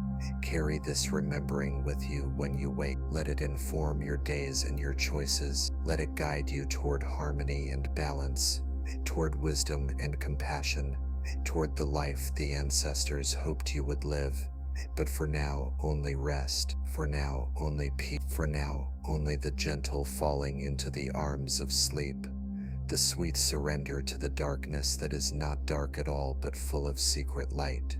Carry this remembering with you when you wake. Let it inform your days and your choices. Let it guide you toward harmony and balance, toward wisdom and compassion, toward the life the ancestors hoped you would live. But for now, only rest. For now, only peace. For now, only the gentle falling into the arms of sleep. The sweet surrender to the darkness that is not dark at all but full of secret light.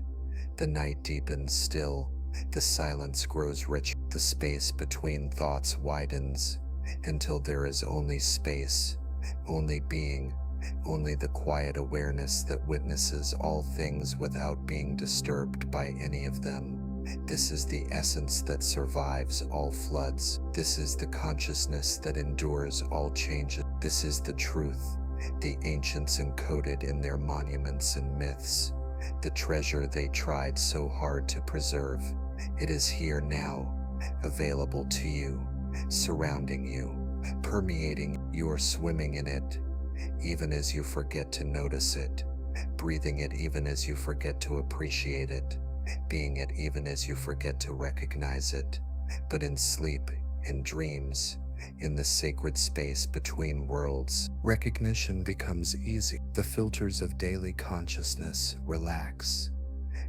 The night deepens still. The silence grows rich. The space between thoughts widens until there is only space, only being, only the quiet awareness that witnesses all things without being disturbed by any of them. This is the essence that survives all floods. This is the consciousness that endures all changes. This is the truth the ancients encoded in their monuments and myths, the treasure they tried so hard to preserve. It is here now, available to you, surrounding you, permeating. You are swimming in it, even as you forget to notice it, breathing it even as you forget to appreciate it, being it even as you forget to recognize it. But in sleep, in dreams, in the sacred space between worlds, recognition becomes easy. The filters of daily consciousness relax,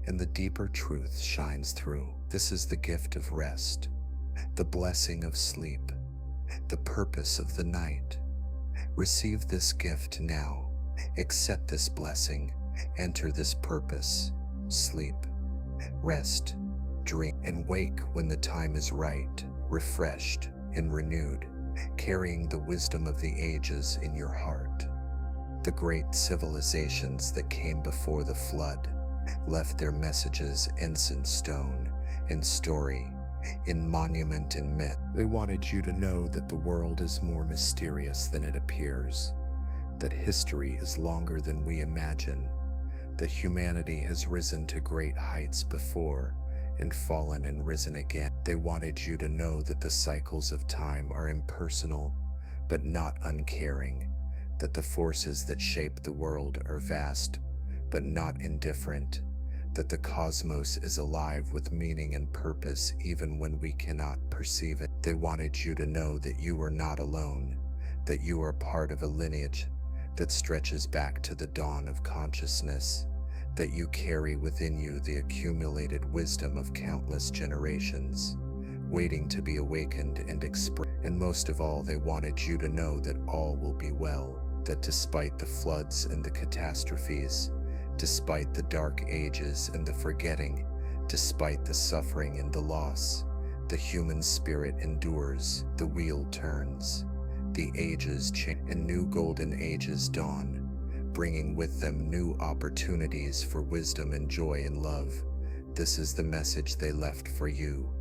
and the deeper truth shines through. This is the gift of rest, the blessing of sleep, the purpose of the night. Receive this gift now. Accept this blessing. Enter this purpose. Sleep, rest, dream, and wake when the time is right, refreshed and renewed, carrying the wisdom of the ages in your heart. The great civilizations that came before the flood left their messages in stone, in story, in monument and myth.
They wanted you to know that the world is more mysterious than it appears, that history is longer than we imagine, that humanity has risen to great heights before and fallen and risen again. They wanted you to know that the cycles of time are impersonal but not uncaring, that the forces that shape the world are vast but not indifferent, that the cosmos is alive with meaning and purpose even when we cannot perceive it. They wanted you to know that you are not alone, that you are part of a lineage that stretches back to the dawn of consciousness, that you carry within you the accumulated wisdom of countless generations, waiting to be awakened and expressed. And most of all, they wanted you to know that all will be well, that despite the floods and the catastrophes, despite the dark ages and the forgetting, despite the suffering and the loss, the human spirit endures, the wheel turns, the ages change, and new golden ages dawn, bringing with them new opportunities for wisdom and joy and love. This is the message they left for you,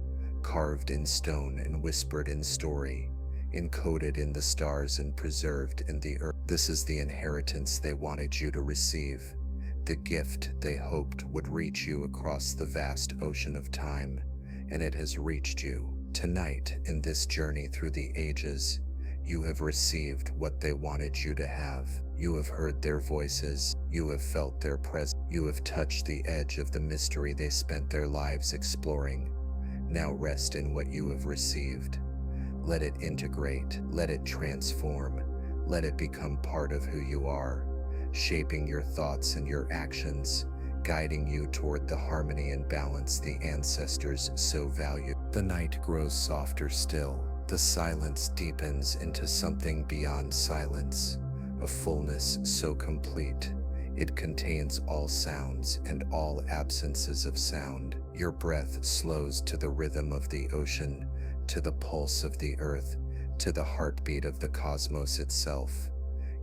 carved in stone and whispered in story, encoded in the stars and preserved in the earth. This is the inheritance they wanted you to receive, the gift they hoped would reach you across the vast ocean of time, and it has reached you. Tonight, in this journey through the ages, you have received what they wanted you to have. You have heard their voices. You have felt their presence. You have touched the edge of the mystery they spent their lives exploring. Now rest in what you have received. Let it integrate. Let it transform. Let it become part of who you are, shaping your thoughts and your actions, guiding you toward the harmony and balance the ancestors so valued. The night grows softer still,
The silence deepens into something beyond silence, a fullness so complete it contains all sounds and all absences of sound. Your breath slows to the rhythm of the ocean, to the pulse of the earth, to the heartbeat of the cosmos itself.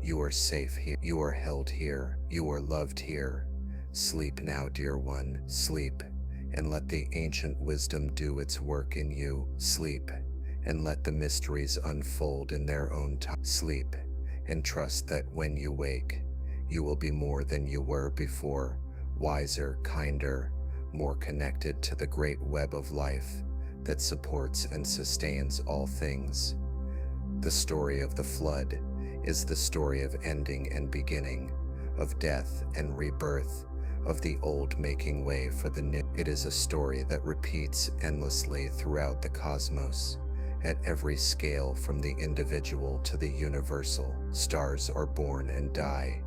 You are safe here. You are held here. You are loved here. Sleep now, dear one. Sleep, and let the ancient wisdom do its work in you. Sleep, and let the mysteries unfold in their own time. Sleep, and trust that when you wake, you will be more than you were before, wiser, kinder, more connected to the great web of life that supports and sustains all things. The story of the flood is the story of ending and beginning, of death and rebirth, of the old making way for the new. It is a story that repeats endlessly throughout the cosmos, at every scale from the individual to the universal. Stars are born and die.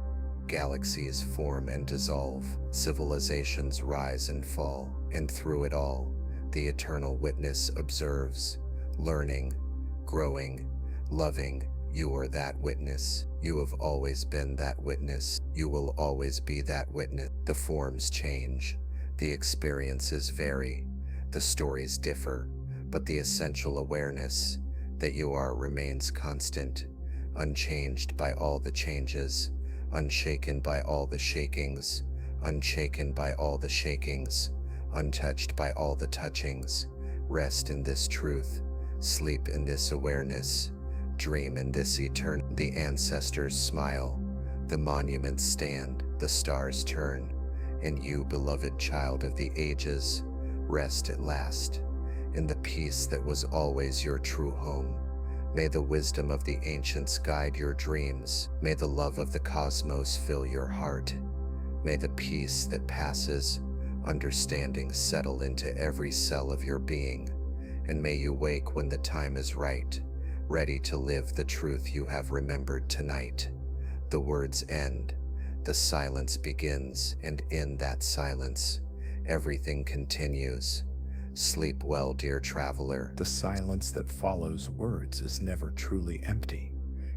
Galaxies form and dissolve, civilizations rise and fall, and through it all, the eternal witness observes, learning, growing, loving. You are that witness. You have always been that witness. You will always be that witness. The forms change, the experiences vary, the stories differ, but the essential awareness that you are remains constant, unchanged by all the changes, unshaken by all the shakings, unshaken by all the shakings, untouched by all the touchings. Rest in this truth, sleep in this awareness, dream in this eternity. The ancestors smile, the monuments stand, the stars turn, and you, beloved child of the ages, rest at last, in the peace that was always your true home. May the wisdom of the ancients guide your dreams. May the love of the cosmos fill your heart. May the peace that passes understanding settle into every cell of your being. And may you wake when the time is right, ready to live the truth you have remembered tonight. The words end, the silence begins, and in that silence, everything continues. Sleep well, dear traveler.
The silence that follows words is never truly empty.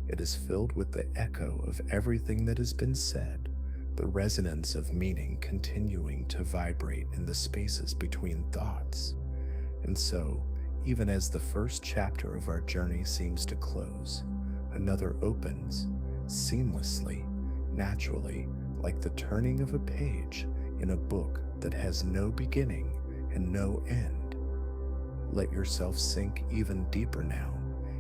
It is filled with the echo of everything that has been said, the resonance of meaning continuing to vibrate in the spaces between thoughts. And so, even as the first chapter of our journey seems to close, another opens, seamlessly, naturally, like the turning of a page in a book that has no beginning and no end. Let yourself sink even deeper now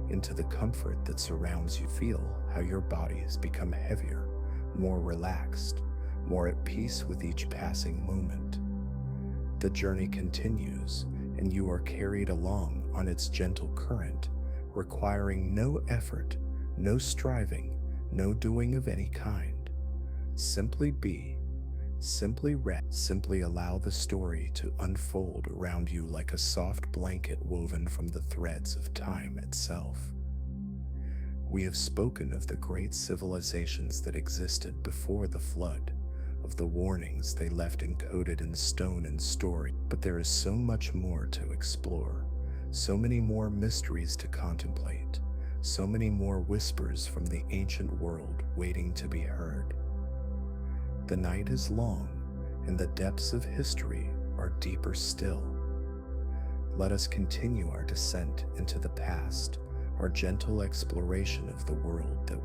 into the comfort that surrounds you. Feel how your bodies become heavier, more relaxed, more at peace with each passing moment. The journey continues, and you are carried along on its gentle current, requiring no effort, no striving, no doing of any kind. Simply be. Simply rest. Simply allow the story to unfold around you like a soft blanket woven from the threads of time itself. We have spoken of the great civilizations that existed before the flood, of the warnings they left encoded in stone and story, but there is so much more to explore, so many more mysteries to contemplate, so many more whispers from the ancient world waiting to be heard. The night is long, and the depths of history are deeper still. Let us continue our descent into the past, our gentle exploration of the world that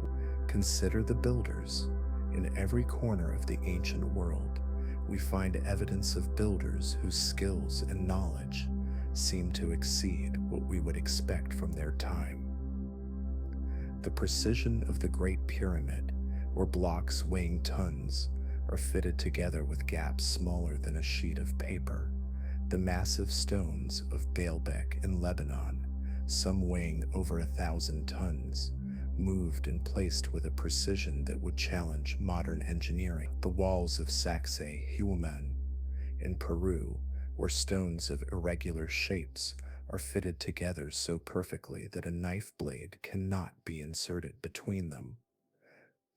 consider the builders. In every corner of the ancient world, we find evidence of builders whose skills and knowledge seem to exceed what we would expect from their time. The precision of the Great Pyramid, where blocks weighing tons are fitted together with gaps smaller than a sheet of paper. The massive stones of Baalbek in Lebanon, some weighing over 1,000 tons, moved and placed with a precision that would challenge modern engineering. The walls of Sacsayhuaman in Peru, where stones of irregular shapes are fitted together so perfectly that a knife blade cannot be inserted between them.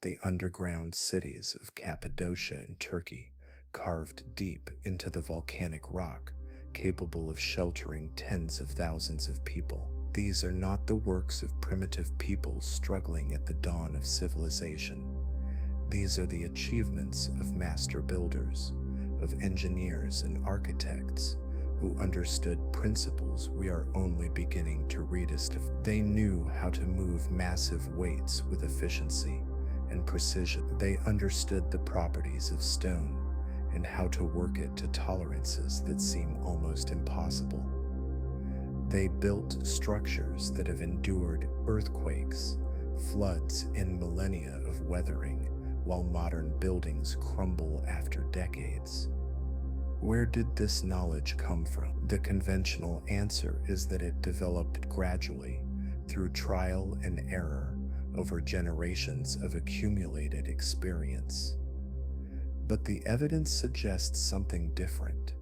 The underground cities of Cappadocia in Turkey, carved deep into the volcanic rock, capable of sheltering tens of thousands of people. These are not the works of primitive peoples struggling at the dawn of civilization. These are the achievements of master builders, of engineers and architects who understood principles we are only beginning to rediscover. They knew how to move massive weights with efficiency and precision. They understood the properties of stone and how to work it to tolerances that seem almost impossible. They built structures that have endured earthquakes, floods, and millennia of weathering, while modern buildings crumble after decades. Where did this knowledge come from? The conventional answer is that it developed gradually through trial and error over generations of accumulated experience. But the evidence suggests something different.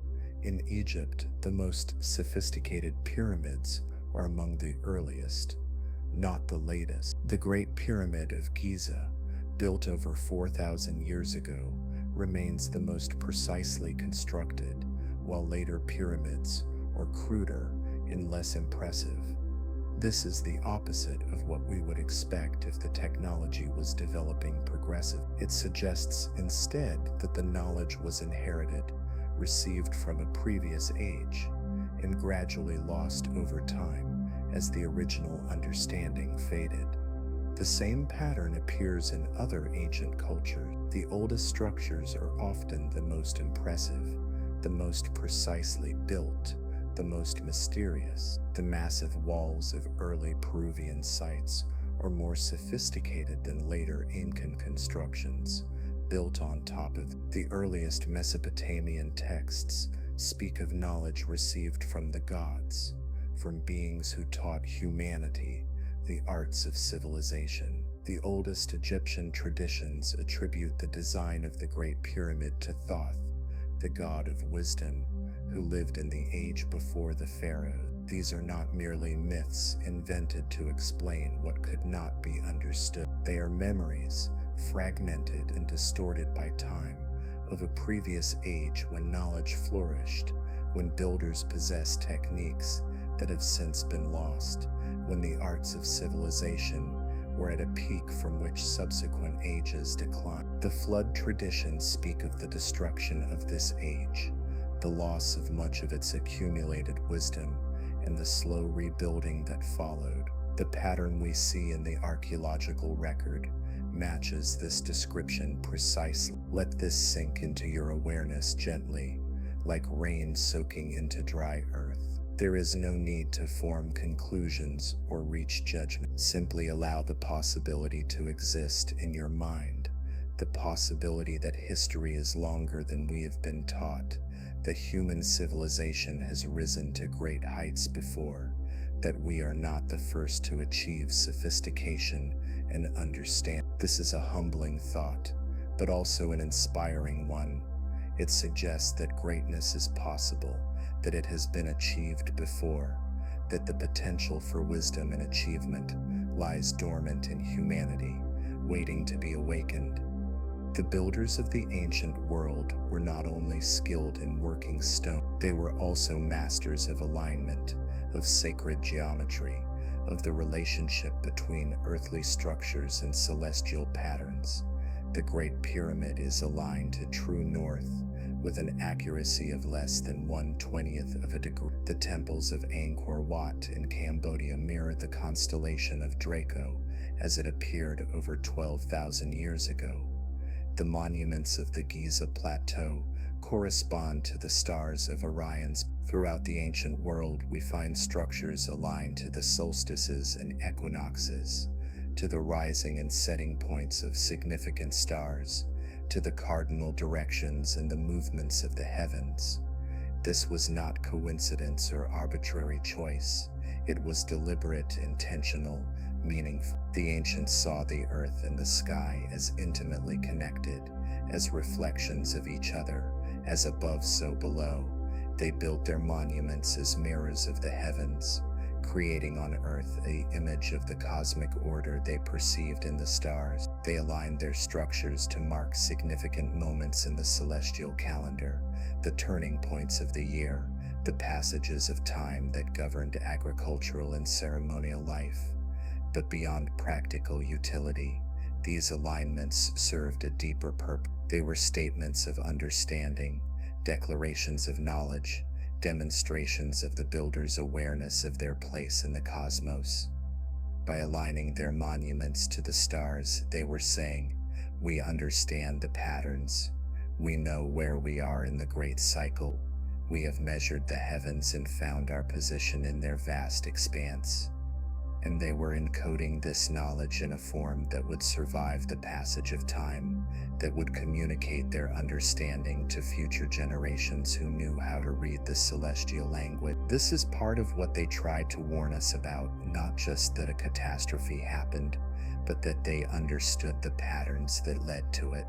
In Egypt, the most sophisticated pyramids are among the earliest, not the latest. The Great Pyramid of Giza, built over 4,000 years ago, remains the most precisely constructed, while later pyramids are cruder and less impressive. This is the opposite of what we would expect if the technology was developing progressive. It suggests instead that the knowledge was inherited, received from a previous age, and gradually lost over time as the original understanding faded. The same pattern appears in other ancient cultures. The oldest structures are often the most impressive, the most precisely built, the most mysterious. The massive walls of early Peruvian sites are more sophisticated than later Incan constructions, built on top of the earliest Mesopotamian texts speak of knowledge received from the gods, from beings who taught humanity the arts of civilization. The oldest Egyptian traditions attribute the design of the Great Pyramid to Thoth, the god of wisdom, who lived in the age before the pharaohs. These are not merely myths invented to explain what could not be understood. They are memories, fragmented and distorted by time, of a previous age when knowledge flourished, when builders possessed techniques that have since been lost, when the arts of civilization were at a peak from which subsequent ages declined. The flood traditions speak of the destruction of this age, the loss of much of its accumulated wisdom, and the slow rebuilding that followed. The pattern we see in the archaeological record matches this description precisely. Let this sink into your awareness gently, like rain soaking into dry earth. There is no need to form conclusions or reach judgment. Simply allow the possibility to exist in your mind, the possibility that history is longer than we have been taught, that human civilization has risen to great heights before, that we are not the first to achieve sophistication and understand. This is a humbling thought, but also an inspiring one. It suggests that greatness is possible, that it has been achieved before, that the potential for wisdom and achievement lies dormant in humanity, waiting to be awakened. The builders of the ancient world were not only skilled in working stone, they were also masters of alignment, of sacred geometry, of the relationship between earthly structures and celestial patterns. The Great Pyramid is aligned to true north, with an accuracy of less than 1/20th of a degree. The temples of Angkor Wat in Cambodia mirror the constellation of Draco as it appeared over 12,000 years ago. The monuments of the Giza Plateau correspond to the stars of Orion's. Throughout the ancient world, we find structures aligned to the solstices and equinoxes, to the rising and setting points of significant stars, to the cardinal directions and the movements of the heavens. This was not coincidence or arbitrary choice. It was deliberate, intentional, meaningful. The ancients saw the earth and the sky as intimately connected, as reflections of each other, as above so below. They built their monuments as mirrors of the heavens, creating on earth an image of the cosmic order they perceived in the stars. They aligned their structures to mark significant moments in the celestial calendar, the turning points of the year,
the passages of time that governed agricultural and ceremonial life. But beyond practical utility, these alignments served a deeper purpose. They were statements of understanding, declarations of knowledge, demonstrations of the builder's awareness of their place in the cosmos. By aligning their monuments to the stars, they were saying, "We understand the patterns. We know where we are in the great cycle. We have measured the heavens and found our position in their vast expanse." And they were encoding this knowledge in a form that would survive the passage of time, that would communicate their understanding to future generations who knew how to read the celestial language. This is part of what they tried to warn us about, not just that a catastrophe happened, but that they understood the patterns that led to it.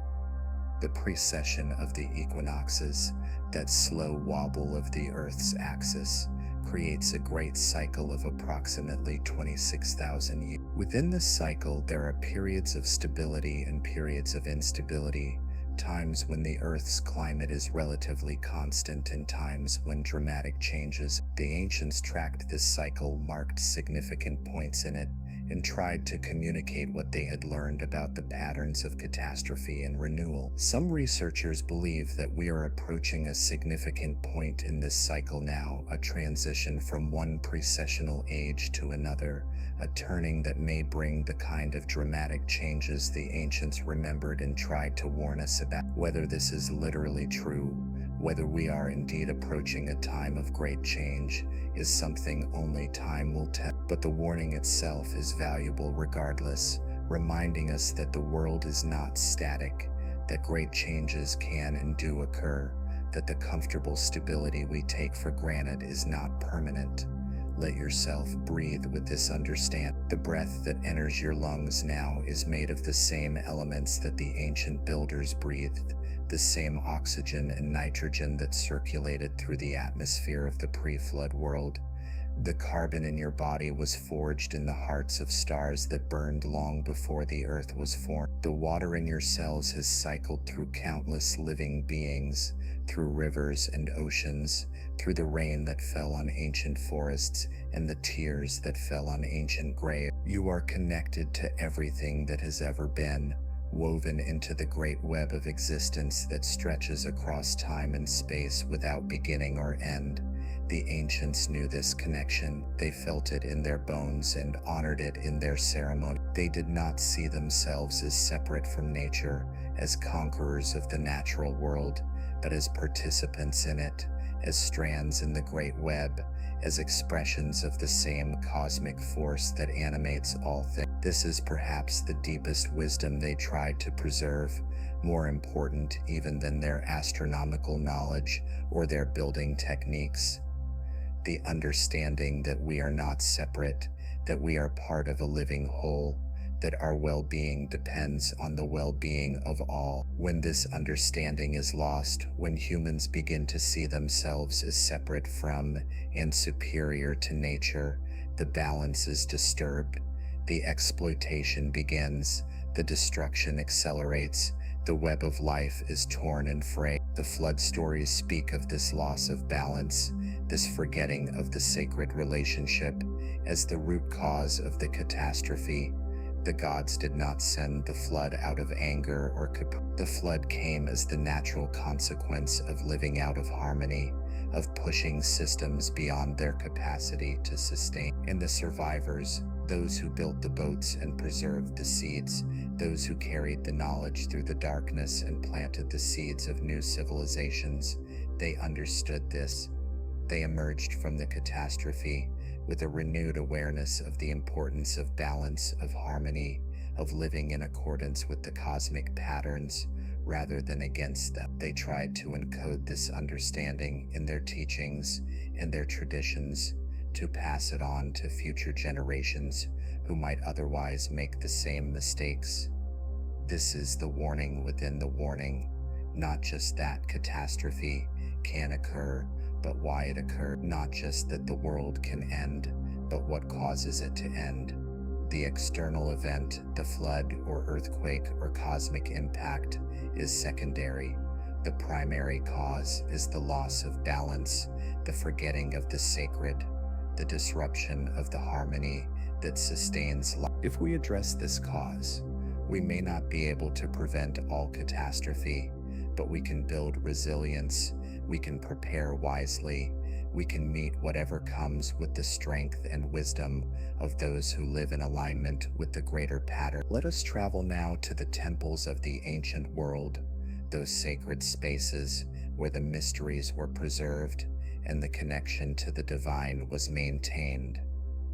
The precession of the equinoxes, that slow wobble of the Earth's axis, creates a great cycle of approximately 26,000 years. Within this cycle, there are periods of stability and periods of instability, times when the Earth's climate is relatively constant and times when dramatic changes. The ancients tracked this cycle, marked significant points in it, and tried to communicate what they had learned about the patterns of catastrophe and renewal. Some researchers believe that we are approaching a significant point in this cycle now, a transition from one precessional age to another, a turning that may bring the kind of dramatic changes the ancients remembered and tried to warn us about. Whether this is literally true, whether we are indeed approaching a time of great change, is something only time will tell. But the warning itself is valuable regardless, reminding us that the world is not static, that great changes can and do occur, that the comfortable stability we take for granted is not permanent. Let yourself breathe with this understanding. The breath that enters your lungs now is made of the same elements that the ancient builders breathed, the same oxygen and nitrogen that circulated through the atmosphere of the pre-flood world. The carbon in your body was forged in the hearts of stars that burned long before the earth was formed. The water in your cells has cycled through countless living beings, through rivers and oceans, through the rain that fell on ancient forests and the tears that fell on ancient graves. You are connected to everything that has ever been, woven into the great web of existence that stretches across time and space without beginning or end. The ancients knew this connection. They felt it in their bones and honored it in their ceremony. They did not see themselves as separate from nature, as conquerors of the natural world, but as participants in it, as strands in the great web, as expressions of the same cosmic force that animates all things. This is perhaps the deepest wisdom they tried to preserve, more important even than their astronomical knowledge or their building techniques. The understanding that we are not separate, that we are part of a living whole, that our well-being depends on the well-being of all. When this understanding is lost, when humans begin to see themselves as separate from and superior to nature, the balance is disturbed. The exploitation begins, the destruction accelerates, the web of life is torn and frayed. The flood stories speak of this loss of balance, this forgetting of the sacred relationship, as the root cause of the catastrophe. The gods did not send the flood out of anger or caprice. The flood came as the natural consequence of living out of harmony, of pushing systems beyond their capacity to sustain. And the survivors, those who built the boats and preserved the seeds, those who carried the knowledge through the darkness and planted the seeds of new civilizations, they understood this. They emerged from the catastrophe with a renewed awareness of the importance of balance, of harmony, of living in accordance with the cosmic patterns rather than against them. They tried to encode this understanding in their teachings and their traditions, to pass it on to future generations who might otherwise make the same mistakes. This is the warning within the warning, not just that catastrophe can occur, but why it occurred. Not just that the world can end, but what causes it to end. The external event, the flood or earthquake or cosmic impact, is secondary. The primary cause is the loss of balance, the forgetting of the sacred, the disruption of the harmony that sustains life. If we address this cause, we may not be able to prevent all catastrophe, but we can build resilience, we can prepare wisely, we can meet whatever comes with the strength and wisdom of those who live in alignment with the greater pattern. Let us travel now to the temples of the ancient world, those sacred spaces where the mysteries were preserved and the connection to the divine was maintained.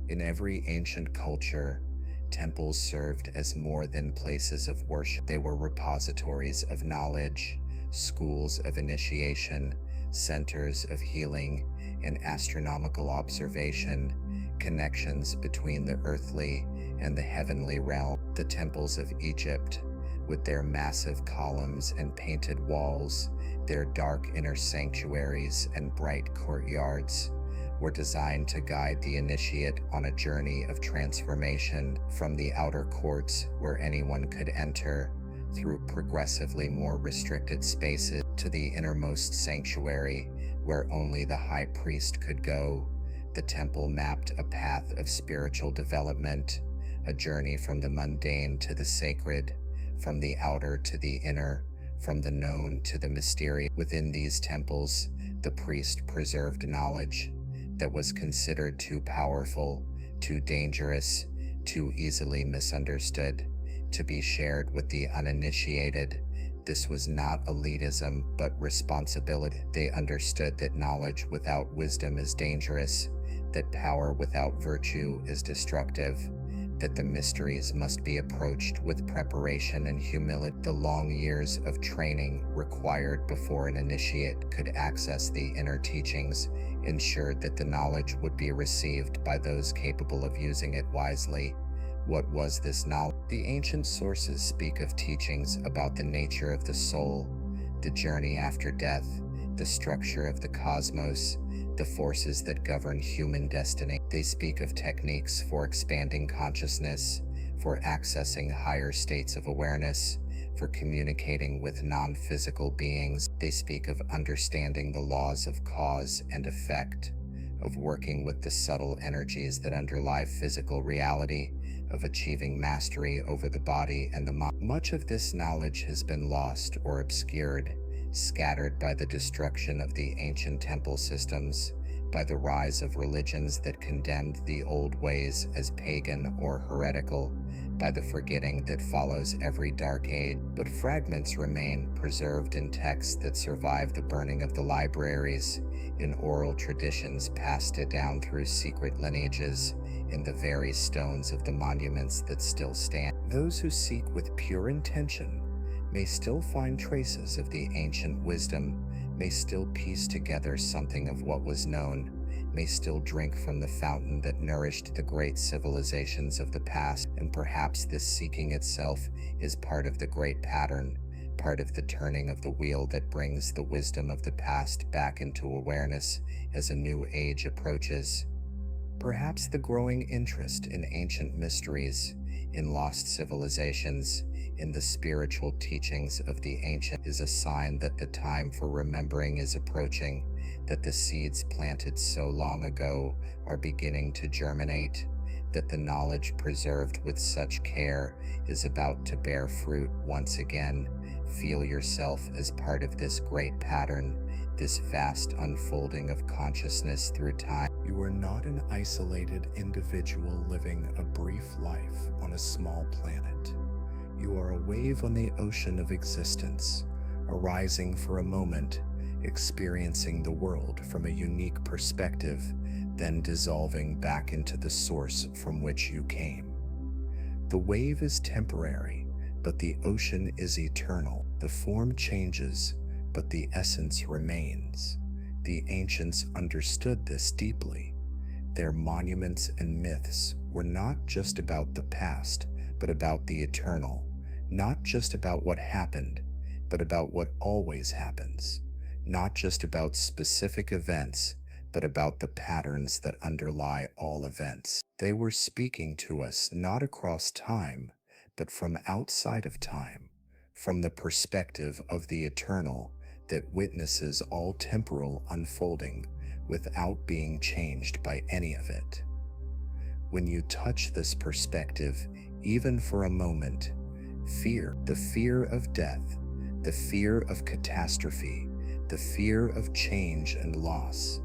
In every ancient culture, temples served as more than places of worship. They were repositories of knowledge, schools of initiation, centers of healing and astronomical observation, connections between the earthly and the heavenly realm. The temples of Egypt, with their massive columns and painted walls, their dark inner sanctuaries and bright courtyards, were designed to guide the initiate on a journey of transformation from the outer courts where anyone could enter, through progressively more restricted spaces, to the innermost sanctuary where only the high priest could go. The temple mapped a path of spiritual development, a journey from the mundane to the sacred, from the outer to the inner, from the known to the mysterious. Within these temples, the priest preserved knowledge that was considered too powerful, too dangerous, too easily misunderstood to be shared with the uninitiated. This was not elitism, but responsibility. They understood that knowledge without wisdom is dangerous, that power without virtue is destructive, that the mysteries must be approached with preparation and humility. The long years of training required before an initiate could access the inner teachings ensured that the knowledge would be received by those capable of using it wisely. What was this knowledge? The ancient sources speak of teachings about the nature of the soul, the journey after death, the structure of the cosmos, the forces that govern human destiny. They speak of techniques for expanding consciousness, for accessing higher states of awareness, for communicating with non-physical beings. They speak of understanding the laws of cause and effect, of working with the subtle energies that underlie physical reality, of achieving mastery over the body and the mind. Much of this knowledge has been lost or obscured, scattered by the destruction of the ancient temple systems, by the rise of religions that condemned the old ways as pagan or heretical, by the forgetting that follows every dark age. But fragments remain, preserved in texts that survive the burning of the libraries, in oral traditions passed down through secret lineages, in the very stones of the monuments that still stand. Those who seek with pure intention may still find traces of the ancient wisdom, may still piece together something of what was known, may still drink from the fountain that nourished the great civilizations of the past. And perhaps this seeking itself is part of the great pattern, part of the turning of the wheel that brings the wisdom of the past back into awareness as a new age approaches. Perhaps the growing interest in ancient mysteries, in lost civilizations, in the spiritual teachings of the ancient is a sign that the time for remembering is approaching, that the seeds planted so long ago are beginning to germinate, that the knowledge preserved with such care is about to bear fruit once again. Feel yourself as part of this great pattern, this vast unfolding of consciousness through time.
You are not an isolated individual living a brief life on a small planet. You are a wave on the ocean of existence, arising for a moment, experiencing the world from a unique perspective, then dissolving back into the source from which you came. The wave is temporary, but the ocean is eternal. The form changes, but the essence remains. The ancients understood this deeply. Their monuments and myths were not just about the past, but about the eternal, not just about what happened, but about what always happens, not just about specific events, but about the patterns that underlie all events. They were speaking to us not across time, but from outside of time, from the perspective of the eternal,
that witnesses all temporal unfolding without being changed by any of it. When you touch this perspective, even for a moment, fear, the fear of death, the fear of catastrophe, the fear of change and loss,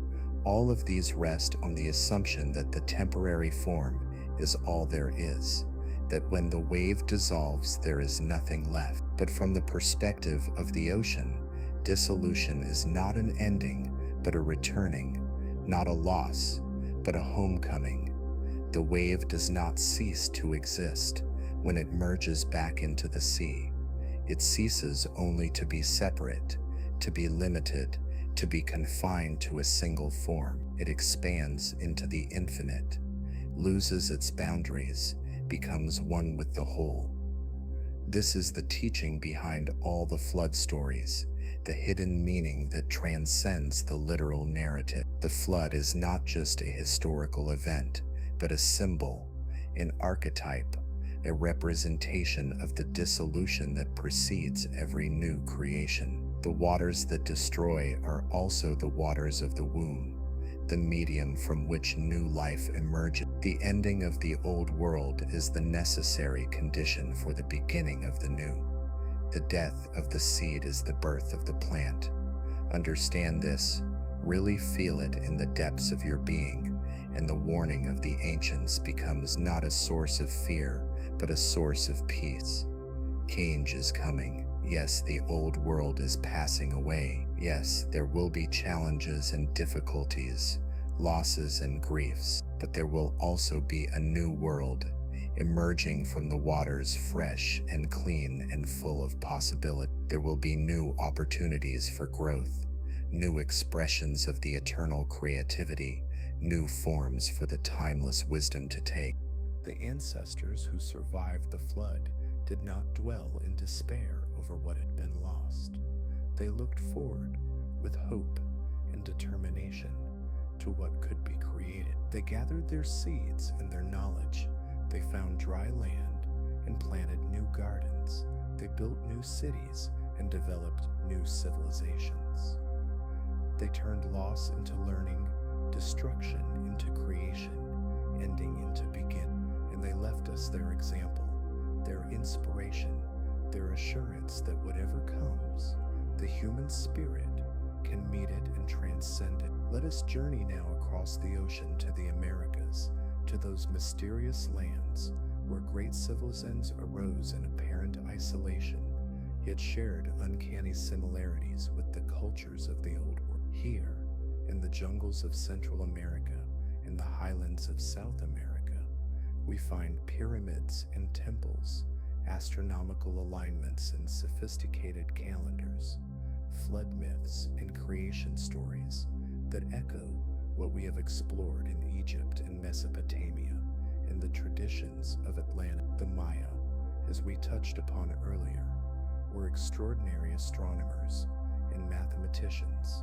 all of these rest on the assumption that the temporary form is all there is, that when the wave dissolves, there is nothing left. But from the perspective of the ocean, dissolution is not an ending, but a returning, not a loss, but a homecoming. The wave does not cease to exist when it merges back into the sea. It ceases only to be separate, to be limited, to be confined to a single form. It expands into the infinite, loses its boundaries, becomes one with the whole. This is the teaching behind all the flood stories, the hidden meaning that transcends the literal narrative. The flood is not just a historical event, but a symbol, an archetype, a representation of the dissolution that precedes every new creation. The waters that destroy are also the waters of the womb, the medium from which new life emerges. The ending of the old world is the necessary condition for the beginning of the new. The death of the seed is the birth of the plant. Understand this, really feel it in the depths of your being, and the warning of the ancients becomes not a source of fear, but a source of peace. Change is coming. Yes, the old world is passing away. Yes, there will be challenges and difficulties, losses and griefs, but there will also be a new world, emerging from the waters fresh and clean and full of possibility. There will be new opportunities for growth, new expressions of the eternal creativity, new forms for the timeless wisdom to take.
The ancestors who survived the flood did not dwell in despair over what had been lost. They looked forward with hope and determination to what could be created. They gathered their seeds and their knowledge. They found dry land and planted new gardens. They built new cities and developed new civilizations. They turned loss into learning, destruction into creation, ending into beginning. And they left us their example, their inspiration, their assurance that whatever comes, the human spirit can meet it and transcend it. Let us journey now across the ocean to the Americas, to those mysterious lands where great civilizations arose in apparent isolation, yet shared uncanny similarities with the cultures of the old world. Here, in the jungles of Central America and the highlands of South America, we find pyramids and temples, astronomical alignments and sophisticated calendars, flood myths and creation stories that echo what we have explored in Egypt and Mesopotamia and the traditions of Atlantis. The Maya, as we touched upon earlier, were extraordinary astronomers and mathematicians.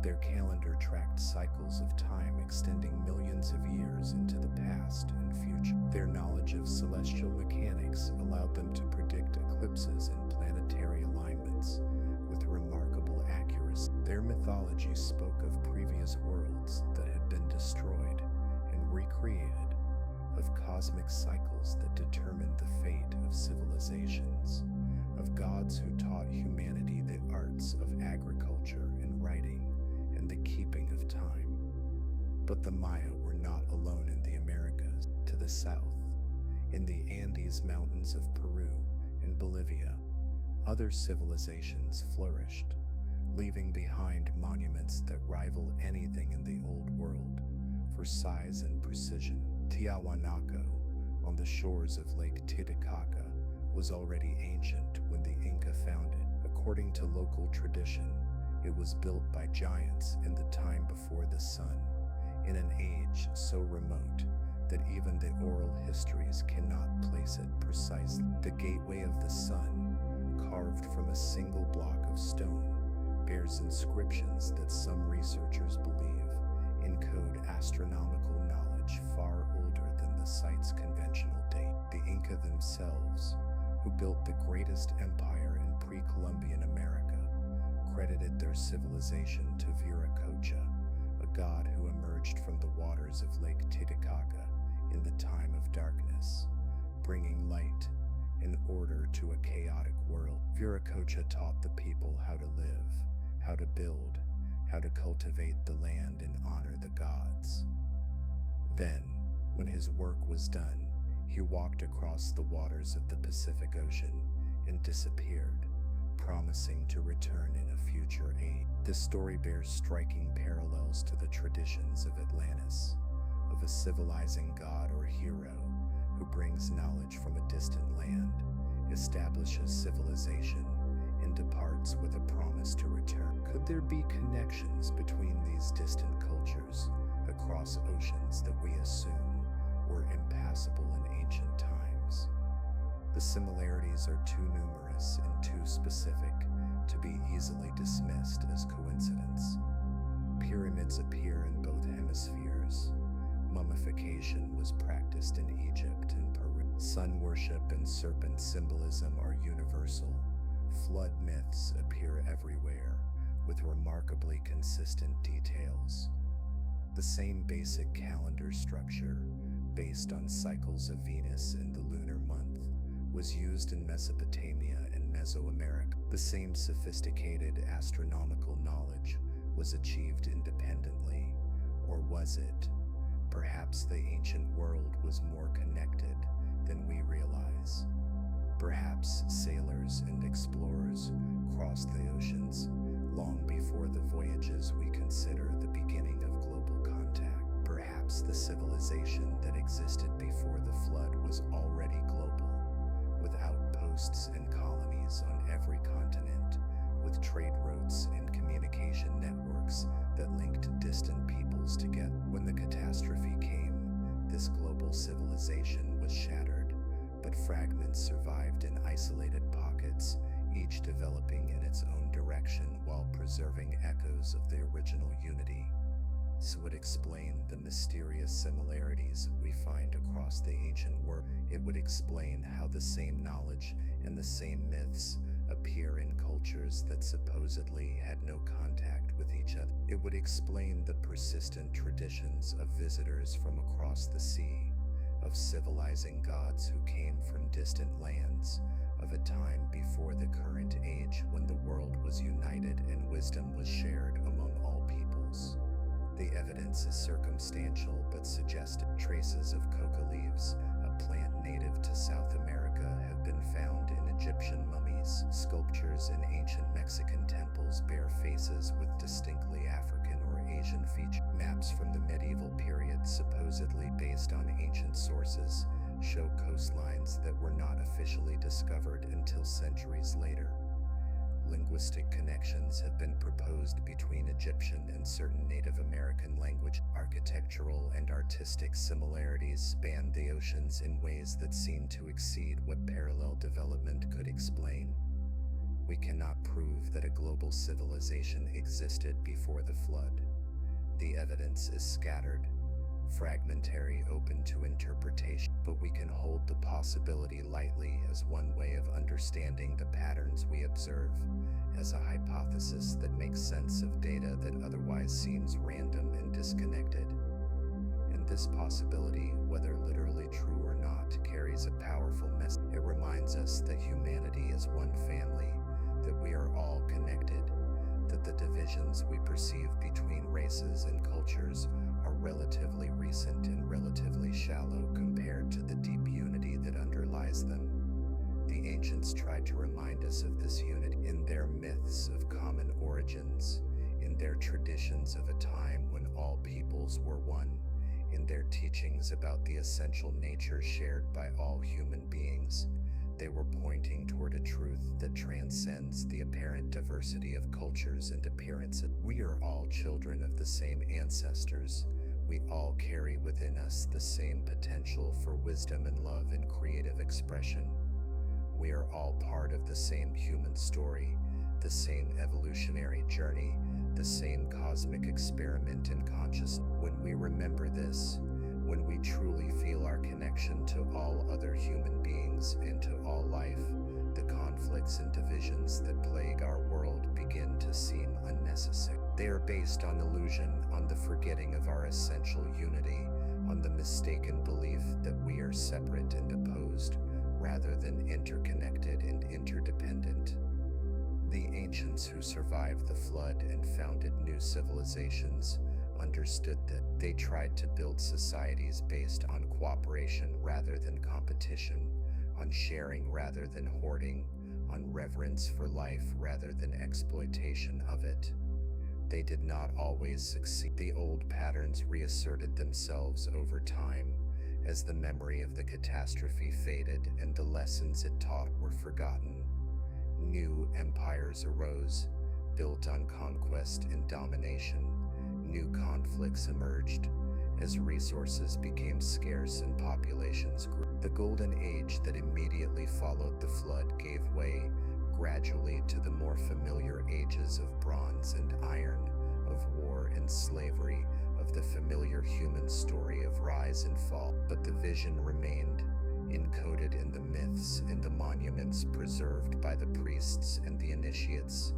Their calendar tracked cycles of time extending millions of years into the past and future. Their knowledge of celestial mechanics allowed them to predict eclipses and planetary alignments with remarkable accuracy. Their mythology spoke of previous worlds that had been destroyed and recreated, of cosmic cycles that determined the fate of civilizations, of gods who taught humanity the arts of agriculture and writing and the keeping of time. But the Maya were not alone in the Americas. To the south, in the Andes Mountains of Peru and Bolivia, other civilizations flourished, leaving behind monuments that rival anything in the old world for size and precision. Tiahuanaco, on the shores of Lake Titicaca, was already ancient when the Inca found it. According to local tradition, it was built by giants in the time before the sun, in an age so remote that even the oral histories cannot place it precisely. The Gateway of the Sun, carved from a single block of stone, bears inscriptions that some researchers believe encode astronomical knowledge far older than the site's conventional date. The Inca themselves, who built the greatest empire in pre-Columbian America, credited their civilization to Viracocha, a god who emerged from the waters of Lake Titicaca in the time of darkness, bringing light and order to a chaotic world. Viracocha taught the people how to live, how to build, how to cultivate the land and honor the gods. Then, when his work was done, he walked across the waters of the Pacific Ocean and disappeared, promising to return in a future age. This story bears striking parallels to the traditions of Atlantis, of a civilizing god or hero who brings knowledge from a distant land, establishes civilization, and departs with a promise to return. Could there be connections between these distant cultures across oceans that we assume were impassable in ancient times? The similarities are too numerous and too specific to be easily dismissed as coincidence. Pyramids appear in both hemispheres. Mummification was practiced in Egypt and Peru. Sun worship and serpent symbolism are universal. Flood myths appear everywhere, with remarkably consistent details. The same basic calendar structure, based on cycles of Venus and the lunar month, was used in Mesopotamia and Mesoamerica. The same sophisticated astronomical knowledge was achieved independently, or was it? Perhaps the ancient world was more connected than we realize. Perhaps sailors and explorers crossed the oceans long before the voyages we consider the beginning of global contact. Perhaps the civilization that existed before the flood was already global, with outposts and colonies on every continent, with trade routes and communication networks that linked distant peoples together. When the catastrophe came, this global civilization was shattered, but fragments survived in isolated pockets, each developing in its own direction while preserving echoes of the original unity. This would explain the mysterious similarities we find across the ancient world. It would explain how the same knowledge and the same myths appear in cultures that supposedly had no contact with each other. It would explain the persistent traditions of visitors from across the sea, of civilizing gods who came from distant lands, of a time before the current age when the world was united and wisdom was shared among all peoples. The evidence is circumstantial but suggestive. Traces of coca leaves, a plant native to South America, have been found in Egyptian mummies. Sculptures in ancient Mexican temples bear faces with distinctly African or Asian features. Maps from the medieval period, supposedly based on ancient sources, show coastlines that were not officially discovered until centuries later. Linguistic connections have been proposed between Egyptian and certain Native American language. Architectural and artistic similarities span the oceans in ways that seem to exceed what parallel development could explain. We cannot prove that a global civilization existed before the flood. The evidence is scattered, fragmentary, open to interpretation, but we can hold the possibility lightly as one way of understanding the patterns we observe, as a hypothesis that makes sense of data that otherwise seems random and disconnected. And this possibility, whether literally true or not, carries a powerful message. It reminds us that humanity is one family, that we are all connected, that the divisions we perceive between races and cultures are relatively recent and relatively shallow compared to the deep unity that underlies them. The ancients tried to remind us of this unity in their myths of common origins, in their traditions of a time when all peoples were one, in their teachings about the essential nature shared by all human beings. They were pointing toward a truth that transcends the apparent diversity of cultures and appearances. We are all children of the same ancestors. We all carry within us the same potential for wisdom and love and creative expression. We are all part of the same human story, the same evolutionary journey, the same cosmic experiment in consciousness. When we remember this, when we truly feel our connection to all other human beings and to all life,
The conflicts and divisions that plague our world begin to seem unnecessary. They are based on illusion, on the forgetting of our essential unity, on the mistaken belief that we are separate and opposed, rather than interconnected and interdependent. The ancients who survived the flood and founded new civilizations understood that. They tried to build societies based on cooperation rather than competition, on sharing rather than hoarding, on reverence for life rather than exploitation of it. They did not always succeed. The old patterns reasserted themselves over time as the memory of the catastrophe faded and the lessons it taught were forgotten. New empires arose, built on conquest and domination. New conflicts emerged as resources became scarce and populations grew. The golden age that immediately followed the flood gave way gradually to the more familiar ages of bronze and iron, of war and slavery, of the familiar human story of rise and fall. But the vision remained, encoded in the myths and the monuments preserved by the priests and the initiates,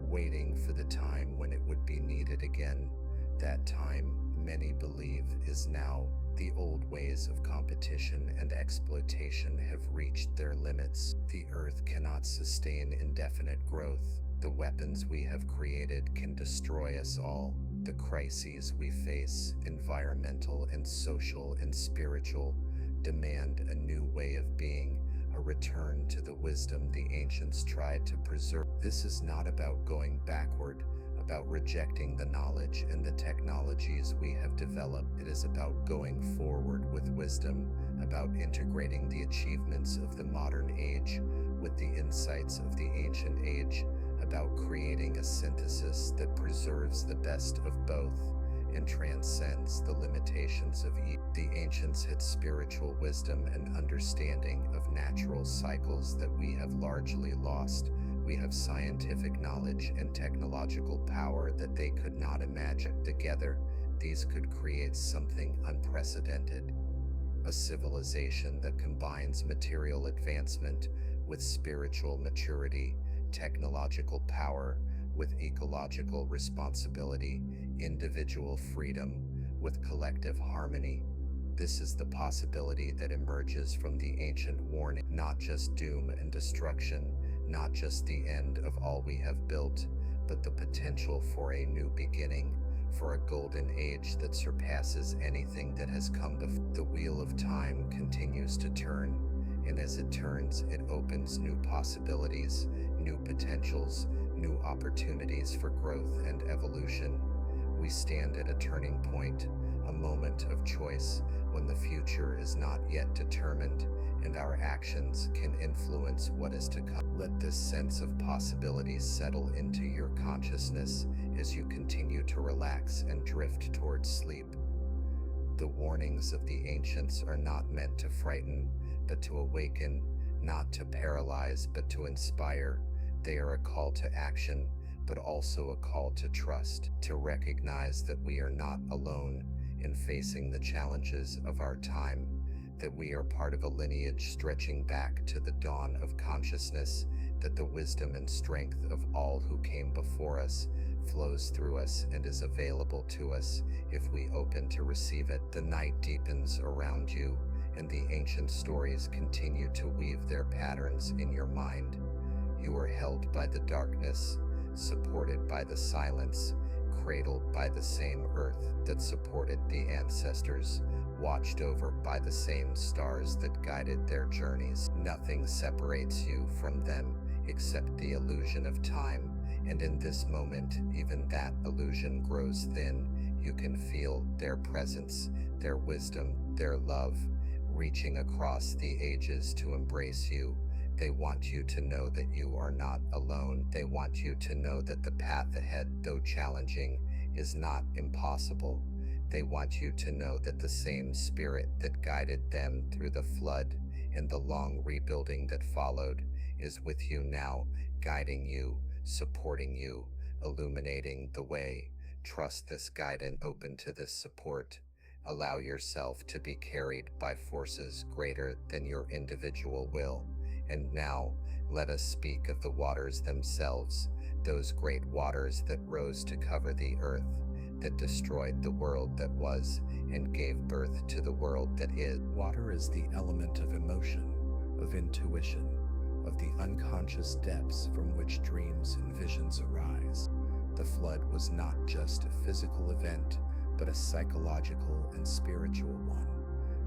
waiting for the time when it would be needed again. That time, many believe, is now. The old ways of competition and exploitation have reached their limits. The earth cannot sustain indefinite growth. The weapons we have created can destroy us all. The crises we face, environmental and social and spiritual, demand a new way of being, a return to the wisdom the ancients tried to preserve. This is not about going backward, about rejecting the knowledge and the technologies we have developed. It is about going forward with wisdom, about integrating the achievements of the modern age with the insights of the ancient age, about creating a synthesis that preserves the best of both and transcends the limitations of each. The ancients had spiritual wisdom and understanding of natural cycles that we have largely lost. We have scientific knowledge and technological power that they could not imagine. Together, these could create something unprecedented. A civilization that combines material advancement with spiritual maturity, technological power with ecological responsibility, individual freedom with collective harmony. This is the possibility that emerges from the ancient warning, not just doom and destruction, not just the end of all we have built, but the potential for a new beginning, for a golden age that surpasses anything that has come before. The wheel of time continues to turn, and as it turns, it opens new possibilities, new potentials, new opportunities for growth and evolution. We stand at a turning point, a moment of choice, when the future is not yet determined, and our actions can influence what is to come. Let this sense of possibility settle into your consciousness as you continue to relax and drift towards sleep. The warnings of the ancients are not meant to frighten, but to awaken, not to paralyze, but to inspire. They are a call to action, but also a call to trust, to recognize that we are not alone in facing the challenges of our time, that we are part of a lineage stretching back to the dawn of consciousness, that the wisdom and strength of all who came before us flows through us and is available to us if we open to receive it. The night deepens around you, and the ancient stories continue to weave their patterns in your mind. You are held by the darkness, supported by the silence, cradled by the same earth that supported the ancestors, watched over by the same stars that guided their journeys. Nothing separates you from them except the illusion of time, and in this moment, even that illusion grows thin. You can feel their presence, their wisdom, their love, reaching across the ages to embrace you. They want you to know that you are not alone. They want you to know that the path ahead, though challenging, is not impossible. They want you to know that the same spirit that guided them through the flood and the long rebuilding that followed is with you now, guiding you, supporting you, illuminating the way. Trust this guidance, open to this support. Allow yourself to be carried by forces greater than your individual will, And now, let us speak of the waters themselves, those great waters that rose to cover the earth, that destroyed the world that was, and gave birth to the world that is.
Water is the element of emotion, of intuition, of the unconscious depths from which dreams and visions arise. The flood was not just a physical event, but a psychological and spiritual one,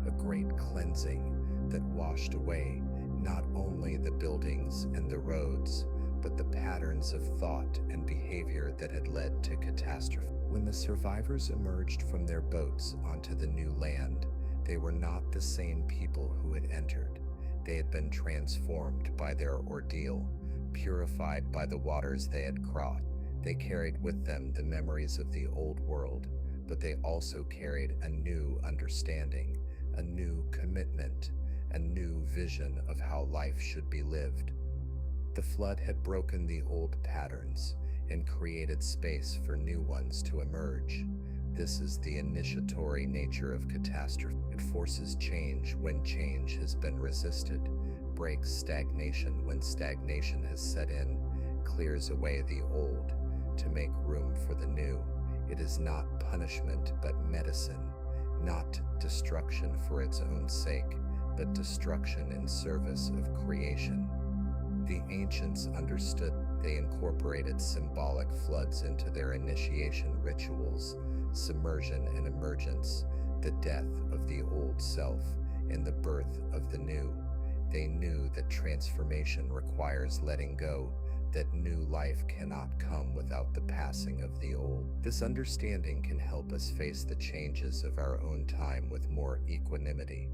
a great cleansing that washed away not only the buildings and the roads, but the patterns of thought and behavior that had led to catastrophe. When the survivors emerged from their boats onto the new land, they were not the same people who had entered. They had been transformed by their ordeal, purified by the waters they had crossed. They carried with them the memories of the old world, but they also carried a new understanding, a new commitment, a new vision of how life should be lived. The flood had broken the old patterns and created space for new ones to emerge. This is the initiatory nature of catastrophe. It forces change when change has been resisted, breaks stagnation when stagnation has set in, clears away the old to make room for the new. It is not punishment but medicine, not destruction for its own sake, but destruction in service of creation. The ancients understood. They incorporated symbolic floods into their initiation rituals, submersion and emergence, the death of the old self and the birth of the new. They knew that transformation requires letting go, that new life cannot come without the passing of the old. This understanding can help us face the changes of our own time with more equanimity.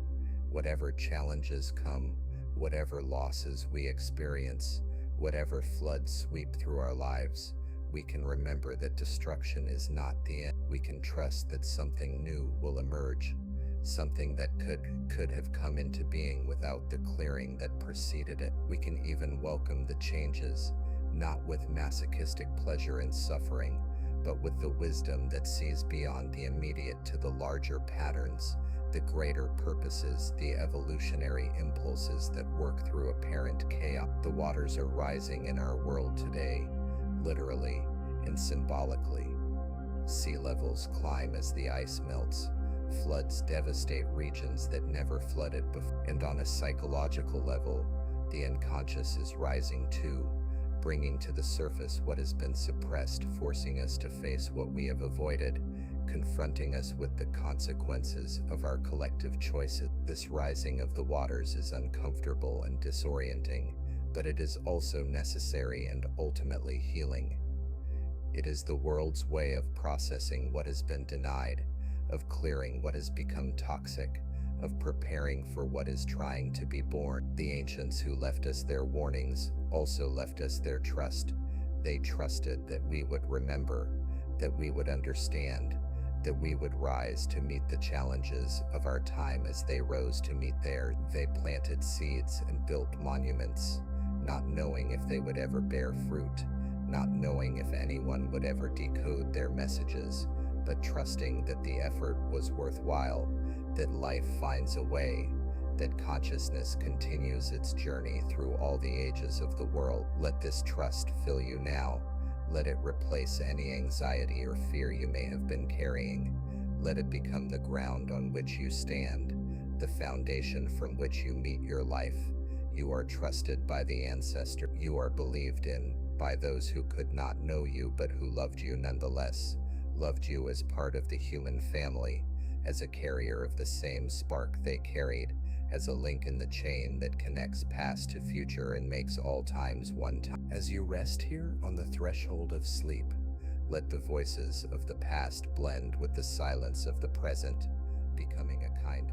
Whatever challenges come, whatever losses we experience, whatever floods sweep through our lives, we can remember that destruction is not the end. We can trust that something new will emerge, something that could have come into being without the clearing that preceded it. We can even welcome the changes, not with masochistic pleasure in suffering, but with the wisdom that sees beyond the immediate to the larger patterns, the greater purposes, the evolutionary impulses that work through apparent chaos. The waters are rising in our world today, literally and symbolically. Sea levels climb as the ice melts. Floods devastate regions that never flooded before. And on a psychological level, the unconscious is rising too, bringing to the surface what has been suppressed, forcing us to face what we have avoided, confronting us with the consequences of our collective choices. This rising of the waters is uncomfortable and disorienting, but it is also necessary and ultimately healing. It is the world's way of processing what has been denied, of clearing what has become toxic, of preparing for what is trying to be born. The ancients who left us their warnings also left us their trust. They trusted that we would remember, that we would understand, that we would rise to meet the challenges of our time as they rose to meet theirs. They planted seeds and built monuments, not knowing if they would ever bear fruit, not knowing if anyone would ever decode their messages, but trusting that the effort was worthwhile, that life finds a way, that consciousness continues its journey through all the ages of the world. Let this trust fill you now. Let it replace any anxiety or fear you may have been carrying. Let it become the ground on which you stand, the foundation from which you meet your life. You are trusted by the ancestor. You are believed in by those who could not know you but who loved you nonetheless, loved you as part of the human family, as a carrier of the same spark they carried, as a link in the chain that connects past to future and makes all times one time. As you rest here on the threshold of sleep, let the voices of the past blend with the silence of the present, becoming a kind